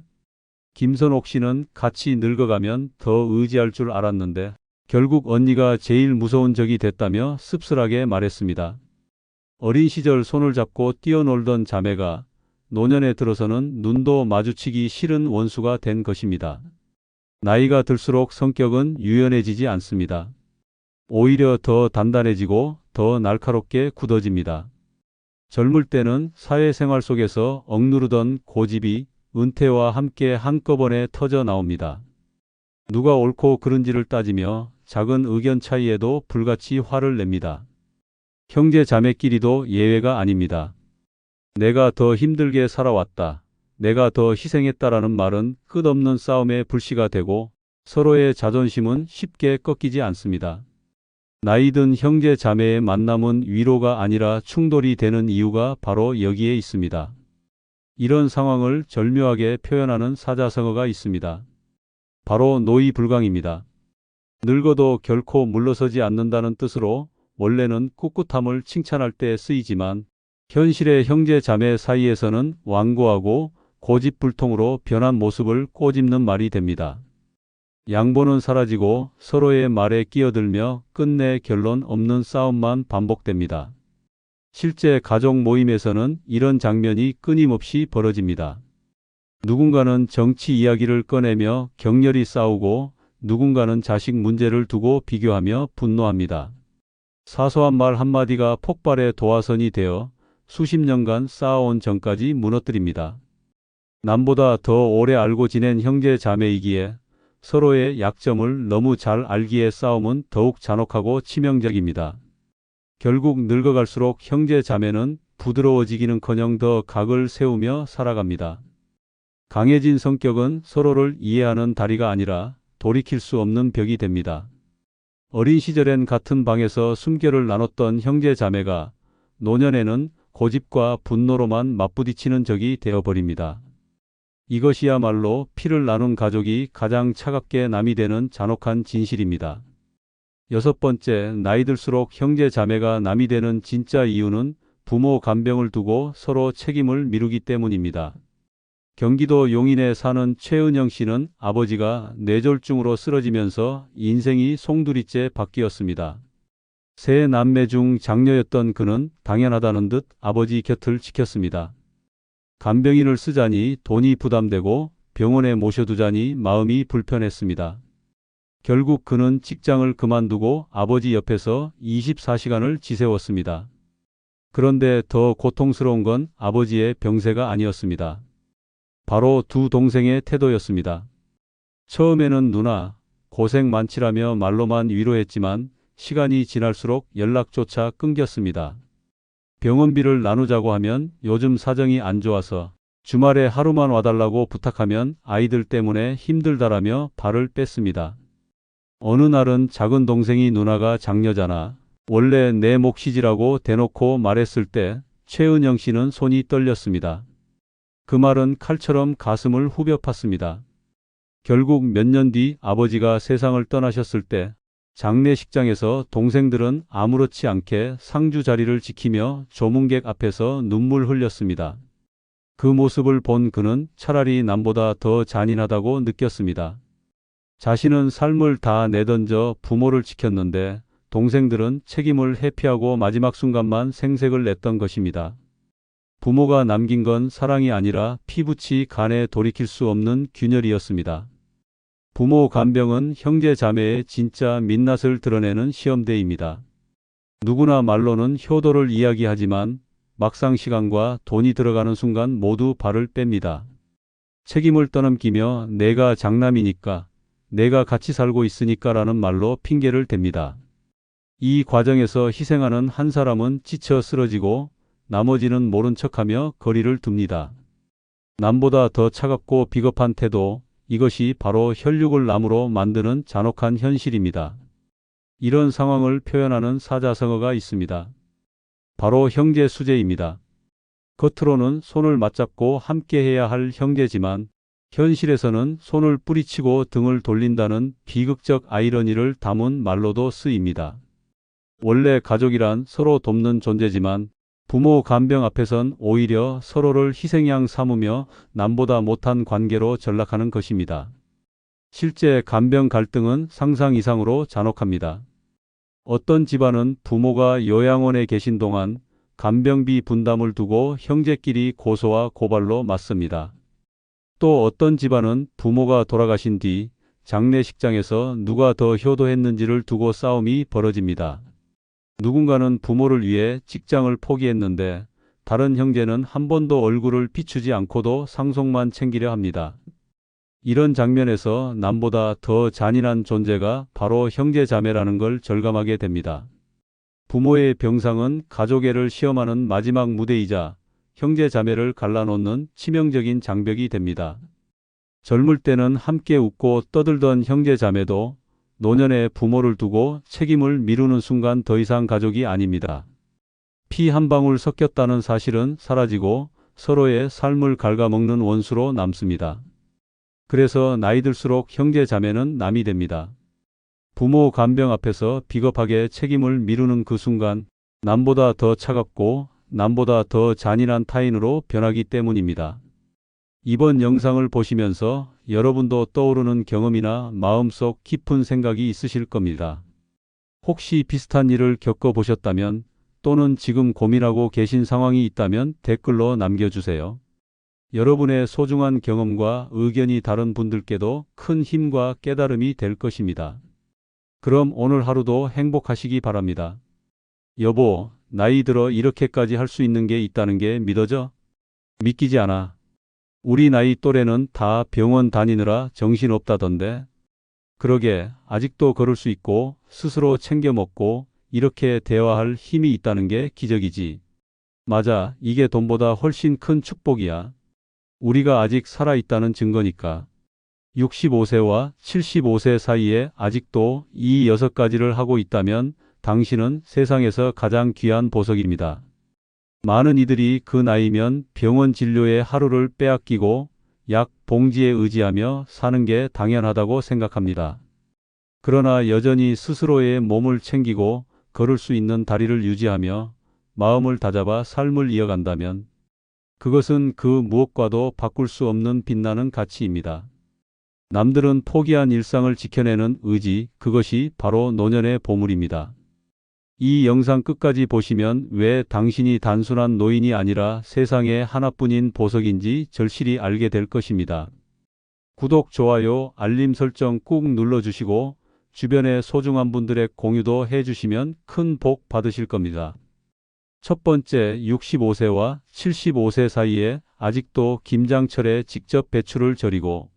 김선옥 씨는 같이 늙어가면 더 의지할 줄 알았는데 결국 언니가 제일 무서운 적이 됐다며 씁쓸하게 말했습니다. 어린 시절 손을 잡고 뛰어놀던 자매가 노년에 들어서는 눈도 마주치기 싫은 원수가 된 것입니다. 나이가 들수록 성격은 유연해지지 않습니다. 오히려 더 단단해지고 더 날카롭게 굳어집니다. 젊을 때는 사회생활 속에서 억누르던 고집이 은퇴와 함께 한꺼번에 터져 나옵니다. 누가 옳고 그른지를 따지며 작은 의견 차이에도 불같이 화를 냅니다. 형제 자매끼리도 예외가 아닙니다. 내가 더 힘들게 살아왔다. 내가 더 희생했다라는 말은 끝없는 싸움의 불씨가 되고 서로의 자존심은 쉽게 꺾이지 않습니다. 나이 든 형제 자매의 만남은 위로가 아니라 충돌이 되는 이유가 바로 여기에 있습니다. 이런 상황을 절묘하게 표현하는 사자성어가 있습니다. 바로 노이불강입니다. 늙어도 결코 물러서지 않는다는 뜻으로 원래는 꿋꿋함을 칭찬할 때 쓰이지만 현실의 형제 자매 사이에서는 완고하고 고집불통으로 변한 모습을 꼬집는 말이 됩니다. 양보는 사라지고 서로의 말에 끼어들며 끝내 결론 없는 싸움만 반복됩니다. 실제 가족 모임에서는 이런 장면이 끊임없이 벌어집니다. 누군가는 정치 이야기를 꺼내며 격렬히 싸우고 누군가는 자식 문제를 두고 비교하며 분노합니다. 사소한 말 한마디가 폭발의 도화선이 되어 수십 년간 쌓아온 정까지 무너뜨립니다. 남보다 더 오래 알고 지낸 형제 자매이기에 서로의 약점을 너무 잘 알기에 싸움은 더욱 잔혹하고 치명적입니다. 결국 늙어갈수록 형제 자매는 부드러워지기는커녕 더 각을 세우며 살아갑니다. 강해진 성격은 서로를 이해하는 다리가 아니라 돌이킬 수 없는 벽이 됩니다. 어린 시절엔 같은 방에서 숨결을 나눴던 형제 자매가 노년에는 고집과 분노로만 맞부딪히는 적이 되어버립니다. 이것이야말로 피를 나눈 가족이 가장 차갑게 남이 되는 잔혹한 진실입니다. 여섯 번째, 나이 들수록 형제 자매가 남이 되는 진짜 이유는 부모 간병을 두고 서로 책임을 미루기 때문입니다. 경기도 용인에 사는 최은영 씨는 아버지가 뇌졸중으로 쓰러지면서 인생이 송두리째 바뀌었습니다. 세 남매 중 장녀였던 그는 당연하다는 듯 아버지 곁을 지켰습니다. 간병인을 쓰자니 돈이 부담되고 병원에 모셔두자니 마음이 불편했습니다. 결국 그는 직장을 그만두고 아버지 옆에서 24시간을 지새웠습니다. 그런데 더 고통스러운 건 아버지의 병세가 아니었습니다. 바로 두 동생의 태도였습니다. 처음에는 누나, 고생 많지라며 말로만 위로했지만 시간이 지날수록 연락조차 끊겼습니다. 병원비를 나누자고 하면 요즘 사정이 안 좋아서, 주말에 하루만 와달라고 부탁하면 아이들 때문에 힘들다라며 발을 뺐습니다. 어느 날은 작은 동생이 누나가 장녀잖아. 원래 내 몫이지라고 대놓고 말했을 때 최은영 씨는 손이 떨렸습니다. 그 말은 칼처럼 가슴을 후벼 팠습니다. 결국 몇 년 뒤 아버지가 세상을 떠나셨을 때 장례식장에서 동생들은 아무렇지 않게 상주 자리를 지키며 조문객 앞에서 눈물 흘렸습니다. 그 모습을 본 그는 차라리 남보다 더 잔인하다고 느꼈습니다. 자신은 삶을 다 내던져 부모를 지켰는데 동생들은 책임을 회피하고 마지막 순간만 생색을 냈던 것입니다. 부모가 남긴 건 사랑이 아니라 피부치 간에 돌이킬 수 없는 균열이었습니다. 부모 간병은 형제 자매의 진짜 민낯을 드러내는 시험대입니다. 누구나 말로는 효도를 이야기하지만 막상 시간과 돈이 들어가는 순간 모두 발을 뺍니다. 책임을 떠넘기며 내가 장남이니까, 내가 같이 살고 있으니까라는 말로 핑계를 댑니다. 이 과정에서 희생하는 한 사람은 지쳐 쓰러지고 나머지는 모른 척하며 거리를 둡니다. 남보다 더 차갑고 비겁한 태도, 이것이 바로 혈육을 나무로 만드는 잔혹한 현실입니다. 이런 상황을 표현하는 사자성어가 있습니다. 바로 형제 수제입니다. 겉으로는 손을 맞잡고 함께해야 할 형제지만 현실에서는 손을 뿌리치고 등을 돌린다는 비극적 아이러니를 담은 말로도 쓰입니다. 원래 가족이란 서로 돕는 존재지만 부모 간병 앞에선 오히려 서로를 희생양 삼으며 남보다 못한 관계로 전락하는 것입니다. 실제 간병 갈등은 상상 이상으로 잔혹합니다. 어떤 집안은 부모가 요양원에 계신 동안 간병비 분담을 두고 형제끼리 고소와 고발로 맞섭니다. 또 어떤 집안은 부모가 돌아가신 뒤 장례식장에서 누가 더 효도했는지를 두고 싸움이 벌어집니다. 누군가는 부모를 위해 직장을 포기했는데 다른 형제는 한 번도 얼굴을 비추지 않고도 상속만 챙기려 합니다. 이런 장면에서 남보다 더 잔인한 존재가 바로 형제자매라는 걸 절감하게 됩니다. 부모의 병상은 가족애를 시험하는 마지막 무대이자 형제자매를 갈라놓는 치명적인 장벽이 됩니다. 젊을 때는 함께 웃고 떠들던 형제자매도 노년에 부모를 두고 책임을 미루는 순간 더 이상 가족이 아닙니다. 피 한 방울 섞였다는 사실은 사라지고 서로의 삶을 갉아먹는 원수로 남습니다. 그래서 나이 들수록 형제자매는 남이 됩니다. 부모 간병 앞에서 비겁하게 책임을 미루는 그 순간 남보다 더 차갑고 남보다 더 잔인한 타인으로 변하기 때문입니다. 이번 영상을 보시면서 여러분도 떠오르는 경험이나 마음속 깊은 생각이 있으실 겁니다. 혹시 비슷한 일을 겪어보셨다면 또는 지금 고민하고 계신 상황이 있다면 댓글로 남겨주세요. 여러분의 소중한 경험과 의견이 다른 분들께도 큰 힘과 깨달음이 될 것입니다. 그럼 오늘 하루도 행복하시기 바랍니다. 여보, 나이 들어 이렇게까지 할 수 있는 게 있다는 게 믿어져? 믿기지 않아. 우리 나이 또래는 다 병원 다니느라 정신없다던데. 그러게, 아직도 걸을 수 있고 스스로 챙겨 먹고 이렇게 대화할 힘이 있다는 게 기적이지. 맞아, 이게 돈보다 훨씬 큰 축복이야. 우리가 아직 살아있다는 증거니까. 65세와 75세 사이에 아직도 이 6가지를 하고 있다면 당신은 세상에서 가장 귀한 보석입니다. 많은 이들이 그 나이면 병원 진료에 하루를 빼앗기고 약 봉지에 의지하며 사는 게 당연하다고 생각합니다. 그러나 여전히 스스로의 몸을 챙기고 걸을 수 있는 다리를 유지하며 마음을 다잡아 삶을 이어간다면 그것은 그 무엇과도 바꿀 수 없는 빛나는 가치입니다. 남들은 포기한 일상을 지켜내는 의지, 그것이 바로 노년의 보물입니다. 이 영상 끝까지 보시면 왜 당신이 단순한 노인이 아니라 세상에 하나뿐인 보석인지 절실히 알게 될 것입니다. 구독, 좋아요, 알림 설정 꾹 눌러주시고 주변의 소중한 분들의 공유도 해주시면 큰 복 받으실 겁니다. 첫 번째, 65세와 75세 사이에 아직도 김장철에 직접 배추를 절이고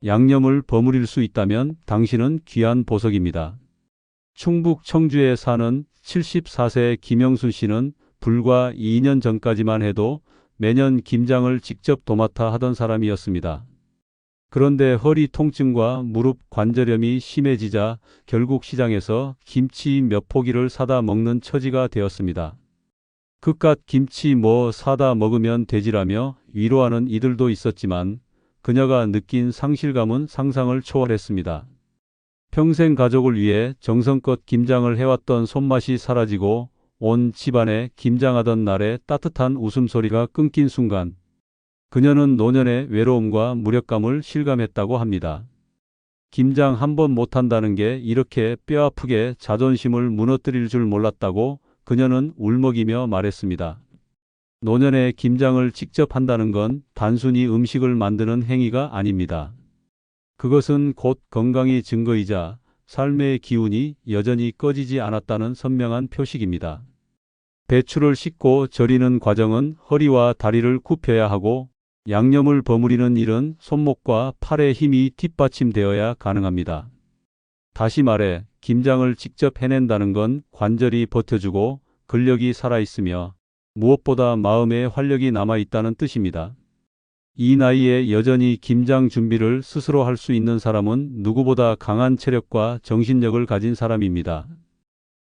양념을 버무릴 수 있다면 당신은 귀한 보석입니다. 충북 청주에 사는 74세 김영순 씨는 불과 2년 전까지만 해도 매년 김장을 직접 도맡아 하던 사람이었습니다. 그런데 허리 통증과 무릎 관절염이 심해지자 결국 시장에서 김치 몇 포기를 사다 먹는 처지가 되었습니다. 그깟 김치 뭐 사다 먹으면 되지라며 위로하는 이들도 있었지만 그녀가 느낀 상실감은 상상을 초월했습니다. 평생 가족을 위해 정성껏 김장을 해왔던 손맛이 사라지고 온 집안에 김장하던 날의 따뜻한 웃음소리가 끊긴 순간 그녀는 노년의 외로움과 무력감을 실감했다고 합니다. 김장 한 번 못한다는 게 이렇게 뼈아프게 자존심을 무너뜨릴 줄 몰랐다고 그녀는 울먹이며 말했습니다. 노년에 김장을 직접 한다는 건 단순히 음식을 만드는 행위가 아닙니다. 그것은 곧 건강의 증거이자 삶의 기운이 여전히 꺼지지 않았다는 선명한 표식입니다. 배추를 씻고 절이는 과정은 허리와 다리를 굽혀야 하고 양념을 버무리는 일은 손목과 팔의 힘이 뒷받침되어야 가능합니다. 다시 말해 김장을 직접 해낸다는 건 관절이 버텨주고 근력이 살아있으며 무엇보다 마음의 활력이 남아있다는 뜻입니다. 이 나이에 여전히 김장 준비를 스스로 할 수 있는 사람은 누구보다 강한 체력과 정신력을 가진 사람입니다.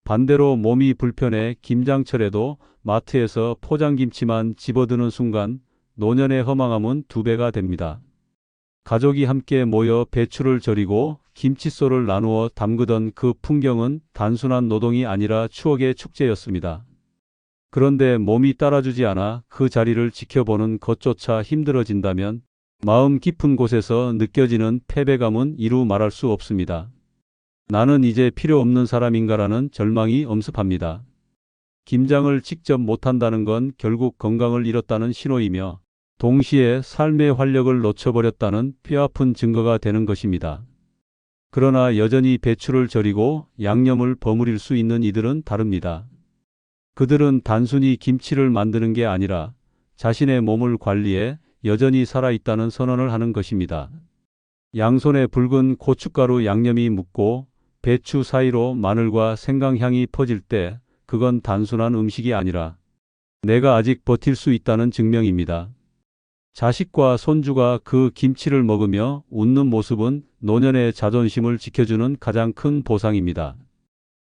반대로 몸이 불편해 김장철에도 마트에서 포장김치만 집어드는 순간 노년의 허망함은 2배가 됩니다. 가족이 함께 모여 배추를 절이고 김칫솔을 나누어 담그던 그 풍경은 단순한 노동이 아니라 추억의 축제였습니다. 그런데 몸이 따라주지 않아 그 자리를 지켜보는 것조차 힘들어진다면 마음 깊은 곳에서 느껴지는 패배감은 이루 말할 수 없습니다. 나는 이제 필요 없는 사람인가라는 절망이 엄습합니다. 김장을 직접 못한다는 건 결국 건강을 잃었다는 신호이며 동시에 삶의 활력을 놓쳐버렸다는 뼈아픈 증거가 되는 것입니다. 그러나 여전히 배추를 절이고 양념을 버무릴 수 있는 이들은 다릅니다. 그들은 단순히 김치를 만드는 게 아니라 자신의 몸을 관리해 여전히 살아있다는 선언을 하는 것입니다. 양손에 붉은 고춧가루 양념이 묻고 배추 사이로 마늘과 생강향이 퍼질 때 그건 단순한 음식이 아니라 내가 아직 버틸 수 있다는 증명입니다. 자식과 손주가 그 김치를 먹으며 웃는 모습은 노년의 자존심을 지켜주는 가장 큰 보상입니다.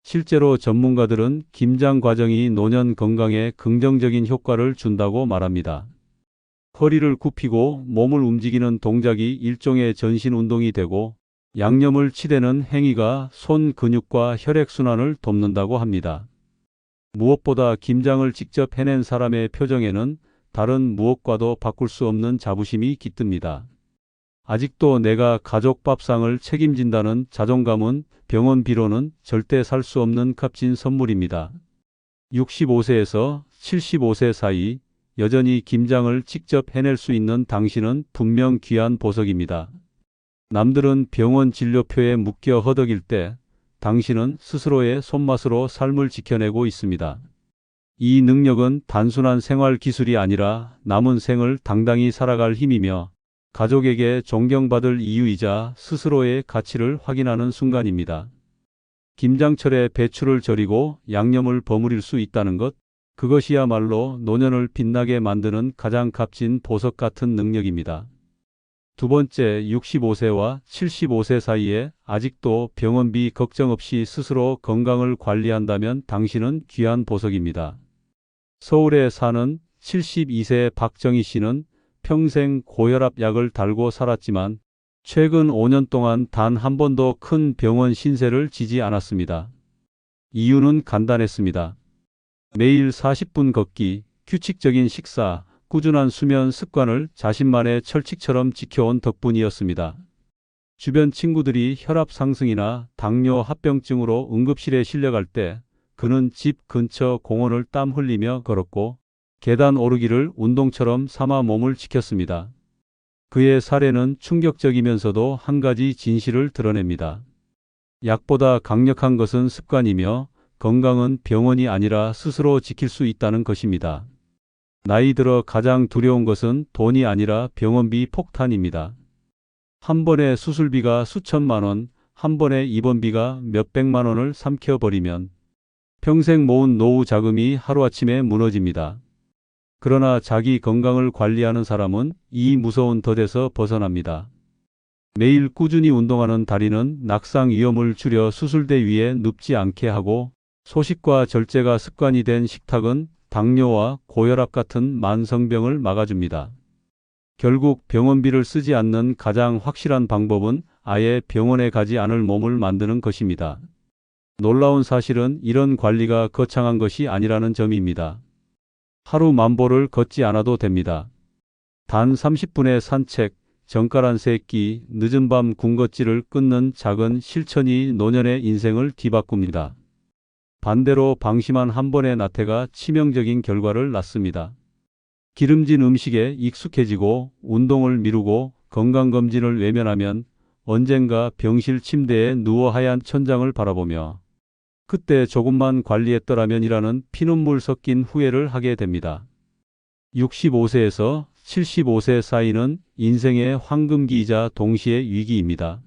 실제로 전문가들은 김장 과정이 노년 건강에 긍정적인 효과를 준다고 말합니다. 허리를 굽히고 몸을 움직이는 동작이 일종의 전신 운동이 되고 양념을 치대는 행위가 손 근육과 혈액순환을 돕는다고 합니다. 무엇보다 김장을 직접 해낸 사람의 표정에는 다른 무엇과도 바꿀 수 없는 자부심이 깃듭니다. 아직도 내가 가족 밥상을 책임진다는 자존감은 병원비로는 절대 살 수 없는 값진 선물입니다. 65세에서 75세 사이 여전히 김장을 직접 해낼 수 있는 당신은 분명 귀한 보석입니다. 남들은 병원 진료표에 묶여 허덕일 때 당신은 스스로의 손맛으로 삶을 지켜내고 있습니다. 이 능력은 단순한 생활 기술이 아니라 남은 생을 당당히 살아갈 힘이며 가족에게 존경받을 이유이자 스스로의 가치를 확인하는 순간입니다. 김장철에 배추를 절이고 양념을 버무릴 수 있다는 것, 그것이야말로 노년을 빛나게 만드는 가장 값진 보석 같은 능력입니다. 두 번째, 65세와 75세 사이에 아직도 병원비 걱정 없이 스스로 건강을 관리한다면 당신은 귀한 보석입니다. 서울에 사는 72세 박정희 씨는 평생 고혈압 약을 달고 살았지만 최근 5년 동안 단 한 번도 큰 병원 신세를 지지 않았습니다. 이유는 간단했습니다. 매일 40분 걷기, 규칙적인 식사, 꾸준한 수면 습관을 자신만의 철칙처럼 지켜온 덕분이었습니다. 주변 친구들이 혈압 상승이나 당뇨 합병증으로 응급실에 실려갈 때 그는 집 근처 공원을 땀 흘리며 걸었고 계단 오르기를 운동처럼 삼아 몸을 지켰습니다. 그의 사례는 충격적이면서도 한 가지 진실을 드러냅니다. 약보다 강력한 것은 습관이며 건강은 병원이 아니라 스스로 지킬 수 있다는 것입니다. 나이 들어 가장 두려운 것은 돈이 아니라 병원비 폭탄입니다. 한 번의 수술비가 수천만 원, 한 번의 입원비가 몇백만 원을 삼켜버리면 평생 모은 노후 자금이 하루아침에 무너집니다. 그러나 자기 건강을 관리하는 사람은 이 무서운 덫에서 벗어납니다. 매일 꾸준히 운동하는 다리는 낙상 위험을 줄여 수술대 위에 눕지 않게 하고 소식과 절제가 습관이 된 식탁은 당뇨와 고혈압 같은 만성병을 막아줍니다. 결국 병원비를 쓰지 않는 가장 확실한 방법은 아예 병원에 가지 않을 몸을 만드는 것입니다. 놀라운 사실은 이런 관리가 거창한 것이 아니라는 점입니다. 하루 만보를 걷지 않아도 됩니다. 단 30분의 산책, 정갈한 세끼, 늦은 밤 군것질을 끊는 작은 실천이 노년의 인생을 뒤바꿉니다. 반대로 방심한 한 번의 나태가 치명적인 결과를 낳습니다. 기름진 음식에 익숙해지고 운동을 미루고 건강검진을 외면하면 언젠가 병실 침대에 누워 하얀 천장을 바라보며 그때 조금만 관리했더라면이라는 피눈물 섞인 후회를 하게 됩니다. 65세에서 75세 사이는 인생의 황금기이자 동시에 위기입니다.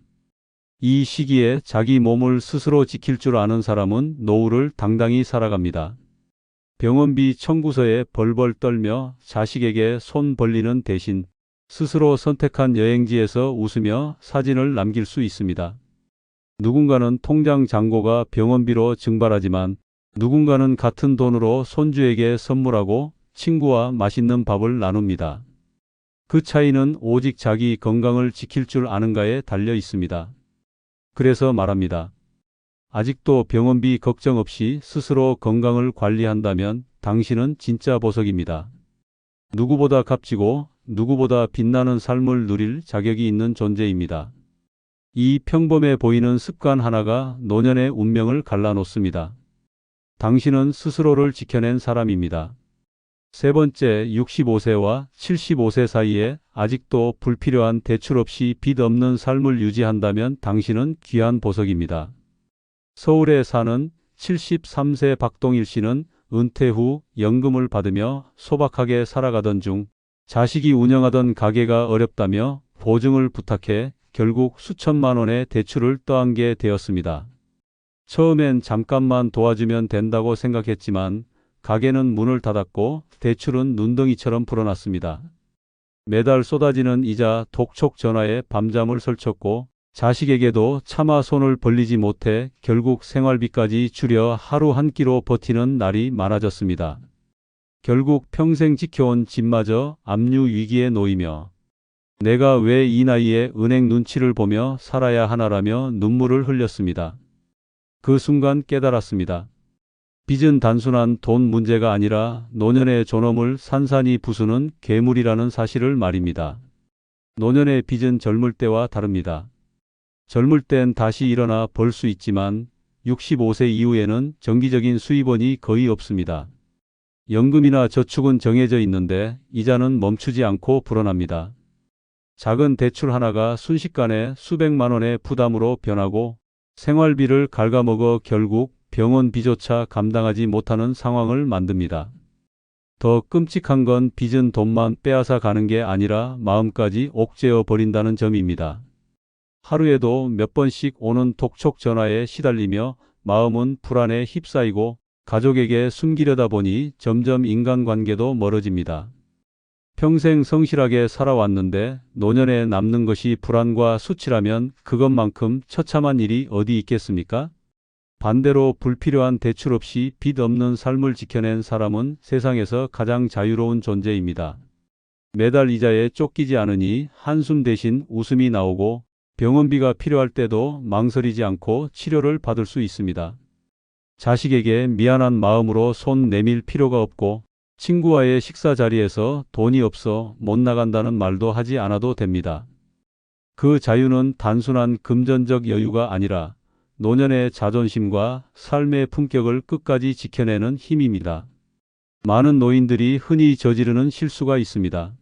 이 시기에 자기 몸을 스스로 지킬 줄 아는 사람은 노후를 당당히 살아갑니다. 병원비 청구서에 벌벌 떨며 자식에게 손 벌리는 대신 스스로 선택한 여행지에서 웃으며 사진을 남길 수 있습니다. 누군가는 통장 잔고가 병원비로 증발하지만 누군가는 같은 돈으로 손주에게 선물하고 친구와 맛있는 밥을 나눕니다. 그 차이는 오직 자기 건강을 지킬 줄 아는가에 달려 있습니다. 그래서 말합니다. 아직도 병원비 걱정 없이 스스로 건강을 관리한다면 당신은 진짜 보석입니다. 누구보다 값지고 누구보다 빛나는 삶을 누릴 자격이 있는 존재입니다. 이 평범해 보이는 습관 하나가 노년의 운명을 갈라놓습니다. 당신은 스스로를 지켜낸 사람입니다. 세 번째, 65세와 75세 사이에 아직도 불필요한 대출 없이 빚 없는 삶을 유지한다면 당신은 귀한 보석입니다. 서울에 사는 73세 박동일 씨는 은퇴 후 연금을 받으며 소박하게 살아가던 중 자식이 운영하던 가게가 어렵다며 보증을 부탁해 결국 수천만 원의 대출을 떠안게 되었습니다. 처음엔 잠깐만 도와주면 된다고 생각했지만 가게는 문을 닫았고 대출은 눈덩이처럼 불어났습니다. 매달 쏟아지는 이자, 독촉 전화에 밤잠을 설쳤고 자식에게도 차마 손을 벌리지 못해 결국 생활비까지 줄여 하루 한 끼로 버티는 날이 많아졌습니다. 결국 평생 지켜온 집마저 압류 위기에 놓이며 내가 왜 이 나이에 은행 눈치를 보며 살아야 하나라며 눈물을 흘렸습니다. 그 순간 깨달았습니다. 빚은 단순한 돈 문제가 아니라 노년의 존엄을 산산이 부수는 괴물이라는 사실을 말입니다. 노년의 빚은 젊을 때와 다릅니다. 젊을 땐 다시 일어나 벌 수 있지만 65세 이후에는 정기적인 수입원이 거의 없습니다. 연금이나 저축은 정해져 있는데 이자는 멈추지 않고 불어납니다. 작은 대출 하나가 순식간에 수백만 원의 부담으로 변하고 생활비를 갉아먹어 결국 병원비조차 감당하지 못하는 상황을 만듭니다. 더 끔찍한 건 빚은 돈만 빼앗아 가는 게 아니라 마음까지 옥죄어 버린다는 점입니다. 하루에도 몇 번씩 오는 독촉 전화에 시달리며 마음은 불안에 휩싸이고 가족에게 숨기려다 보니 점점 인간관계도 멀어집니다. 평생 성실하게 살아왔는데 노년에 남는 것이 불안과 수치라면 그것만큼 처참한 일이 어디 있겠습니까? 반대로 불필요한 대출 없이 빚 없는 삶을 지켜낸 사람은 세상에서 가장 자유로운 존재입니다. 매달 이자에 쫓기지 않으니 한숨 대신 웃음이 나오고 병원비가 필요할 때도 망설이지 않고 치료를 받을 수 있습니다. 자식에게 미안한 마음으로 손 내밀 필요가 없고 친구와의 식사 자리에서 돈이 없어 못 나간다는 말도 하지 않아도 됩니다. 그 자유는 단순한 금전적 여유가 아니라 노년의 자존심과 삶의 품격을 끝까지 지켜내는 힘입니다. 많은 노인들이 흔히 저지르는 실수가 있습니다.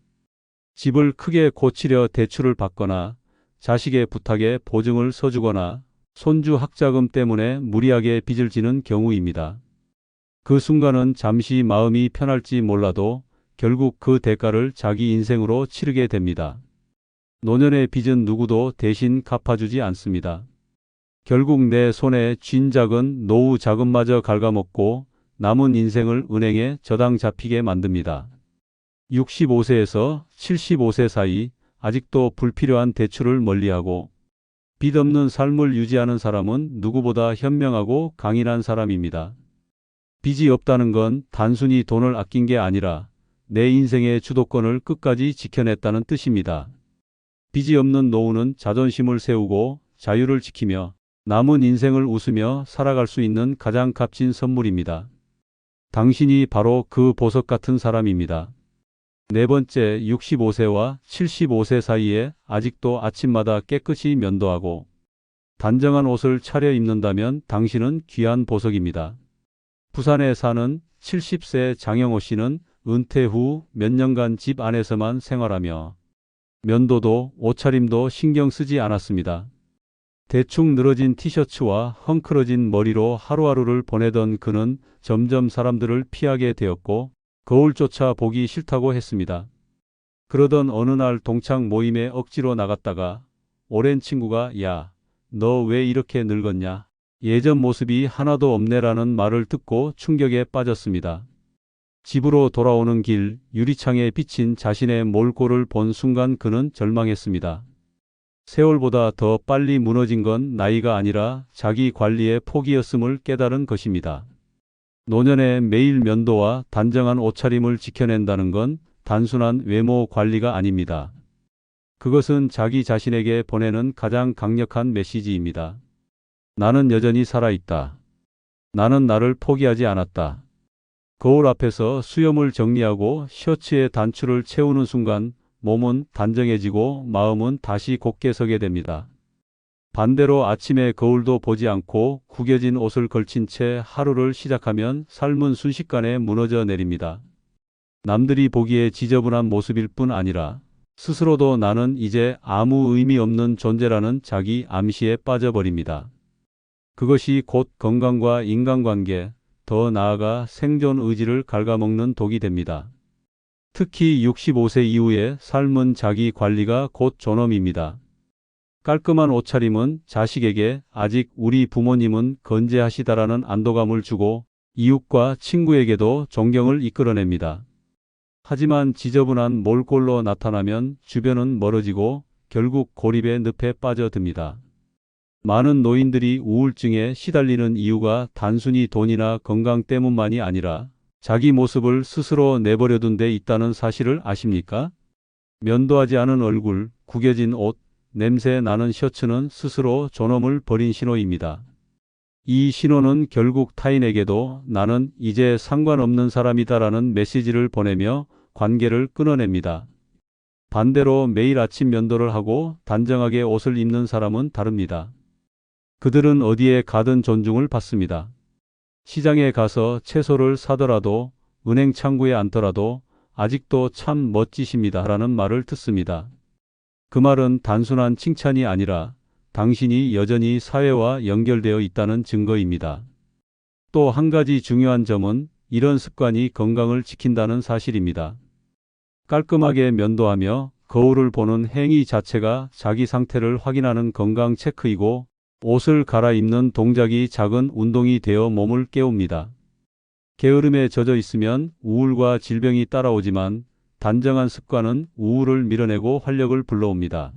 집을 크게 고치려 대출을 받거나 자식의 부탁에 보증을 서주거나 손주 학자금 때문에 무리하게 빚을 지는 경우입니다. 그 순간은 잠시 마음이 편할지 몰라도 결국 그 대가를 자기 인생으로 치르게 됩니다. 노년의 빚은 누구도 대신 갚아주지 않습니다. 결국 내 손에 쥔 작은 노후 자금마저 갉아먹고 남은 인생을 은행에 저당 잡히게 만듭니다. 65세에서 75세 사이 아직도 불필요한 대출을 멀리하고 빚 없는 삶을 유지하는 사람은 누구보다 현명하고 강인한 사람입니다. 빚이 없다는 건 단순히 돈을 아낀 게 아니라 내 인생의 주도권을 끝까지 지켜냈다는 뜻입니다. 빚이 없는 노후는 자존심을 세우고 자유를 지키며 남은 인생을 웃으며 살아갈 수 있는 가장 값진 선물입니다. 당신이 바로 그 보석 같은 사람입니다. 네 번째, 65세와 75세 사이에 아직도 아침마다 깨끗이 면도하고 단정한 옷을 차려 입는다면 당신은 귀한 보석입니다. 부산에 사는 70세 장영호 씨는 은퇴 후 몇 년간 집 안에서만 생활하며 면도도 옷차림도 신경 쓰지 않았습니다. 대충 늘어진 티셔츠와 헝클어진 머리로 하루하루를 보내던 그는 점점 사람들을 피하게 되었고 거울조차 보기 싫다고 했습니다. 그러던 어느 날 동창 모임에 억지로 나갔다가 오랜 친구가 야, 너 왜 이렇게 늙었냐? 예전 모습이 하나도 없네라는 말을 듣고 충격에 빠졌습니다. 집으로 돌아오는 길 유리창에 비친 자신의 몰골을 본 순간 그는 절망했습니다. 세월보다 더 빨리 무너진 건 나이가 아니라 자기 관리의 포기였음을 깨달은 것입니다. 노년에 매일 면도와 단정한 옷차림을 지켜낸다는 건 단순한 외모 관리가 아닙니다. 그것은 자기 자신에게 보내는 가장 강력한 메시지입니다. 나는 여전히 살아있다. 나는 나를 포기하지 않았다. 거울 앞에서 수염을 정리하고 셔츠의 단추를 채우는 순간 몸은 단정해지고 마음은 다시 곧게 서게 됩니다. 반대로 아침에 거울도 보지 않고 구겨진 옷을 걸친 채 하루를 시작하면 삶은 순식간에 무너져 내립니다. 남들이 보기에 지저분한 모습일 뿐 아니라 스스로도 나는 이제 아무 의미 없는 존재라는 자기 암시에 빠져버립니다. 그것이 곧 건강과 인간관계, 더 나아가 생존 의지를 갉아먹는 독이 됩니다. 특히 65세 이후의 삶은 자기 관리가 곧 존엄입니다. 깔끔한 옷차림은 자식에게 아직 우리 부모님은 건재하시다라는 안도감을 주고 이웃과 친구에게도 존경을 이끌어냅니다. 하지만 지저분한 몰골로 나타나면 주변은 멀어지고 결국 고립의 늪에 빠져듭니다. 많은 노인들이 우울증에 시달리는 이유가 단순히 돈이나 건강 때문만이 아니라 자기 모습을 스스로 내버려둔 데 있다는 사실을 아십니까? 면도하지 않은 얼굴, 구겨진 옷, 냄새 나는 셔츠는 스스로 존엄을 버린 신호입니다. 이 신호는 결국 타인에게도 나는 이제 상관없는 사람이다라는 메시지를 보내며 관계를 끊어냅니다. 반대로 매일 아침 면도를 하고 단정하게 옷을 입는 사람은 다릅니다. 그들은 어디에 가든 존중을 받습니다. 시장에 가서 채소를 사더라도 은행 창구에 앉더라도 아직도 참 멋지십니다라는 말을 듣습니다. 그 말은 단순한 칭찬이 아니라 당신이 여전히 사회와 연결되어 있다는 증거입니다. 또 한 가지 중요한 점은 이런 습관이 건강을 지킨다는 사실입니다. 깔끔하게 면도하며 거울을 보는 행위 자체가 자기 상태를 확인하는 건강 체크이고 옷을 갈아입는 동작이 작은 운동이 되어 몸을 깨웁니다. 게으름에 젖어 있으면 우울과 질병이 따라오지만 단정한 습관은 우울을 밀어내고 활력을 불러옵니다.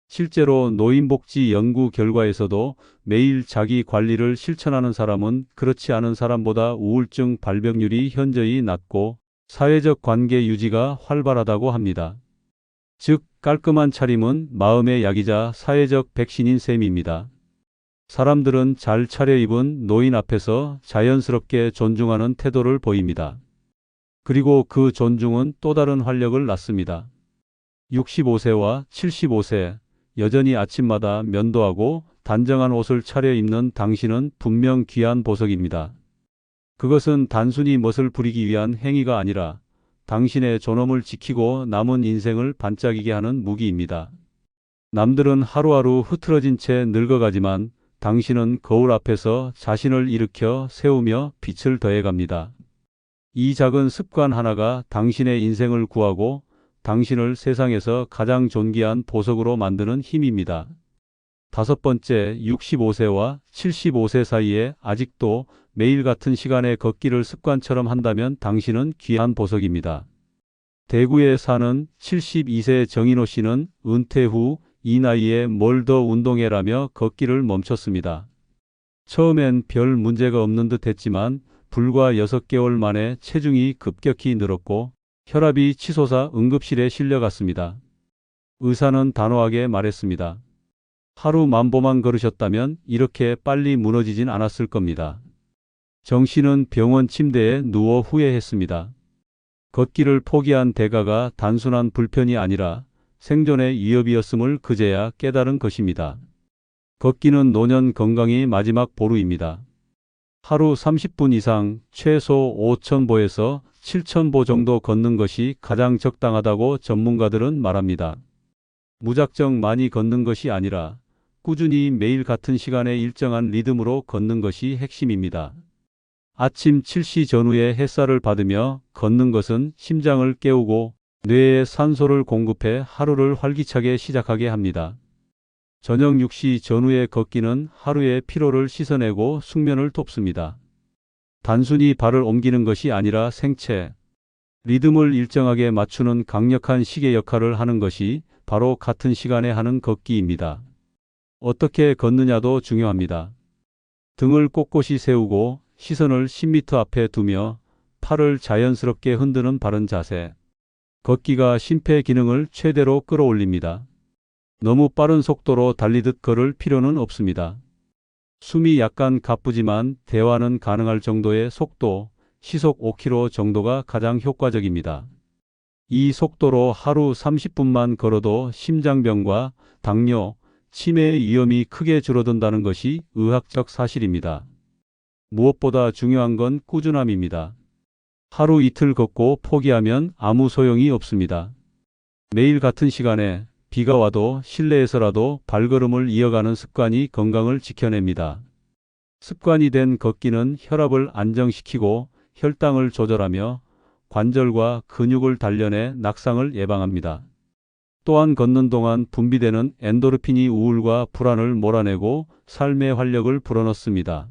실제로 노인복지 연구 결과에서도 매일 자기 관리를 실천하는 사람은 그렇지 않은 사람보다 우울증 발병률이 현저히 낮고 사회적 관계 유지가 활발하다고 합니다. 즉, 깔끔한 차림은 마음의 약이자 사회적 백신인 셈입니다. 사람들은 잘 차려입은 노인 앞에서 자연스럽게 존중하는 태도를 보입니다. 그리고 그 존중은 또 다른 활력을 낳습니다. 65세와 75세, 여전히 아침마다 면도하고 단정한 옷을 차려입는 당신은 분명 귀한 보석입니다. 그것은 단순히 멋을 부리기 위한 행위가 아니라 당신의 존엄을 지키고 남은 인생을 반짝이게 하는 무기입니다. 남들은 하루하루 흐트러진 채 늙어가지만 당신은 거울 앞에서 자신을 일으켜 세우며 빛을 더해갑니다. 이 작은 습관 하나가 당신의 인생을 구하고 당신을 세상에서 가장 존귀한 보석으로 만드는 힘입니다. 다섯 번째, 65세와 75세 사이에 아직도 매일 같은 시간에 걷기를 습관처럼 한다면 당신은 귀한 보석입니다. 대구에 사는 72세 정인호 씨는 은퇴 후 이 나이에 뭘 더 운동해라며 걷기를 멈췄습니다. 처음엔 별 문제가 없는 듯 했지만 불과 6개월 만에 체중이 급격히 늘었고 혈압이 치솟아 응급실에 실려갔습니다. 의사는 단호하게 말했습니다. 하루 10,000보만 걸으셨다면 이렇게 빨리 무너지진 않았을 겁니다. 정 씨는 병원 침대에 누워 후회했습니다. 걷기를 포기한 대가가 단순한 불편이 아니라 생존의 위협이었음을 그제야 깨달은 것입니다. 걷기는 노년 건강의 마지막 보루입니다. 하루 30분 이상 최소 5,000보에서 7,000보 정도 걷는 것이 가장 적당하다고 전문가들은 말합니다. 무작정 많이 걷는 것이 아니라 꾸준히 매일 같은 시간에 일정한 리듬으로 걷는 것이 핵심입니다. 아침 7시 전후에 햇살을 받으며 걷는 것은 심장을 깨우고 뇌에 산소를 공급해 하루를 활기차게 시작하게 합니다. 저녁 6시 전후의 걷기는 하루의 피로를 씻어내고 숙면을 돕습니다. 단순히 발을 옮기는 것이 아니라 생체, 리듬을 일정하게 맞추는 강력한 시계 역할을 하는 것이 바로 같은 시간에 하는 걷기입니다. 어떻게 걷느냐도 중요합니다. 등을 꼿꼿이 세우고 시선을 10m 앞에 두며 팔을 자연스럽게 흔드는 바른 자세. 걷기가 심폐 기능을 최대로 끌어올립니다. 너무 빠른 속도로 달리듯 걸을 필요는 없습니다. 숨이 약간 가쁘지만 대화는 가능할 정도의 속도, 시속 5km 정도가 가장 효과적입니다. 이 속도로 하루 30분만 걸어도 심장병과 당뇨, 치매의 위험이 크게 줄어든다는 것이 의학적 사실입니다. 무엇보다 중요한 건 꾸준함입니다. 하루 이틀 걷고 포기하면 아무 소용이 없습니다. 매일 같은 시간에 비가 와도 실내에서라도 발걸음을 이어가는 습관이 건강을 지켜냅니다. 습관이 된 걷기는 혈압을 안정시키고 혈당을 조절하며 관절과 근육을 단련해 낙상을 예방합니다. 또한 걷는 동안 분비되는 엔도르핀이 우울과 불안을 몰아내고 삶의 활력을 불어넣습니다.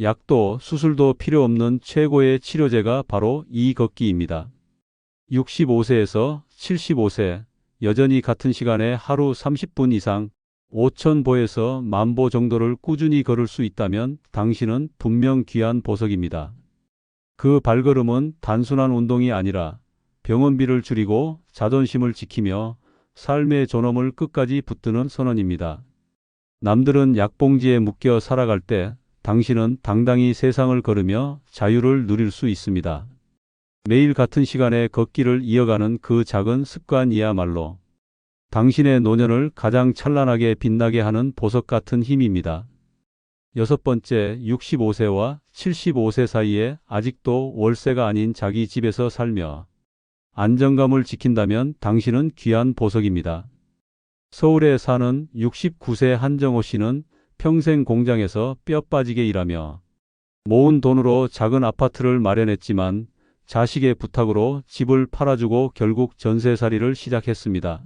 약도 수술도 필요 없는 최고의 치료제가 바로 이 걷기입니다. 65세에서 75세, 여전히 같은 시간에 하루 30분 이상 5,000보에서 10,000보 정도를 꾸준히 걸을 수 있다면 당신은 분명 귀한 보석입니다. 그 발걸음은 단순한 운동이 아니라 병원비를 줄이고 자존심을 지키며 삶의 존엄을 끝까지 붙드는 선언입니다. 남들은 약봉지에 묶여 살아갈 때 당신은 당당히 세상을 걸으며 자유를 누릴 수 있습니다. 매일 같은 시간에 걷기를 이어가는 그 작은 습관이야말로 당신의 노년을 가장 찬란하게 빛나게 하는 보석 같은 힘입니다. 6번째, 65세와 75세 사이에 아직도 월세가 아닌 자기 집에서 살며 안정감을 지킨다면 당신은 귀한 보석입니다. 서울에 사는 69세 한정호 씨는 평생 공장에서 뼈 빠지게 일하며 모은 돈으로 작은 아파트를 마련했지만 자식의 부탁으로 집을 팔아주고 결국 전세살이를 시작했습니다.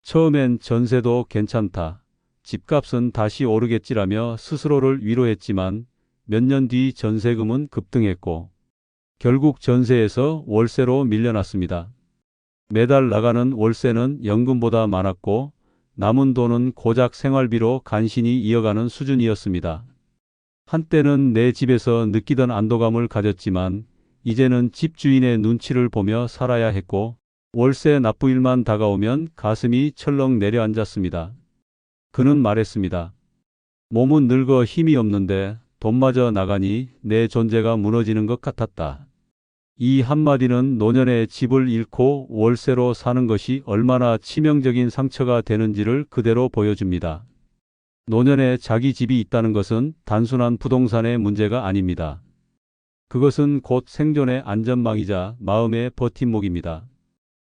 처음엔 전세도 괜찮다, 집값은 다시 오르겠지라며 스스로를 위로했지만 몇 년 뒤 전세금은 급등했고 결국 전세에서 월세로 밀려났습니다. 매달 나가는 월세는 연금보다 많았고 남은 돈은 고작 생활비로 간신히 이어가는 수준이었습니다. 한때는 내 집에서 느끼던 안도감을 가졌지만 이제는 집주인의 눈치를 보며 살아야 했고 월세 납부일만 다가오면 가슴이 철렁 내려앉았습니다. 그는 말했습니다. 몸은 늙어 힘이 없는데 돈마저 나가니 내 존재가 무너지는 것 같았다. 이 한마디는 노년에 집을 잃고 월세로 사는 것이 얼마나 치명적인 상처가 되는지를 그대로 보여줍니다. 노년에 자기 집이 있다는 것은 단순한 부동산의 문제가 아닙니다. 그것은 곧 생존의 안전망이자 마음의 버팀목입니다.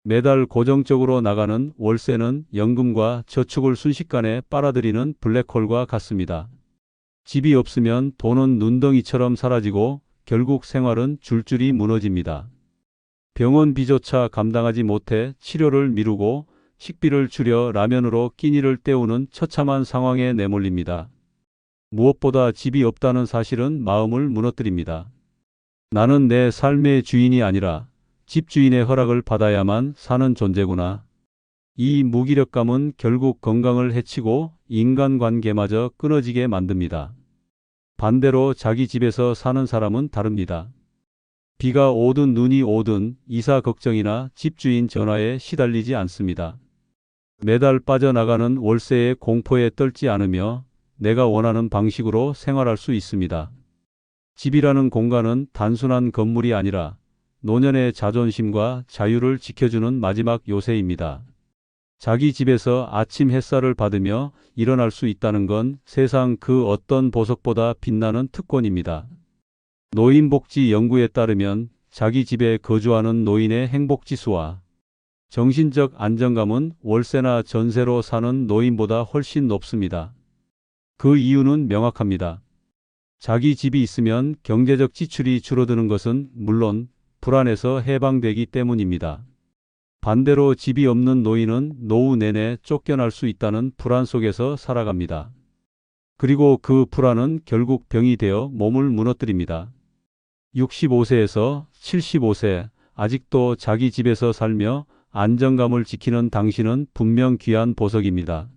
매달 고정적으로 나가는 월세는 연금과 저축을 순식간에 빨아들이는 블랙홀과 같습니다. 집이 없으면 돈은 눈덩이처럼 사라지고 결국 생활은 줄줄이 무너집니다. 병원비조차 감당하지 못해 치료를 미루고 식비를 줄여 라면으로 끼니를 때우는 처참한 상황에 내몰립니다. 무엇보다 집이 없다는 사실은 마음을 무너뜨립니다. 나는 내 삶의 주인이 아니라 집주인의 허락을 받아야만 사는 존재구나. 이 무기력감은 결국 건강을 해치고 인간관계마저 끊어지게 만듭니다. 반대로 자기 집에서 사는 사람은 다릅니다. 비가 오든 눈이 오든 이사 걱정이나 집주인 전화에 시달리지 않습니다. 매달 빠져나가는 월세의 공포에 떨지 않으며 내가 원하는 방식으로 생활할 수 있습니다. 집이라는 공간은 단순한 건물이 아니라 노년의 자존심과 자유를 지켜주는 마지막 요새입니다. 자기 집에서 아침 햇살을 받으며 일어날 수 있다는 건 세상 그 어떤 보석보다 빛나는 특권입니다. 노인복지 연구에 따르면 자기 집에 거주하는 노인의 행복지수와 정신적 안정감은 월세나 전세로 사는 노인보다 훨씬 높습니다. 그 이유는 명확합니다. 자기 집이 있으면 경제적 지출이 줄어드는 것은 물론 불안에서 해방되기 때문입니다. 반대로 집이 없는 노인은 노후 내내 쫓겨날 수 있다는 불안 속에서 살아갑니다. 그리고 그 불안은 결국 병이 되어 몸을 무너뜨립니다. 65세에서 75세, 아직도 자기 집에서 살며 안정감을 지키는 당신은 분명 귀한 보석입니다.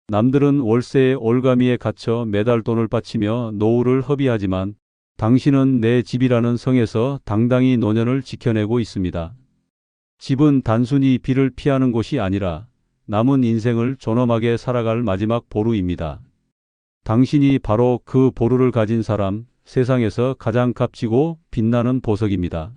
남들은 월세의 올가미에 갇혀 매달 돈을 바치며 노후를 허비하지만 당신은 내 집이라는 성에서 당당히 노년을 지켜내고 있습니다. 집은 단순히 비를 피하는 곳이 아니라 남은 인생을 존엄하게 살아갈 마지막 보루입니다. 당신이 바로 그 보루를 가진 사람, 세상에서 가장 값지고 빛나는 보석입니다.